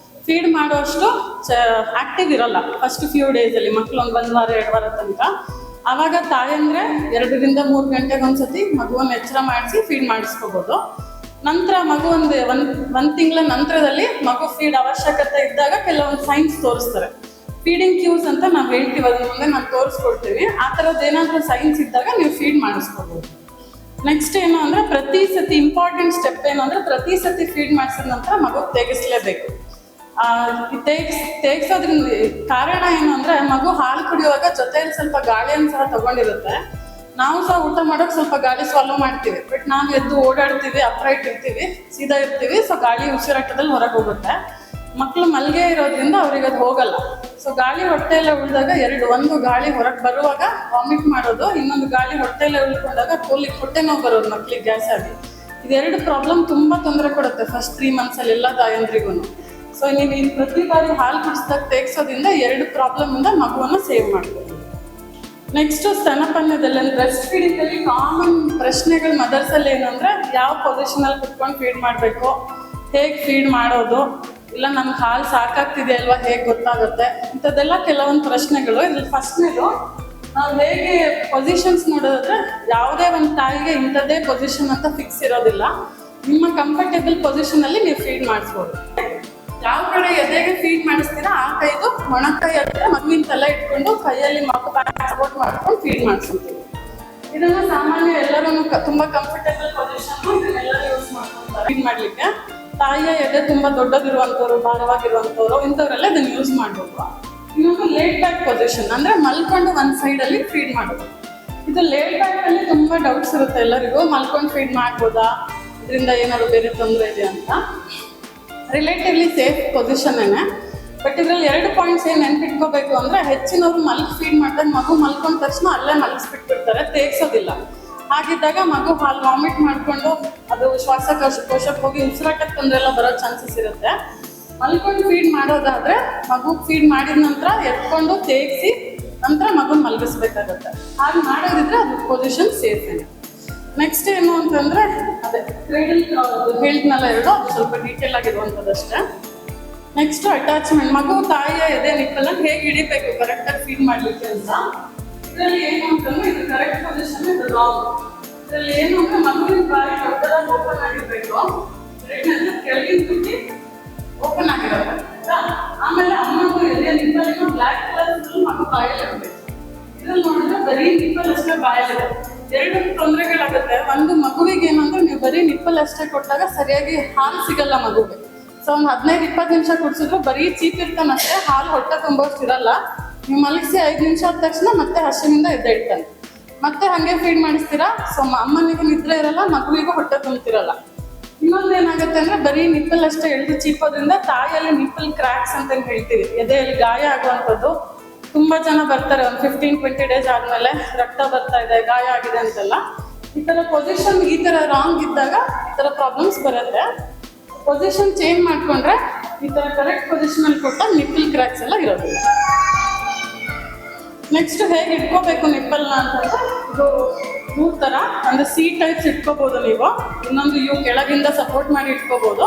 ಫೀಡ್ ಮಾಡೋಷ್ಟು ಆಕ್ಟಿವ್ ಇರಲ್ಲ ಫಸ್ಟ್ ಫ್ಯೂ ಡೇಸಲ್ಲಿ. ಮಕ್ಕಳು 1 ವಾರ 2 ವಾರ ತನಕ. ಆವಾಗ ತಾಯಂದ್ರೆ 2 ರಿಂದ 3 ಗಂಟೆಗೆ ಒಂದ್ಸತಿ ಮಗುವನ್ನು ಎಚ್ಚರ ಮಾಡಿಸಿ ಫೀಡ್ ಮಾಡಿಸ್ಕೋಬೋದು. ನಂತರ ಮಗು ಒಂದು ತಿಂಗಳ ನಂತರದಲ್ಲಿ ಮಗು ಫೀಡ್ ಅವಶ್ಯಕತೆ ಇದ್ದಾಗ ಕೆಲವೊಂದು ಸೈನ್ಸ್ ತೋರಿಸ್ತಾರೆ. ಫೀಡಿಂಗ್ ಕ್ಯೂಸ್ ಅಂತ ನಾವು ಹೇಳ್ತೀವಿ, ಅದ್ರ ಮುಂದೆ ನಾವು ತೋರಿಸ್ಕೊಡ್ತೀವಿ. ಆ ಥರದ್ದು ಏನಾದರೂ ಸೈನ್ಸ್ ಇದ್ದಾಗ ನೀವು ಫೀಡ್ ಮಾಡಿಸ್ಕೋಬೋದು. ನೆಕ್ಸ್ಟ್ ಏನು ಅಂದ್ರೆ ಪ್ರತಿ ಸತಿ ಇಂಪಾರ್ಟೆಂಟ್ ಸ್ಟೆಪ್ ಏನು ಅಂದ್ರೆ ಪ್ರತಿ ಸತಿ ಫೀಡ್ ಮಾಡಿಸಿದ ನಂತರ ಮಗು ತೆಗಿಸ್ಲೇಬೇಕು. ತೆಗ್ಸೋದ್ರಿಂದ ಕಾರಣ ಏನು ಅಂದ್ರೆ ಮಗು ಹಾಲು ಕುಡಿಯುವಾಗ ಜೊತೆಯಲ್ಲಿ ಸ್ವಲ್ಪ ಗಾಳಿಯನ್ನು ಸಹ ತಗೊಂಡಿರುತ್ತೆ. ನಾವು ಸಹ ಊಟ ಮಾಡೋಕೆ ಸ್ವಲ್ಪ ಗಾಳಿ ಸಾಲ್ವ್ ಮಾಡ್ತೀವಿ, ಬಟ್ ನಾವು ಎದ್ದು ಓಡಾಡ್ತೀವಿ, ಅಪ್ರೈಟ್ ಇರ್ತೀವಿ, ಸೀದಾ ಇರ್ತೀವಿ, ಸೊ ಗಾಳಿ ಉಸಿರಾಟದಲ್ಲಿ ಹೊರಗೆ ಹೋಗುತ್ತೆ. ಮಕ್ಕಳು ಮಲ್ಗೆ ಇರೋದ್ರಿಂದ ಅವ್ರಿಗೆ ಅದು ಹೋಗಲ್ಲ. ಸೊ ಗಾಳಿ ಹೊಟ್ಟೆಯಲ್ಲೇ ಉಳಿದಾಗ ಒಂದು ಗಾಳಿ ಹೊರಗೆ ಬರುವಾಗ ವಾಮಿಟ್ ಮಾಡೋದು, ಇನ್ನೊಂದು ಗಾಳಿ ಹೊಟ್ಟೆಯಲ್ಲೇ ಉಳ್ಕೊಂಡಾಗ ಹೊಟ್ಟೆ ನೋವು ಬರೋದು ಮಕ್ಳಿಗೆ ಗ್ಯಾಸ್ ಆಗಿ. ಇದೆರಡು ಪ್ರಾಬ್ಲಮ್ ತುಂಬಾ ತೊಂದರೆ ಕೊಡುತ್ತೆ ಫಸ್ಟ್ 3 months ಅಲ್ಲಿ ಎಲ್ಲ ತಾಯಂದ್ರಿಗೂ. ಸೊ ನೀವು ಪ್ರತಿ ಬಾರಿ ಹಾಲು ಕುಡಿಸಿದಾಗ ತೆಗ್ಸೋದ್ರಿಂದ 2 ಪ್ರಾಬ್ಲಮ್ ಇಂದ ಮಗುವನ್ನು ಸೇವ್ ಮಾಡ್ಬೋದು. ನೆಕ್ಸ್ಟ್ ಸ್ತನಪಾನದಲ್ಲಿ ಬ್ರೆಸ್ಟ್ ಫೀಡಿಂಗ್ ಅಲ್ಲಿ ಕಾಮನ್ ಪ್ರಶ್ನೆಗಳು ಮದರ್ಸ್ ಅಲ್ಲಿ ಏನಂದ್ರೆ ಯಾವ ಪೊಸಿಷನ್ ಅಲ್ಲಿ ಕುತ್ಕೊಂಡು ಫೀಡ್ ಮಾಡಬೇಕು, ಹೇಗೆ ಫೀಡ್ ಮಾಡೋದು, ಇಲ್ಲ ನಮ್ಗೆ ಹಾಲು ಸಾಕಾಗ್ತಿದೆ ಅಲ್ವಾ ಹೇಗೆ ಗೊತ್ತಾಗುತ್ತೆ, ಇಂಥದ್ದೆಲ್ಲ ಕೆಲವೊಂದು ಪ್ರಶ್ನೆಗಳು. ಇದ್ರಲ್ಲಿ ಫಸ್ಟ್ನೇದು ನಾವು ಹೇಗೆ ಪೊಸಿಷನ್ಸ್ ನೋಡೋದಾದ್ರೆ ಯಾವುದೇ ಒಂದು ತಾಯಿಗೆ ಇಂಥದ್ದೇ ಪೊಸಿಷನ್ ಅಂತ ಫಿಕ್ಸ್ ಇರೋದಿಲ್ಲ. ನಿಮ್ಮ ಕಂಫರ್ಟೇಬಲ್ ಪೊಸಿಷನ್ ಅಲ್ಲಿ ನೀವು ಫೀಡ್ ಮಾಡಿಸ್ಬೋದು. ಯಾವ ಕಡೆ ಎದೆಗೆ ಫೀಡ್ ಮಾಡಿಸ್ತೀರಾ ಆ ಕೈದು ಮೊಣಕೈ ಹತ್ರ ಮಗುವಿನ ತಲೆ ಇಟ್ಕೊಂಡು ಕೈಯಲ್ಲಿ ಮಗು ಸಪೋರ್ಟ್ ಮಾಡ್ಕೊಂಡು ಫೀಡ್ ಮಾಡಿಸ್ತೀವಿ. ಇದನ್ನ ಸಾಮಾನ್ಯ ಎಲ್ಲರೂ ತುಂಬಾ ಕಂಫರ್ಟೇಬಲ್ ಪೊಸಿಷನ್ ಇದನ್ನೆಲ್ಲರೂ ಯೂಸ್ ಮಾಡ್ಕೊಂತಾರೆ ಫೀಡ್ ಮಾಡ್ಲಿಕ್ಕೆ. ತಾಯಿಯ ಎದೆ ತುಂಬಾ ದೊಡ್ಡದಿರುವಂಥವ್ರು, ಭಾರವಾಗಿರುವಂಥವ್ರು ಇಂಥವ್ರೆಲ್ಲ ಇದನ್ನ ಯೂಸ್ ಮಾಡ್ಬೋದು. ಇನ್ನೊಂದು ಲೇಟ್ ಬ್ಯಾಕ್ ಪೊಸಿಷನ್ ಅಂದ್ರೆ ಮಲ್ಕೊಂಡು ಒಂದ್ ಸೈಡ್ ಅಲ್ಲಿ ಫೀಡ್ ಮಾಡೋದು. ಇದು ಲೇಟ್ ಬ್ಯಾಕ್ ಅಲ್ಲಿ ತುಂಬಾ ಡೌಟ್ಸ್ ಇರುತ್ತೆ ಎಲ್ಲರಿಗೂ, ಮಲ್ಕೊಂಡು ಫೀಡ್ ಮಾಡ್ಬೋದಾ, ಇದರಿಂದ ಏನಾದ್ರು ಬೇರೆ ತೊಂದರೆ ಇದೆ ಅಂತ. ರಿಲೇಟಿವ್ಲಿ ಸೇಫ್ ಪೊಸಿಷನ್ ಏನೇ, ಬಟ್ ಇದ್ರಲ್ಲಿ 2 ಪಾಯಿಂಟ್ಸ್ ಏನು ನೆನ್ಪಿಟ್ಕೋಬೇಕು ಅಂದ್ರೆ ಹೆಚ್ಚಿನವರು ಫೀಡ್ ಮಾಡಿದಾಗ ಮಗು ಮಲ್ಕೊಂಡ ತಕ್ಷಣ ಅಲ್ಲೇ ಮಲಗಿಸ್ಬಿಟ್ಬಿಡ್ತಾರೆ, ತೇಗ್ಸೋದಿಲ್ಲ. ಹಾಗಿದ್ದಾಗ ಮಗು ಹಾಲು ವಾಮಿಟ್ ಮಾಡ್ಕೊಂಡು ಅದು ಶ್ವಾಸಕೋಶಕ್ಕೆ ಹೋಗಿ ಉಸಿರಾಟಕ್ಕೆ ತೊಂದರೆ ಎಲ್ಲ ಬರೋ ಚಾನ್ಸಸ್ ಇರುತ್ತೆ. ಮಲ್ಕೊಂಡು ಫೀಡ್ ಮಾಡೋದಾದ್ರೆ ಮಗು ಫೀಡ್ ಮಾಡಿದ ನಂತರ ಎತ್ಕೊಂಡು ತೇಗಿಸಿ ನಂತರ ಮಗುನ ಮಲಗಿಸ್ಬೇಕಾಗತ್ತೆ. ಹಾಗೆ ಮಾಡೋದಿದ್ರೆ ಅದು ಪೊಸಿಷನ್ ಸೇಫ್ ಏನೇ. ನೆಕ್ಸ್ಟ್ ಏನು ಅಂತಂದ್ರೆ ಅದೇ ಕ್ರೇಡಲ್ ಹೇಳಿದ್ನಲ್ಲ ಎರಡು, ಅದು ಸ್ವಲ್ಪ ಡೀಟೇಲ್ ಆಗಿರುವಂಥದ್ದಷ್ಟೇ. ನೆಕ್ಸ್ಟ್ ಅಟ್ಯಾಚ್ಮೆಂಟ್, ಮಗು ತಾಯಿಯ ಎದೆ ನಿಪ್ಪಲನ್ನು ಹೇಗೆ ಹಿಡಿಬೇಕು ಕರೆಕ್ಟಾಗಿ ಫೀಡ್ ಮಾಡಲಿಕ್ಕೆ ಅಂತ. ಇದರಲ್ಲಿ ಏನು ಅಂತಂದ್ರೆ ಇದು ಕರೆಕ್ಟ್ ಪೊಸಿಷನ್, ಇದು ರಾಂಗ್. ಇದರಲ್ಲಿ ಏನು ಅಂದ್ರೆ ಮಗುವಿನ ಬಾಯಿ ದೊಡ್ಡದಾಗಿ ಓಪನ್ ಆಗಿರ್ಬೇಕು, ಕೆಳಗಿನ ತುಟಿ ಓಪನ್ ಆಗಿರೋದು. ಆಮೇಲೆ ಅಮ್ಮಗೂ ಎದೆ ನಿಪ್ಪಲಿನ ಬ್ಲ್ಯಾಕ್ ಕಲರ್ ಮಗು ಬಾಯಲ್ಲಿ ಇರಬೇಕು. ಇದ್ರಲ್ಲಿ ನೋಡಿದ್ರೆ ಬರೀ ನಿಪ್ಪಲ್ ಅಷ್ಟೇ ಬಾಯಲ್ಲಿದೆ. 2 ತೊಂದರೆಗಳಾಗುತ್ತೆ. ಒಂದು ಮಗುವಿಗೆ ಏನಂದ್ರೆ ನೀವು ಬರೀ ನಿಪ್ಪಲ್ ಅಷ್ಟೇ ಕೊಟ್ಟಾಗ ಸರಿಯಾಗಿ ಹಾಲು ಸಿಗಲ್ಲ ಮಗುಗೆ. ಸೊ ಒಂದು 15-20 ನಿಮಿಷ ಕುಡಿಸಿದ್ರು ಬರೀ ಚೀಪಿರ್ತಾನಷ್ಟೇ, ಹಾಲು ಹೊಟ್ಟೆ ತುಂಬೋಷ್ಟು ಇರಲ್ಲ. ನೀವು ಮಲಗಿಸಿ 5 ನಿಮಿಷ ಆದ ತಕ್ಷಣ ಮತ್ತೆ ಹಸಿವಿನಿಂದ ಎದ್ದೇಳ್ತಾನೆ. ಮತ್ತೆ ಹಾಗೆ ಫೀಡ್ ಮಾಡಿಸ್ತೀರಾ, ಸೊ ಅಮ್ಮನಿಗೂ ನಿದ್ರೆ ಇರಲ್ಲ, ಮಗುವಿಗೂ ಹೊಟ್ಟೆ ತುಂಬ್ತಿರಲ್ಲ. ಇನ್ನೊಂದು ಏನಾಗುತ್ತೆ ಅಂದ್ರೆ ಬರೀ ನಿಪ್ಪಲ್ ಅಷ್ಟೇ ಎಳೆದು ಚೀಪೋದ್ರಿಂದ ತಾಯಿಯಲ್ಲಿ ನಿಪ್ಪಲ್ ಕ್ರ್ಯಾಕ್ಸ್ ಅಂತ ಹೇಳ್ತೀವಿ, ಎದೆಯಲ್ಲಿ ಗಾಯ ಆಗುವಂಥದ್ದು. ತುಂಬಾ ಜನ ಬರ್ತಾರೆ ಒಂದು 15-20 ಡೇಸ್ ಆದ್ಮೇಲೆ ರಕ್ತ ಬರ್ತಾ ಇದೆ, ಗಾಯ ಆಗಿದೆ ಅಂತೆಲ್ಲ. ಈ ತರ ಪೊಸಿಷನ್ ಈ ತರ ರಾಂಗ್ ಇದ್ದಾಗ ಈ ತರ ಪ್ರಾಬ್ಲಮ್ಸ್ ಬರುತ್ತೆ. ಪೊಸಿಷನ್ ಚೇಂಜ್ ಮಾಡ್ಕೊಂಡ್ರೆ ಈ ತರ ಕರೆಕ್ಟ್ ಪೊಸಿಷನ್ ಅಲ್ಲಿ ಕೊಟ್ಟ ನಿಪ್ಪಲ್ ಕ್ರ್ಯಾಕ್ಸ್ ಎಲ್ಲ ಇರೋದಿಲ್ಲ. ನೆಕ್ಸ್ಟ್ ಹೇಗೆ ಇಟ್ಕೋಬೇಕು ನಿಪ್ಪಲ್ನ ಅಂತಂದ್ರೆ ಇದು 3 ತರ, ಒಂದು ಸಿ ಟೈಪ್ಸ್ ಇಟ್ಕೋಬಹುದು ನೀವು, ಇನ್ನೊಂದು ಯು ಕೆಳಗಿಂದ ಸಪೋರ್ಟ್ ಮಾಡಿ ಇಟ್ಕೋಬಹುದು,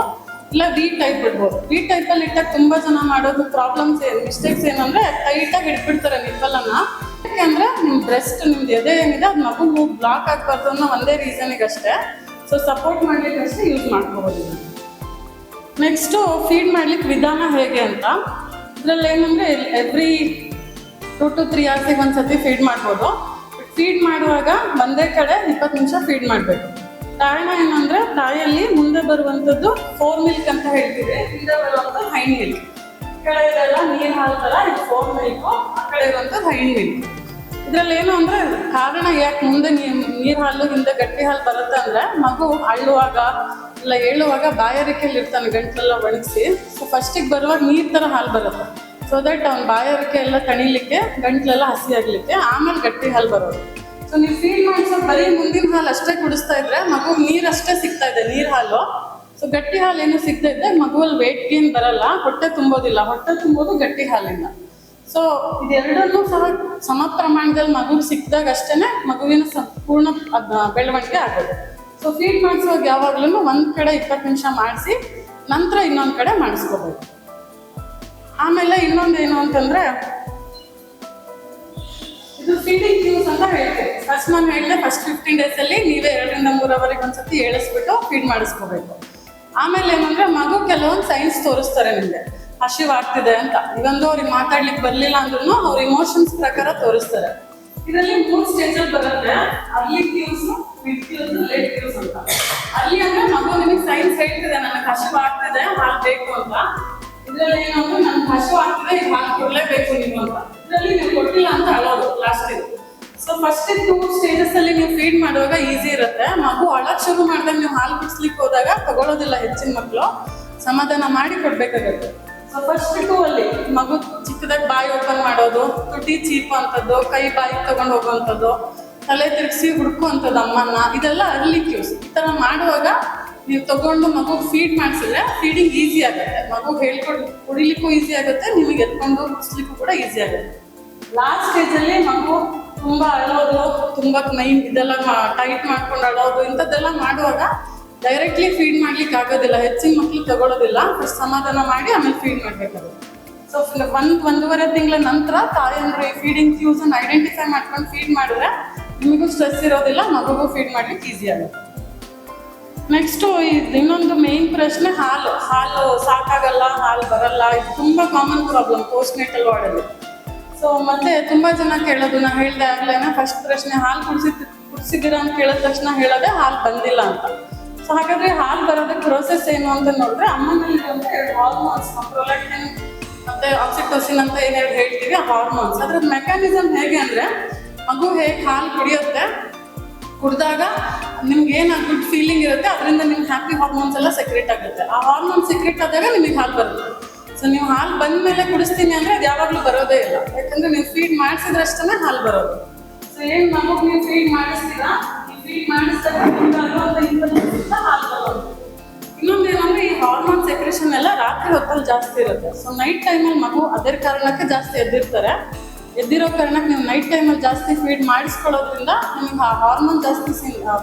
ಇಲ್ಲ ವಿ ಟೈಪ್ ಇಡ್ಬೋದು. ವಿ ಟೈಪ್ ಅಲ್ಲಿ ಇಟ್ಟಾಗ ತುಂಬಾ ಜನ ಮಾಡೋದು ಪ್ರಾಬ್ಲಮ್ಸ್ ಮಿಸ್ಟೇಕ್ಸ್ ಏನಂದ್ರೆ ಟೈಟ್ ಆಗಿ ಇಟ್ಬಿಡ್ತಾರೆ ನಿಪ್ಪಲನ್ನ. ಯಾಕೆಂದ್ರೆ ನಿಮ್ ಬ್ರೆಸ್ಟ್ ನಿಮ್ದು ಎದೆ ಏನಿದೆ ಅದು ಮಗು ಬ್ಲಾಕ್ ಆಗ್ಬಾರ್ದು ಅನ್ನೋ ಒಂದೇ ರೀಸನ್ಗೆ ಅಷ್ಟೇ. ಸೊ ಸಪೋರ್ಟ್ ಮಾಡ್ಲಿಕ್ಕೆ ಅಷ್ಟೇ ಯೂಸ್ ಮಾಡ್ಕೋಬಹುದು. ನೆಕ್ಸ್ಟು ಫೀಡ್ ಮಾಡ್ಲಿಕ್ಕೆ ವಿಧಾನ ಹೇಗೆ ಅಂತ, ಇದ್ರಲ್ಲಿ ಏನಂದ್ರೆ ಎವ್ರಿ 2 to 3 hours ಒಂದ್ಸತಿ ಫೀಡ್ ಮಾಡ್ಬೋದು. ಫೀಡ್ ಮಾಡುವಾಗ ಒಂದೇ ಕಡೆ 20 ನಿಮಿಷ ಫೀಡ್ ಮಾಡಬೇಕು. ಕಾರಣ ಏನಂದ್ರೆ ತಾಯಿಯಲ್ಲಿ ಮುಂದೆ ಬರುವಂಥದ್ದು 4 ಮಿಲ್ಕ್ ಅಂತ ಹೇಳ್ತೀವಿ, ಹಿಂದೆ ಬರುವಂಥದ್ದು ಹೈಂಡ್ ಮಿಲ್ಕ್. ಕೆಳಗೆಲ್ಲ ನೀರ್ ಹಾಲು ತರ ಇದು 4 ಮಿಲ್ಕ್, ಆ ಕಡೆ ಇರುವಂಥದ್ದು ಹೈಂಡ್ ಮಿಲ್ಕ್. ಇದ್ರಲ್ಲಿ ಏನು ಅಂದ್ರೆ ಕಾರಣ ಯಾಕೆ ಮುಂದೆ ನೀರ್ ಹಾಲು ಹಿಂದೆ ಗಟ್ಟಿ ಹಾಲು ಬರುತ್ತೆ ಅಂದ್ರೆ ಮಗು ಅಳ್ಳುವಾಗ ಇಲ್ಲ ಹೇಳುವಾಗ ಬಾಯಾರಿಕೆಯಲ್ಲಿ ಇರ್ತಾನೆ, ಗಂಟಲೆಲ್ಲ ಒಣಗಿಸಿ. ಸೊ ಫಸ್ಟಿಗೆ ಬರುವಾಗ ನೀರ್ ತರ ಹಾಲು ಬರುತ್ತೆ, ಸೊ ದಟ್ ಅವ್ನ ಬಾಯಾರಿಕೆ ಎಲ್ಲ ತಣಿಲಿಕ್ಕೆ, ಗಂಟ್ಲೆಲ್ಲ ಹಸಿ ಆಗ್ಲಿಕ್ಕೆ, ಆಮೇಲೆ ಗಟ್ಟಿ ಹಾಲು ಬರೋದು. ಸೊ ನೀವು ಫೀಡ್ ಮಾಡಿಸೋ ಬರೀ ಮುಂದಿನ ಹಾಲು ಅಷ್ಟೇ ಕುಡಿಸ್ತಾ ಇದ್ರೆ ಮಗು ನೀರಷ್ಟೇ ಸಿಗ್ತಾ ಇದೆ, ನೀರ್ ಹಾಲು. ಸೊ ಗಟ್ಟಿ ಹಾಲು ಏನು ಸಿಗ್ತಾ ಇದೆ ಮಗುವಲ್ಲಿ ವೇಟ್ ಗೇನ್ ಬರಲ್ಲ, ಹೊಟ್ಟೆ ತುಂಬೋದಿಲ್ಲ. ಹೊಟ್ಟೆ ತುಂಬೋದು ಗಟ್ಟಿ ಹಾಲಿಂದ. ಸೊ ಇದೆರಡನ್ನೂ ಸಹ ಸಮ ಪ್ರಮಾಣದಲ್ಲಿ ಮಗುಗೆ ಸಿಕ್ಕಿದಾಗ ಅಷ್ಟೇನೆ ಮಗುವಿನ ಸಂಪೂರ್ಣ ಬೆಳವಣಿಗೆ ಆಗೋದು. ಸೊ ಫೀಡ್ ಮಾಡಿಸುವಾಗ ಯಾವಾಗ್ಲೂ ಒಂದ್ ಕಡೆ 20 ನಿಮಿಷ ಮಾಡಿಸಿ ನಂತರ ಇನ್ನೊಂದ್ ಕಡೆ ಮಾಡಿಸ್ಕೋಬೇಕು. ಆಮೇಲೆ ಇನ್ನೊಂದು ಏನು ಅಂತಂದ್ರೆ ಇದು ಫೀಡಿಂಗ್ ಕ್ಯೂಸ್ ಅಂತ ಹೇಳ್ತೀವಿ. ಫಸ್ಟ್ ನಾನು ಹೇಳಿದೆ, ಫಸ್ಟ್ 15 days ಅಲ್ಲಿ ನೀವೇ 2 ರಿಂದ 3 ಅವರಿಗೆ ಒಂದ್ಸತಿ ಏಳಿಸ್ಬಿಟ್ಟು ಫೀಡ್ ಮಾಡಿಸ್ಕೋಬೇಕು. ಆಮೇಲೆ ಏನಂದ್ರೆ ಮಗು ಕೆಲವೊಂದು ಸೈನ್ಸ್ ತೋರಿಸ್ತಾರೆ ನಿಮ್ಗೆ, ಹಸಿವಾಗ್ತಿದೆ ಅಂತ. ಇವಂದು ಅವ್ರಿಗೆ ಮಾತಾಡ್ಲಿಕ್ಕೆ ಬರ್ಲಿಲ್ಲ ಅಂದ್ರೂ ಅವ್ರ ಇಮೋಷನ್ಸ್ ಪ್ರಕಾರ ತೋರಿಸ್ತಾರೆ. ಇದರಲ್ಲಿ 3 ಸ್ಟೇಜಲ್ಲಿ ಬರುತ್ತೆ, ಅರ್ಲಿ ಕ್ಯೂಸ್, ಲೇಟ್ ಯೂಸ್ ಅಂತ. ಅಲ್ಲಿ ಅಂದ್ರೆ ಮಗು ನಿಮಗೆ ಸೈನ್ಸ್ ಹೇಳ್ತಿದೆ ನನಗೆ ಹಸಿವು ಆಗ್ತಿದೆ ಹಾಲು ಬೇಕು ಅಂತ. ಇದ್ರಲ್ಲಿ ಏನು ಅಂದ್ರೆ ನನ್ಗೆ ಹಸಿವು ಆಗ್ತಿದೆ ಈಗ ಹಾಲು ಕೊಡ್ಲೇಬೇಕು ನೀವು ಅಂತ. ಇದರಲ್ಲಿ ನೀವು ಕೊಟ್ಟಿಲ್ಲ ಅಂತ ಅಳೋದು ಲಾಸ್ಟ್ ಇದು. ಸೊ ಫಸ್ಟ್ 2 ಸ್ಟೇಜಸ್ ಅಲ್ಲಿ ನೀವು ಫೀಡ್ ಮಾಡುವಾಗ ಈಸಿ ಇರುತ್ತೆ. ಮಗು ಅಳಕ್ ಶುರು ಮಾಡಿದಾಗ ನೀವು ಹಾಲು ಕುಡಿಸ್ಲಿಕ್ಕೆ ಹೋದಾಗ ತಗೊಳ್ಳೋದಿಲ್ಲ ಹೆಚ್ಚಿನ ಮಕ್ಕಳು, ಸಮಾಧಾನ ಮಾಡಿ ಕೊಡ್ಬೇಕಾಗುತ್ತೆ. ಸೊ ಫಸ್ಟ್ 2 ಅಲ್ಲಿ ಮಗು ಚಿಕ್ಕದಾಗಿ ಬಾಯಿ ಓಪನ್ ಮಾಡೋದು, ತುಟಿ ಚೀಪು ಅಂತದ್ದು, ಕೈ ಬಾಯಿ ತಗೊಂಡು ಹೋಗುವಂಥದ್ದು, ತಲೆ ತಿರುಗಿಸಿ ಹುಡ್ಕುವಂಥದ್ದು ಅಮ್ಮನ್ನ, ಇದೆಲ್ಲ ಅರ್ಲಿ ಕ್ಯೂಸ್. ಈ ತರ ಮಾಡುವಾಗ ನೀವು ತಗೊಂಡು ಮಗು ಫೀಡ್ ಮಾಡಿಸಿದ್ರೆ ಫೀಡಿಂಗ್ ಈಸಿ ಆಗುತ್ತೆ. ಮಗು ಕುಡಿಲಿಕ್ಕೂ ಈಸಿ ಆಗುತ್ತೆ, ನಿಮಗೆ ಎತ್ಕೊಂಡು ಕುಡಿಸ್ಲಿಕ್ಕೂ ಕೂಡ ಈಸಿ ಆಗುತ್ತೆ. ಲಾಸ್ಟ್ ಸ್ಟೇಜ್ ಅಲ್ಲಿ ಮಗು ತುಂಬಾ ಅಳೋದು, ತುಂಬಾ ಮೈಂಡ್ ಇದೆಲ್ಲ ಟೈಟ್ ಮಾಡ್ಕೊಂಡು ಅಳೋದು, ಇಂಥದ್ದೆಲ್ಲ ಮಾಡುವಾಗ ಡೈರೆಕ್ಟ್ಲಿ ಫೀಡ್ ಮಾಡ್ಲಿಕ್ಕೆ ಆಗೋದಿಲ್ಲ. ಹೆಚ್ಚಿನ ಮಕ್ಳು ತಗೊಳ್ಳೋದಿಲ್ಲ, ಫಸ್ಟ್ ಸಮಾಧಾನ ಮಾಡಿ ಆಮೇಲೆ ಫೀಡ್ ಮಾಡ್ಬೇಕಾಗುತ್ತೆ. ಸೊ 1-1.5 ತಿಂಗಳ ನಂತರ ತಾಯಂದ್ರೆ ಈ ಫೀಡಿಂಗ್ ಕ್ಯೂಸ್ ಅನ್ನು ಐಡೆಂಟಿಫೈ ಮಾಡ್ಕೊಂಡು ಫೀಡ್ ಮಾಡಿದ್ರೆ ನಿಮಗೂ ಸ್ಟ್ರೆಸ್ ಇರೋದಿಲ್ಲ, ಮಗುಗೂ ಫೀಡ್ ಮಾಡ್ಲಿಕ್ಕೆ ಈಸಿ ಆಗುತ್ತೆ. ನೆಕ್ಸ್ಟ್ ಇನ್ನೊಂದು ಮೇನ್ ಪ್ರಶ್ನೆ ಹಾಲು ಸಾಕಾಗಲ್ಲ, ಹಾಲು ಬರಲ್ಲ. ಇದು ತುಂಬಾ ಕಾಮನ್ ಪ್ರಾಬ್ಲಮ್ ಪೋಸ್ಟ್-ನೇಟಲ್ ವಾರ್ಡಲ್ಲಿ. ಸೊ ಮತ್ತೆ ತುಂಬಾ ಜನ ಕೇಳೋದು, ನಾ ಹೇಳ್ದೆ ಆಗ್ಲೇನೆ ಫಸ್ಟ್ ಪ್ರಶ್ನೆ ಹಾಲು ಕುಡಿಸಿದ್ದೀರಾ ಅಂತ ಕೇಳಿದ ತಕ್ಷಣ ಹೇಳೋದೆ ಹಾಲು ಬಂದಿಲ್ಲ ಅಂತ. ಸೊ ಹಾಗಾದ್ರೆ ಹಾಲು ಬರೋದಕ್ಕೆ ಪ್ರೋಸೆಸ್ ಏನು ಅಂತ ನೋಡಿದ್ರೆ ಅಮ್ಮನಲ್ಲಿ ಅಂತ 2 ಹಾರ್ಮೋನ್ಸ್, ಪ್ರೊಲಾಕ್ಟಿನ್ ಮತ್ತೆ ಆಕ್ಸಿಟೋಸಿನ್ ಅಂತ ಏನೇನು ಹೇಳ್ತೀವಿ ಆ ಹಾರ್ಮೋನ್ಸ್. ಅದ್ರ ಮೆಕ್ಯಾನಿಸಮ್ ಹೇಗೆ ಅಂದ್ರೆ ಮಗು ಹೇಗೆ ಹಾಲು ಕುಡಿಯುತ್ತೆ, ಕುಡಿದಾಗ ನಿಮ್ಗೆ ಏನು ಗುಡ್ ಫೀಲಿಂಗ್ ಇರುತ್ತೆ ಅದರಿಂದ ನಿಮ್ಗೆ ಹ್ಯಾಪಿ ಹಾರ್ಮೋನ್ಸ್ ಎಲ್ಲ ಸೆಕ್ರೆಟ್ ಆಗುತ್ತೆ. ಆ ಹಾರ್ಮೋನ್ ಸೆಕ್ರೆಟ್ ಆದಾಗ ನಿಮಗೆ ಹಾಲು ಬರುತ್ತೆ. ಸೊ ನೀವು ಹಾಲು ಬಂದ ಮೇಲೆ ಕುಡಿಸ್ತೀನಿ ಅಂದ್ರೆ ಅದು ಯಾವಾಗಲೂ ಬರೋದೇ ಇಲ್ಲ, ಯಾಕಂದ್ರೆ ನೀವು ಫೀಡ್ ಮಾಡಿಸಿದ್ರಷ್ಟೇ ಹಾಲು ಬರೋದು. ಸೊ ಏನು ಮಗುಗೆ ನೀವು ಫೀಡ್ ಮಾಡಿಸ್ತೀರಾ, ನೀವು ಫೀಡ್ ಮಾಡಿಸಿದಾಗ ಹಾಲು ಬರೋದು. ಇನ್ನೊಂದೇನಂದ್ರೆ ಈ ಹಾರ್ಮೋನ್ ಸೆಕ್ರೆಷನ್ ಎಲ್ಲ ರಾತ್ರಿ ಹೊತ್ತಲ್ಲಿ ಜಾಸ್ತಿ ಇರುತ್ತೆ. ಸೊ ನೈಟ್ ಟೈಮಲ್ಲಿ ಮಗು ಅದರ ಕಾರಣಕ್ಕೆ ಜಾಸ್ತಿ ಎದ್ದಿರೋ ಕಾರಣಕ್ಕೆ ನೀವು ನೈಟ್ ಟೈಮಲ್ಲಿ ಜಾಸ್ತಿ ಫೀಡ್ ಮಾಡಿಸ್ಕೊಳ್ಳೋದ್ರಿಂದ ನಿಮಗೆ ಆ ಹಾರ್ಮೋನ್ ಜಾಸ್ತಿ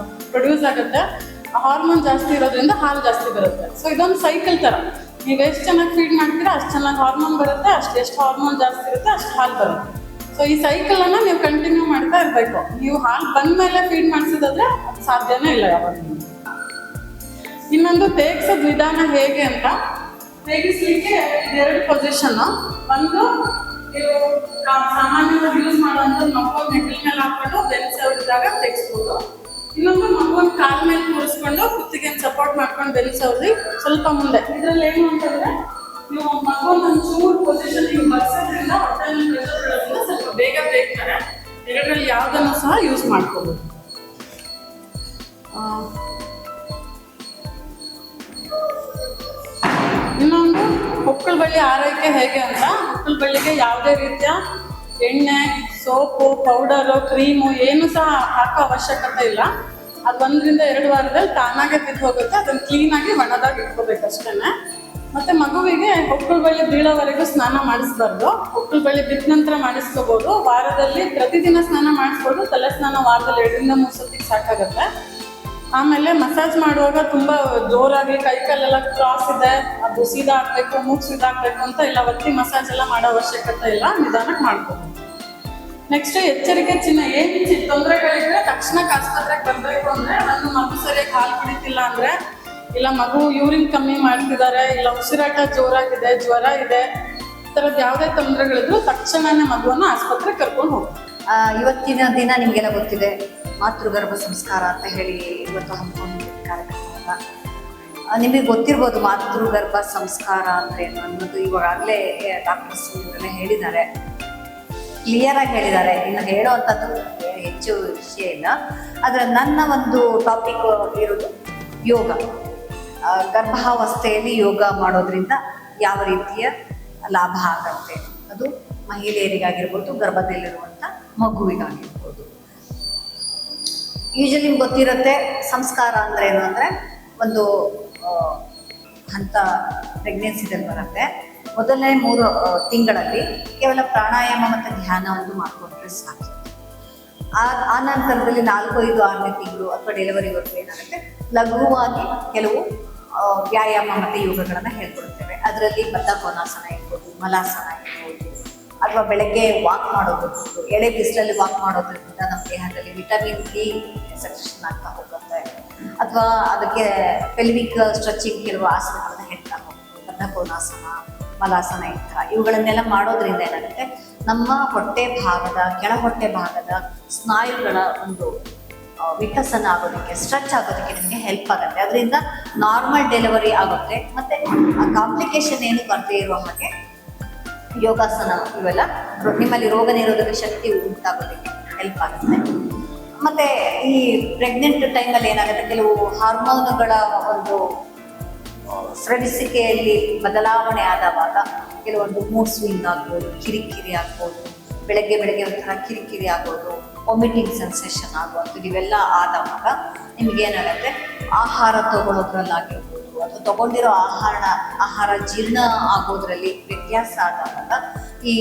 ಪ್ರೊಡ್ಯೂಸ್ ಆಗುತ್ತೆ. ಆ ಹಾರ್ಮೋನ್ ಜಾಸ್ತಿ ಇರೋದ್ರಿಂದ ಹಾಲು ಜಾಸ್ತಿ ಬರುತ್ತೆ. ಸೊ ಇದೊಂದು ಸೈಕಲ್ ಥರ, ನೀವು ಎಷ್ಟು ಚೆನ್ನಾಗಿ ಫೀಡ್ ಮಾಡ್ತೀರಾ ಅಷ್ಟು ಚೆನ್ನಾಗಿ ಹಾರ್ಮೋನ್ ಬರುತ್ತೆ, ಎಷ್ಟು ಹಾರ್ಮೋನ್ ಜಾಸ್ತಿ ಇರುತ್ತೆ ಅಷ್ಟು ಹಾಲು ಬರುತ್ತೆ. ಸೊ ಈ ಸೈಕಲನ್ನು ನೀವು ಕಂಟಿನ್ಯೂ ಮಾಡ್ತಾ ಇರಬೇಕು. ನೀವು ಹಾಲು ಬಂದ ಮೇಲೆ ಫೀಡ್ ಮಾಡಿಸೋದಾದ್ರೆ ಸಾಧ್ಯನೇ ಇಲ್ಲ ಯಾವಾಗ. ಇನ್ನೊಂದು ತೇಗ್ಸೋದ್ ವಿಧಾನ ಹೇಗೆ ಅಂತ, ತೇಗಿಸ್ಲಿಕ್ಕೆ 2 ಪೊಸಿಷನ್. ಒಂದು ನೀವು ಸಾಮಾನ್ಯವಾಗಿ ಯೂಸ್ ಮಾಡುವಂಥ ಮಗುವನ್ನು ಹೆಗಲ ಮೇಲೆ ಹಾಕೊಂಡು ಬೆನ್ಸವ್ರಿದಾಗ ತೆಗಿಸ್ಬೋದು. ಇನ್ನೊಂದು ಮಗುವನ್ನು ಕಾಲ ಮೇಲೆ ಕೂರಿಸ್ಕೊಂಡು ಕುತ್ತಿಗೆ ಸಪೋರ್ಟ್ ಮಾಡ್ಕೊಂಡು ಬೆನ್ಸವ್ರಿ ಸ್ವಲ್ಪ ಮುಂದೆ. ಇದರಲ್ಲಿ ಏನು ಅಂತಂದ್ರೆ ನೀವು ಮಗುವನ್ನು ಚೂರು ಪೊಸಿಷನ್ ನೀವು ಬರ್ಸೋದ್ರಿಂದ ಹೊಟ್ಟೆಯಲ್ಲಿ ಪ್ರೆಷರ್ ಇರೋದ್ರಿಂದ ಸ್ವಲ್ಪ ಬೇಗ ಬೇಯ್ತಾರೆ. 2ರಲ್ಲಿ ಯಾವುದನ್ನು ಸಹ ಯೂಸ್ ಮಾಡ್ಕೋಬೋದು. ಇನ್ನೊಂದು ಹೊಕ್ಕಳ ಬಳ್ಳಿ ಆರೈಕೆ ಹೇಗೆ ಅಂತ, ಹೊಕ್ಕಳ ಬಳ್ಳಿಗೆ ಯಾವುದೇ ರೀತಿಯ ಎಣ್ಣೆ, ಸೋಪು, ಪೌಡರು, ಕ್ರೀಮು ಏನು ಸಹ ಹಾಕೋ ಅವಶ್ಯಕತೆ ಇಲ್ಲ. ಅದು 1 ರಿಂದ 2 ವಾರದಲ್ಲಿ ತಾನಾಗೆ ಬಿದ್ದು ಹೋಗುತ್ತೆ. ಅದನ್ನು ಕ್ಲೀನಾಗಿ ಒಣದಾಗಿ ಇಟ್ಕೋಬೇಕಷ್ಟೇ. ಮತ್ತೆ ಮಗುವಿಗೆ ಹೊಕ್ಕಳ ಬಳ್ಳಿ ಬೀಳೋವರೆಗೂ ಸ್ನಾನ ಮಾಡಿಸ್ಬಾರ್ದು. ಹೊಕ್ಕಳ ಬಳ್ಳಿ ಬಿದ್ದ ನಂತರ ಮಾಡಿಸ್ಕೋಬಹುದು. ವಾರದಲ್ಲಿ ಪ್ರತಿದಿನ ಸ್ನಾನ ಮಾಡಿಸ್ಬೋದು. ತಲೆ ಸ್ನಾನ ವಾರದಲ್ಲಿ 2 ರಿಂದ 3 ಸತಿಗೆ ಸಾಕಾಗುತ್ತೆ. ಆಮೇಲೆ ಮಸಾಜ್ ಮಾಡುವಾಗ ತುಂಬಾ ಜೋರಾಗಿ ಕೈ ಕಾಲೆಲ್ಲ ಕ್ರಾಸ್ ಇದೆ, ಅದು ಸೀದಾ ಹಾಕ್ಬೇಕು, ಮೂಗು ಸೀದಾ ಹಾಕ್ಬೇಕು ಅಂತ ಇಲ್ಲ, ಒತ್ತಿ ಮಸಾಜ್ ಎಲ್ಲ ಮಾಡೋ ಅವಶ್ಯಕತೆ ಇಲ್ಲ, ನಿಧಾನಕ್ಕೆ ಮಾಡ್ಕೋಬಹುದು. ನೆಕ್ಸ್ಟ್ ಎಚ್ಚರಿಕೆ ಚಿಹ್ನೆ, ಏನು ತೊಂದರೆಗಳಿದ್ರೆ ತಕ್ಷಣಕ್ಕೆ ಆಸ್ಪತ್ರೆಗೆ ಬರಬೇಕು. ಅಂದ್ರೆ ನನ್ನ ಮಗು ಸರಿಯಾಗಿ ಹಾಲು ಕುಡಿತಿಲ್ಲ ಅಂದ್ರೆ, ಇಲ್ಲ ಮಗು ಯೂರಿನ್ ಕಮ್ಮಿ ಮಾಡ್ತಿದ್ದಾರೆ, ಇಲ್ಲ ಉಸಿರಾಟ ಜೋರಾಗಿದೆ, ಜ್ವರ ಇದೆ, ಈ ಥರದ್ದು ಯಾವುದೇ ತೊಂದರೆಗಳಿದ್ರು ತಕ್ಷಣನೇ ಮಗುವನ್ನು ಆಸ್ಪತ್ರೆಗೆ ಕರ್ಕೊಂಡು ಹೋಗ್ಬೇಕು. ಇವತ್ತಿನ ದಿನ ನಿಮಗೆಲ್ಲ ಗೊತ್ತಿದೆ ಮಾತೃಗರ್ಭ ಸಂಸ್ಕಾರ ಅಂತ ಹೇಳಿ ಇವತ್ತು ಹಮ್ಮಿಕೊಂಡಿದ್ದೀವಿ ಕಾರ್ಯಕ್ರಮವನ್ನು. ನಿಮಗೆ ಗೊತ್ತಿರ್ಬೋದು ಮಾತೃಗರ್ಭ ಸಂಸ್ಕಾರ ಅಂದ್ರೆ ಏನು ಅನ್ನೋದು. ಇವಾಗಲೇ ಡಾಕ್ಟರ್ಸ್ ಇವರೆಲ್ಲ ಹೇಳಿದ್ದಾರೆ, ಕ್ಲಿಯರ್ ಆಗಿ ಹೇಳಿದ್ದಾರೆ. ಇನ್ನು ಹೇಳೋವಂಥದ್ದು ಹೆಚ್ಚು ವಿಷಯ ಇಲ್ಲ. ಆದರೆ ನನ್ನ ಒಂದು ಟಾಪಿಕ್ ಇರೋದು ಯೋಗ. ಗರ್ಭಾವಸ್ಥೆಯಲ್ಲಿ ಯೋಗ ಮಾಡೋದ್ರಿಂದ ಯಾವ ರೀತಿಯ ಲಾಭ ಆಗುತ್ತೆ, ಅದು ಮಹಿಳೆಯರಿಗಾಗಿರ್ಬೋದು, ಗರ್ಭದಲ್ಲಿರುವಂಥ ಮಗುವಿಗಾಗಿರ್ಬೋದು. ಯೂಶಲಿ ನಿಮ್ಗೆ ಗೊತ್ತಿರುತ್ತೆ ಸಂಸ್ಕಾರ ಅಂದರೆ ಏನು ಅಂದರೆ ಒಂದು ಹಂತ ಪ್ರೆಗ್ನೆನ್ಸಿದಲ್ಲಿ ಬರುತ್ತೆ. ಮೊದಲನೇ 3 ತಿಂಗಳಲ್ಲಿ ಕೇವಲ ಪ್ರಾಣಾಯಾಮ ಮತ್ತು ಧ್ಯಾನವನ್ನು ಮಾಡಿಕೊಂಡ್ರೆ ಸಾಕು. ಆ ನಂತರದಲ್ಲಿ 4, 5, 6ನೇ ತಿಂಗಳು ಅಥವಾ ಡೆಲಿವರಿವರೆಗೂ ಏನಾಗುತ್ತೆ, ಲಘುವಾಗಿ ಕೆಲವು ವ್ಯಾಯಾಮ ಮತ್ತು ಯೋಗಗಳನ್ನು ಹೇಳ್ಕೊಡ್ತೇವೆ. ಅದರಲ್ಲಿ ಬದ್ಧಕೋನಾಸನ ಇರ್ಬೋದು, ಮಲಾಸನ ಇರ್ಬೋದು, ಅಥವಾ ಬೆಳಗ್ಗೆ ವಾಕ್ ಮಾಡೋದಿರ್ಬೋದು. ಎಳೆ ಬಿಸಿಲಲ್ಲಿ ವಾಕ್ ಮಾಡೋದ್ರಿಂದ ನಮ್ಮ ದೇಹದಲ್ಲಿ ವಿಟಮಿನ್ ಡಿ ಸೆಕ್ರೆಷನ್ ಆಗ್ತಾ ಹೋಗುತ್ತೆ. ಅಥವಾ ಅದಕ್ಕೆ ಪೆಲ್ವಿಕ್ ಸ್ಟ್ರೆಚಿಂಗ್ ಕೆಲವು ಆಸನಗಳನ್ನ ಹೇಳ್ತಾ ಹೋಗ್ಬೋದು, ಬದ್ಧಕೋನಾಸನ, ಮಲಾಸನ ಈ ಥರ ಇವುಗಳನ್ನೆಲ್ಲ ಮಾಡೋದ್ರಿಂದ ಏನಾಗುತ್ತೆ, ನಮ್ಮ ಹೊಟ್ಟೆ ಭಾಗದ ಕೆಳ ಹೊಟ್ಟೆ ಭಾಗದ ಸ್ನಾಯುಗಳ ಒಂದು ವಿಕಸನ ಆಗೋದಕ್ಕೆ, ಸ್ಟ್ರೆಚ್ ಆಗೋದಕ್ಕೆ ನಿಮಗೆ ಹೆಲ್ಪ್ ಆಗುತ್ತೆ. ಅದರಿಂದ ನಾರ್ಮಲ್ ಡೆಲಿವರಿ ಆಗುತ್ತೆ. ಮತ್ತೆ ಆ ಕಾಂಪ್ಲಿಕೇಶನ್ ಏನು ಬರದೇ ಇರುವ ಹಾಗೆ ಯೋಗಾಸನ ಇವೆಲ್ಲ ನಿಮ್ಮಲ್ಲಿ ರೋಗ ನಿರೋಧಕ ಶಕ್ತಿ ಉಂಟಾಗೋದಕ್ಕೆ ಹೆಲ್ಪ್ ಆಗುತ್ತೆ. ಮತ್ತೆ ಈ ಪ್ರೆಗ್ನೆಂಟ್ ಟೈಮಲ್ಲಿ ಏನಾಗುತ್ತೆ, ಕೆಲವು ಹಾರ್ಮೋನುಗಳ ಒಂದು ಸ್ರವಿಸಿಕೆಯಲ್ಲಿ ಬದಲಾವಣೆ ಆದವಾಗ ಕೆಲವೊಂದು ಮೂಡ್ ಸ್ವಿಂಗ್ ಆಗ್ಬೋದು, ಕಿರಿಕಿರಿ ಆಗ್ಬೋದು, ಬೆಳಗ್ಗೆ ಒಂಥರ ಕಿರಿಕಿರಿ ಆಗೋದು, ವಾಮಿಟಿಂಗ್ ಸೆನ್ಸೇಷನ್ ಆಗುವಂಥದ್ದು, ಇವೆಲ್ಲ ಆದವಾಗ ನಿಮಗೇನಾಗುತ್ತೆ, ಆಹಾರ ತಗೊಳ್ಳೋದ್ರಲ್ಲಾಗಿರ್ಬೋದು ಅಥವಾ ತಗೊಂಡಿರೋ ಆಹಾರ ಜೀರ್ಣ ಆಗೋದ್ರಲ್ಲಿ ವ್ಯತ್ಯಾಸ ಆದಾಗ ಈ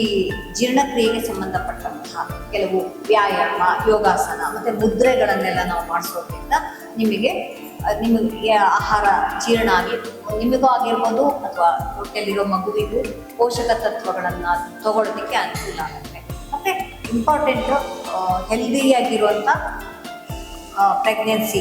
ಜೀರ್ಣಕ್ರಿಯೆಗೆ ಸಂಬಂಧಪಟ್ಟಂತಹ ಕೆಲವು ವ್ಯಾಯಾಮ, ಯೋಗಾಸನ ಮತ್ತು ಮುದ್ರೆಗಳನ್ನೆಲ್ಲ ನಾವು ಮಾಡಿಸೋದ್ರಿಂದ ನಿಮಗೆ ಆಹಾರ ಜೀರ್ಣ ಆಗಿ ನಿಮಗೂ ಆಗಿರ್ಬೋದು ಅಥವಾ ಹೊಟ್ಟೆಯಲ್ಲಿರೋ ಮಗುವಿಗೂ ಪೋಷಕ ತತ್ವಗಳನ್ನು ತಗೊಳ್ಳೋದಕ್ಕೆ ಅನುಕೂಲ ಆಗುತ್ತೆ. ಮತ್ತು ಇಂಪಾರ್ಟೆಂಟು ಹೆಲ್ದಿಯಾಗಿರುವಂಥ ಪ್ರೆಗ್ನೆನ್ಸಿ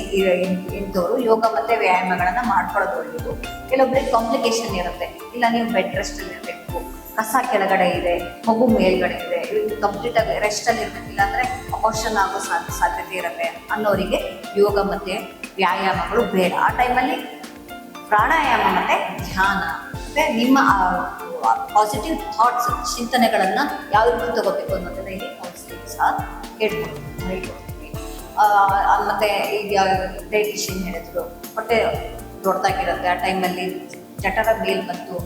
ಇಂಥವ್ರು ಯೋಗ ಮತ್ತು ವ್ಯಾಯಾಮಗಳನ್ನು ಮಾಡ್ಕೊಳ್ಳೋದು ಒಳ್ಳೆಯದು. ಕೆಲವೊಬ್ಬರಿಗೆ ಕಾಂಪ್ಲಿಕೇಶನ್ ಇರುತ್ತೆ, ಇಲ್ಲ ನೀವು ಬೆಡ್ ರೆಸ್ಟಲ್ಲಿ ಇರಬೇಕು, ಕಸ ಕೆಳಗಡೆ ಇದೆ, ಮಗು ಮೇಲ್ಗಡೆ ಇದೆ, ಇವ್ರಿಗೆ ಕಂಪ್ಲೀಟಾಗಿ ರೆಸ್ಟಲ್ಲಿ ಇರಬೇಕಿಲ್ಲ ಅಂದರೆ ಅಪೋಷನ್ ಆಗೋ ಸಾಧ್ಯತೆ ಇರುತ್ತೆ ಅನ್ನೋರಿಗೆ ಯೋಗ ಮತ್ತು ವ್ಯಾಯಾಮಗಳು ಬೇಡ. ಆ ಟೈಮಲ್ಲಿ ಪ್ರಾಣಾಯಾಮ ಮತ್ತು ಧ್ಯಾನ ಮತ್ತು ನಿಮ್ಮ ಪಾಸಿಟಿವ್ ಥಾಟ್ಸ್, ಚಿಂತನೆಗಳನ್ನು ಯಾವ ರೀತಿ ತಗೋಬೇಕು ಅನ್ನೋದನ್ನ ಇಲ್ಲಿ ಕೌನ್ಸಿಲಿಂಗ್ ಸಹ ಹೇಳ್ಕೊಡ್ತೀವಿ. ಮತ್ತು ಈಗ ಡೈಟಿಷಿಯನ್ ಹೇಳಿದ್ರು, ಹೊಟ್ಟೆ ದೊಡ್ಡದಾಗಿರುತ್ತೆ, ಆ ಟೈಮಲ್ಲಿ ಜಠರ ಮೇಲ್ ಬಂದು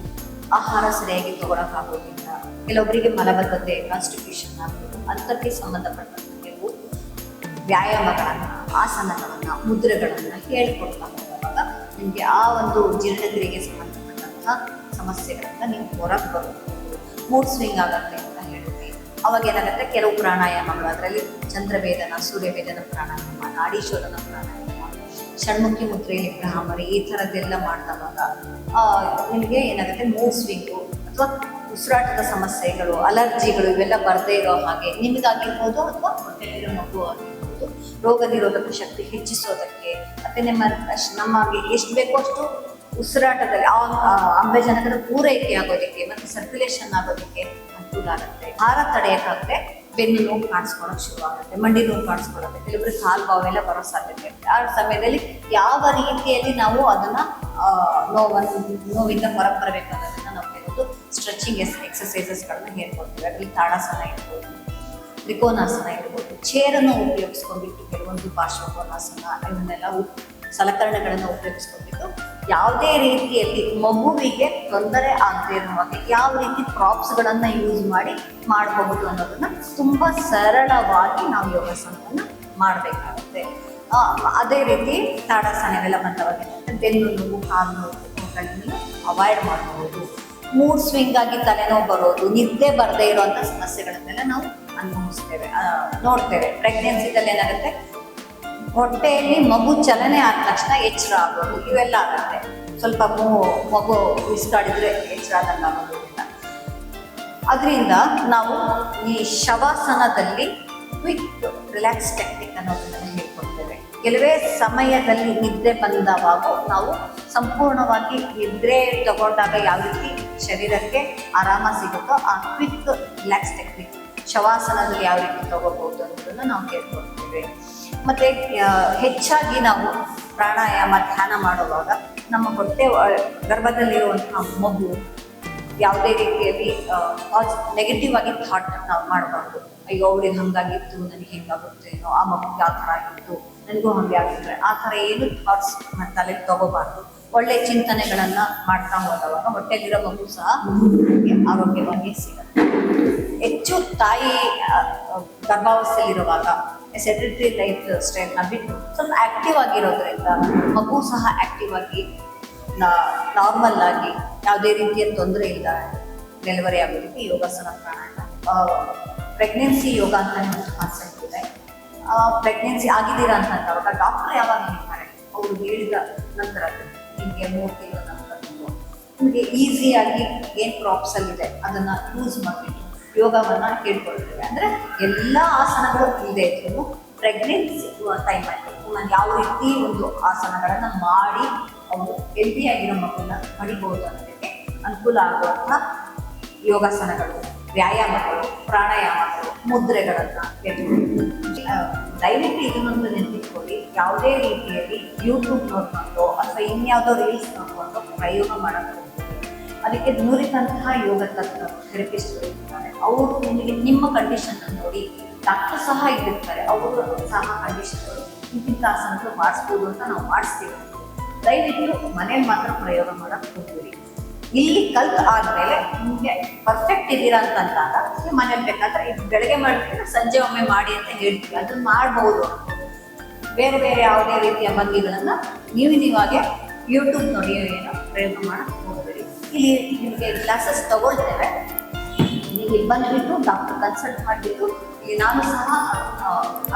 ಆಹಾರ ಸರಿಯಾಗಿ ತಗೊಳಕ್ಕಾಗೋದಿಲ್ಲ, ಕೆಲವೊಬ್ಬರಿಗೆ ಮಲಬದ್ಧತೆ, ಕಾನ್ಸ್ಟಿಪೇಷನ್ ಆಗೋದು, ಅಂಥಕ್ಕೆ ಸಂಬಂಧಪಟ್ಟಂಥ ಕೆಲವು ವ್ಯಾಯಾಮಗಳನ್ನು, ಆಸನಗಳನ್ನು, ಮುದ್ರೆಗಳನ್ನು ಹೇಳ್ಕೊಡ್ತಾ ಹೋಗುವಾಗ ನಿಮಗೆ ಆ ಒಂದು ಜೀರ್ಣಕ್ರಿಯೆಗೆ ಸಂಬಂಧಪಟ್ಟಂಥ ಸಮಸ್ಯೆಗಳಿಂದ ನೀವು ಹೊರಗೆ ಬರಬಹುದು. ಮೂಡ್ ಸ್ವಿಂಗ್ ಆಗುತ್ತೆ ಅಂತ ಹೇಳಿದ್ವಿ. ಅವಾಗ ಏನಾಗುತ್ತೆ, ಕೆಲವು ಪ್ರಾಣಾಯಾಮಗಳು, ಅದರಲ್ಲಿ ಚಂದ್ರವೇದನ, ಸೂರ್ಯವೇದನ ಪ್ರಾಣಾಯಾಮ, ನಾಡೀಶೋಧನ ಪ್ರಾಣಾಯಾಮ, ಷಣ್ಮುಖಿ ಮುದ್ರೆಯಲ್ಲಿ ಭ್ರಾಮರಿ, ಈ ಥರದ್ದೆಲ್ಲ ಮಾಡಿದವಾಗ ನಿಮಗೆ ಏನಾಗುತ್ತೆ, ಮೂಡ್ ಸ್ವಿಂಗು ಅಥವಾ ಉಸಿರಾಟದ ಸಮಸ್ಯೆಗಳು, ಅಲರ್ಜಿಗಳು ಇವೆಲ್ಲ ಬರದೇ ಇರೋ ಹಾಗೆ ನಿಮಗಾಗಿರ್ಬೋದು ಅಥವಾ ಹೊಟ್ಟೆಲಿರೋ ಮಗು ಆಗಿರ್ಬೋದು ರೋಗ ನಿರೋಧಕ ಶಕ್ತಿ ಹೆಚ್ಚಿಸೋದಕ್ಕೆ ಮತ್ತು ನಮಗೆ ಎಷ್ಟು ಬೇಕೋ ಅಷ್ಟು ಉಸಿರಾಟದಲ್ಲಿ ಆಮ್ಲಜನಕದ ಪೂರೈಕೆ ಆಗೋದಕ್ಕೆ ಮತ್ತು ಸರ್ಕ್ಯುಲೇಷನ್ ಆಗೋದಕ್ಕೆ ಅನುಕೂಲ ಆಗುತ್ತೆ. ಭಾರ ತಡೆಯೋಕ್ಕಾಗದೆ ಬೆನ್ನು ನೋವು ಕಾಣಿಸ್ಕೊಳ್ಳೋಕೆ ಶುರುವಾಗುತ್ತೆ, ಮಂಡಿ ನೋವು ಕಾಣಿಸ್ಕೊಳ್ಳುತ್ತೆ, ಕೆಲವೊಬ್ಬರು ಕಾಲು ಬಾವೆಲ್ಲ ಬರೋ ಸಾಧ್ಯತೆ ಇರುತ್ತೆ. ಆ ಸಮಯದಲ್ಲಿ ಯಾವ ರೀತಿಯಲ್ಲಿ ನಾವು ಅದನ್ನು ನೋವಿಂದ ಹೊರಗೆ ಬರಬೇಕು ಅನ್ನೋದನ್ನು ನಾವು ಕೆಲವೊಂದು ಸ್ಟ್ರೆಚಿಂಗ್ ಎಕ್ಸಸೈಸಸ್ಗಳನ್ನ ಹೇಳ್ಕೊಡ್ತೀವಿ. ಅದರಲ್ಲಿ ತಾಡಾಸನ ಇರ್ಬೋದು, ತ್ರಿಕೋನಾಸನ ಇರ್ಬೋದು, ಚೇರನ್ನು ಉಪಯೋಗಿಸ್ಕೊಂಡ್ಬಿಟ್ಟು ಕೆಲವೊಂದು ಪಾರ್ಶ್ವಕೋನಾಸನ ಇವನ್ನೆಲ್ಲ ಸಲಕರಣೆಗಳನ್ನು ಉಪಯೋಗಿಸ್ಕೊಂಡ್ಬಿಟ್ಟು ಯಾವುದೇ ರೀತಿಯಲ್ಲಿ ಮಗುವಿಗೆ ತೊಂದರೆ ಆಗದೇ ಇರುವ ಹಾಗೆ ಯಾವ ರೀತಿ ಪ್ರಾಪ್ಸ್ಗಳನ್ನು ಯೂಸ್ ಮಾಡಬಹುದು ಅನ್ನೋದನ್ನ ತುಂಬ ಸರಳವಾಗಿ ನಾವು ಯೋಗಾಸನವನ್ನು ಮಾಡಬೇಕಾಗುತ್ತೆ. ಅದೇ ರೀತಿ ತಾಡಾಸನವೆಲ್ಲ ಬಂದವಾಗ ಬೆನ್ನು ನೋವು, ಕಾಲು ನೋವುಗಳನ್ನು ಅವಾಯ್ಡ್ ಮಾಡಬಹುದು. ಮೂಡ್ ಸ್ವಿಂಗ್ ಆಗಿ ತಲೆನೋವು ಬರೋದು, ನಿದ್ದೆ ಬರದೇ ಇರುವಂಥ ಸಮಸ್ಯೆಗಳನ್ನೆಲ್ಲ ನಾವು ಅನುಭವಿಸ್ತೇವೆ, ನೋಡ್ತೇವೆ. ಪ್ರೆಗ್ನೆನ್ಸಿದಲ್ಲಿ ಏನಾಗುತ್ತೆ, ಹೊಟ್ಟೆಯಲ್ಲಿ ಮಗು ಚಲನೆ ಆದ ತಕ್ಷಣ ಎಚ್ಚರ ಆಗೋದು, ಇವೆಲ್ಲ ಆಗುತ್ತೆ. ಸ್ವಲ್ಪ ಮಗು ಬಿಸ್ಕಾಡಿದ್ರೆ ಎಚ್ಚರ ಆದಂಗೆ ಆಗೋದಿಲ್ಲ. ಅದರಿಂದ ನಾವು ಈ ಶವಾಸನದಲ್ಲಿ ಕ್ವಿಕ್ ರಿಲ್ಯಾಕ್ಸ್ ಟೆಕ್ನಿಕ್ ಅನ್ನೋದನ್ನು ಹೇಳ್ಕೊಡ್ತೇವೆ. ಕೆಲವೇ ಸಮಯದಲ್ಲಿ ನಿದ್ರೆ ಬಂದವಾಗ ನಾವು ಸಂಪೂರ್ಣವಾಗಿ ನಿದ್ರೆ ತಗೊಂಡಾಗ ಯಾವ ರೀತಿ ಶರೀರಕ್ಕೆ ಆರಾಮ ಸಿಗುತ್ತೋ ಆ ಕ್ವಿಕ್ ರಿಲ್ಯಾಕ್ಸ್ ಟೆಕ್ನಿಕ್ ಶವಾಸನದಲ್ಲಿ ಯಾವ ರೀತಿ ತಗೋಬಹುದು ಅನ್ನೋದನ್ನು ನಾವು ಹೇಳ್ಕೊಡ್ತೇವೆ. ಮತ್ತು ಹೆಚ್ಚಾಗಿ ನಾವು ಪ್ರಾಣಾಯಾಮ, ಧ್ಯಾನ ಮಾಡುವಾಗ ನಮ್ಮ ಹೊಟ್ಟೆ ಗರ್ಭದಲ್ಲಿರುವಂತಹ ಮಗು ಯಾವುದೇ ರೀತಿಯಲ್ಲಿ ನೆಗೆಟಿವ್ ಆಗಿ ಥಾಟ್ ನಾವು ಮಾಡಬಾರ್ದು. ಅಯ್ಯೋ ಅವ್ರಿಗೆ ಹಂಗಾಗಿತ್ತು, ನನಗೆ ಹೆಂಗಾಗುತ್ತೇನೋ, ಆ ಮಗುಗೆ ಆ ಥರ ಆಗಿತ್ತು, ನನಗೂ ಹಾಗೆ ಆಗಿದ್ರೆ, ಆ ಥರ ಏನು ಥಾಟ್ಸ್ ತಲೆಗೆ ತಗೋಬಾರ್ದು. ಒಳ್ಳೆ ಚಿಂತನೆಗಳನ್ನು ಮಾಡ್ತಾ ಹೋದವಾಗ ಹೊಟ್ಟೆಲಿರೋ ಮಗು ಸಹ ಆರೋಗ್ಯವಾಗಿ ಸಿಗುತ್ತೆ. ಹೆಚ್ಚು ತಾಯಿ ಗರ್ಭಾವಸ್ಥೆಯಲ್ಲಿರುವಾಗ ಸೆಡೆಂಟರಿ ಲೈಫ್ ಸ್ಟೈಲ್ನ ಬಿಟ್ಟು ಸ್ವಲ್ಪ ಆ್ಯಕ್ಟಿವ್ ಆಗಿರೋದ್ರಿಂದ ಮಗು ಸಹ ಆ್ಯಕ್ಟಿವ್ ಆಗಿ ನಾರ್ಮಲ್ ಆಗಿ ಯಾವುದೇ ರೀತಿಯ ತೊಂದರೆ ಇಲ್ಲ ಡೆಲಿವರಿ ಆಗೋದಕ್ಕೆ ಯೋಗಾಸನ, ಪ್ರಾಣಾಯಾಮ. ಪ್ರೆಗ್ನೆನ್ಸಿ ಯೋಗ ಅಂತ ಒಂದು ಕಾನ್ಸೆಪ್ಟ್ ಇದೆ. ಪ್ರೆಗ್ನೆನ್ಸಿ ಆಗಿದ್ದೀರಾ ಅಂತಂದಾಗ ಡಾಕ್ಟರ್ ಯಾವಾಗ ಹೇಳ್ತಾರೆ, ಅವರು ಹೇಳಿದ ನಂತರ ನಿಮಗೆ 3 ತಿಂಗಳ ನಂತರ ನಿಮಗೆ ಈಸಿಯಾಗಿ ಏನು ಪ್ರಾಪ್ಸಲ್ಲಿದೆ ಅದನ್ನು ಯೂಸ್ ಮಾಡಿಬಿಟ್ಟು ಯೋಗವನ್ನು ಹೇಳ್ಕೊಳ್ತೇವೆ. ಅಂದರೆ ಎಲ್ಲ ಆಸನಗಳು ಇಲ್ಲದೆ ಇದ್ರೂ ಪ್ರೆಗ್ನೆನ್ಸಿ ಟೈಮಲ್ಲಿ ಯಾವ ರೀತಿ ಒಂದು ಆಸನಗಳನ್ನು ಮಾಡಿ ಅವರು ಹೆಲ್ದಿಯಾಗಿರೋ ಮಗುನ ಪಡಿಬೋದು ಅನ್ನೋದಕ್ಕೆ ಅನುಕೂಲ ಆಗುವಂಥ ಯೋಗಾಸನಗಳು, ವ್ಯಾಯಾಮಗಳು, ಪ್ರಾಣಾಯಾಮಗಳು ಮುದ್ರೆಗಳನ್ನ ದಯವಿಟ್ಟು ಇದನ್ನೊಂದು ನೆನಪಿಟ್ಕೊಳ್ಳಿ. ಯಾವುದೇ ರೀತಿಯಲ್ಲಿ ಯೂಟ್ಯೂಬ್ ನೋಡ್ಕೊಂಡು ಅಥವಾ ಇನ್ಯಾವುದೋ ರೀಲ್ಸ್ ನೋಡ್ಕೊಂಡು ಪ್ರಯೋಗ ಮಾಡಕ್ಕೆ ಅದಕ್ಕೆ ನುರಿತಂತಹ ಯೋಗ ಥೆರಪಿಸ್ಟ್ಗಳು ಇರ್ತಾರೆ. ಅವರು ನಿಮಗೆ ನಿಮ್ಮ ಕಂಡೀಷನ್ ನೋಡಿ, ಡಾಕ್ಟರ್ ಸಹ ಇಲ್ಲಿರ್ತಾರೆ, ಅವರು ಸಹ ಕಂಡೀಷನ್ಗಳು ಇಂತಿಂಥ ಆಸನಗಳು ಮಾಡಿಸ್ಬೋದು ಅಂತ ನಾವು ಮಾಡಿಸ್ತೀವಿ. ದಯವಿಟ್ಟು ಮನೇಲಿ ಮಾತ್ರ ಪ್ರಯೋಗ ಮಾಡಕ್ಕೆ ಹೋಗ್ತೀವಿ. ಇಲ್ಲಿ ಕಲ್ತು ಆದ್ಮೇಲೆ ನಿಮಗೆ ಪರ್ಫೆಕ್ಟ್ ಇದ್ದೀರಾ ಅಂತಂದಾಗ ನೀವು ಮನೇಲಿ ಬೇಕಾದ್ರೆ ಇದು ಬೆಳಗ್ಗೆ ಮಾಡ್ತೀವಿ ಸಂಜೆ ಒಮ್ಮೆ ಮಾಡಿ ಅಂತ ಹೇಳ್ತೀವಿ, ಅದನ್ನ ಮಾಡ್ಬೋದು. ಬೇರೆ ಬೇರೆ ಯಾವುದೇ ರೀತಿಯ ಭಂಗಿಗಳನ್ನ ನೀವಾಗೆ ಯೂಟ್ಯೂಬ್ ನೋಡಿ ಏನೋ ಪ್ರಯೋಗ ಮಾಡಕ್ಕೆ ಹೋಗ್ಬೇಡಿ. ಇಲ್ಲಿ ನಿಮಗೆ ಕ್ಲಾಸಸ್ ತಗೊಳ್ತೇವೆ, ನೀವು ಇಲ್ಲಿ ಬಂದುಬಿಟ್ಟು ಡಾಕ್ಟರ್ ಕನ್ಸಲ್ಟ್ ಮಾಡಿಬಿಟ್ಟು ಇಲ್ಲಿ ನಾನು ಸಹ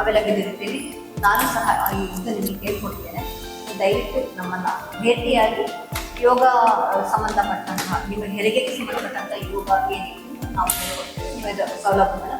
ಅವೈಲಬಲ್ ಇರ್ತೀನಿ, ನಾನು ಸಹ ಇದು ನಿಮಗೆ ಹೇಳ್ಕೊಡ್ತೇನೆ. ದಯವಿಟ್ಟು ನಮ್ಮನ್ನು ಭೇಟಿಯಾಗಿ ಯೋಗ ಸಂಬಂಧಪಟ್ಟಂತಹ ನಿಮ್ಮ ಹೆರಿಗೆಗೆ ಸಂಬಂಧಪಟ್ಟಂತಹ ಯೋಗ ಏನಿದೆ ನಾವು ಹೇಳ್ಕೊಡ್ತೇವೆ, ಸೌಲಭ್ಯವನ್ನು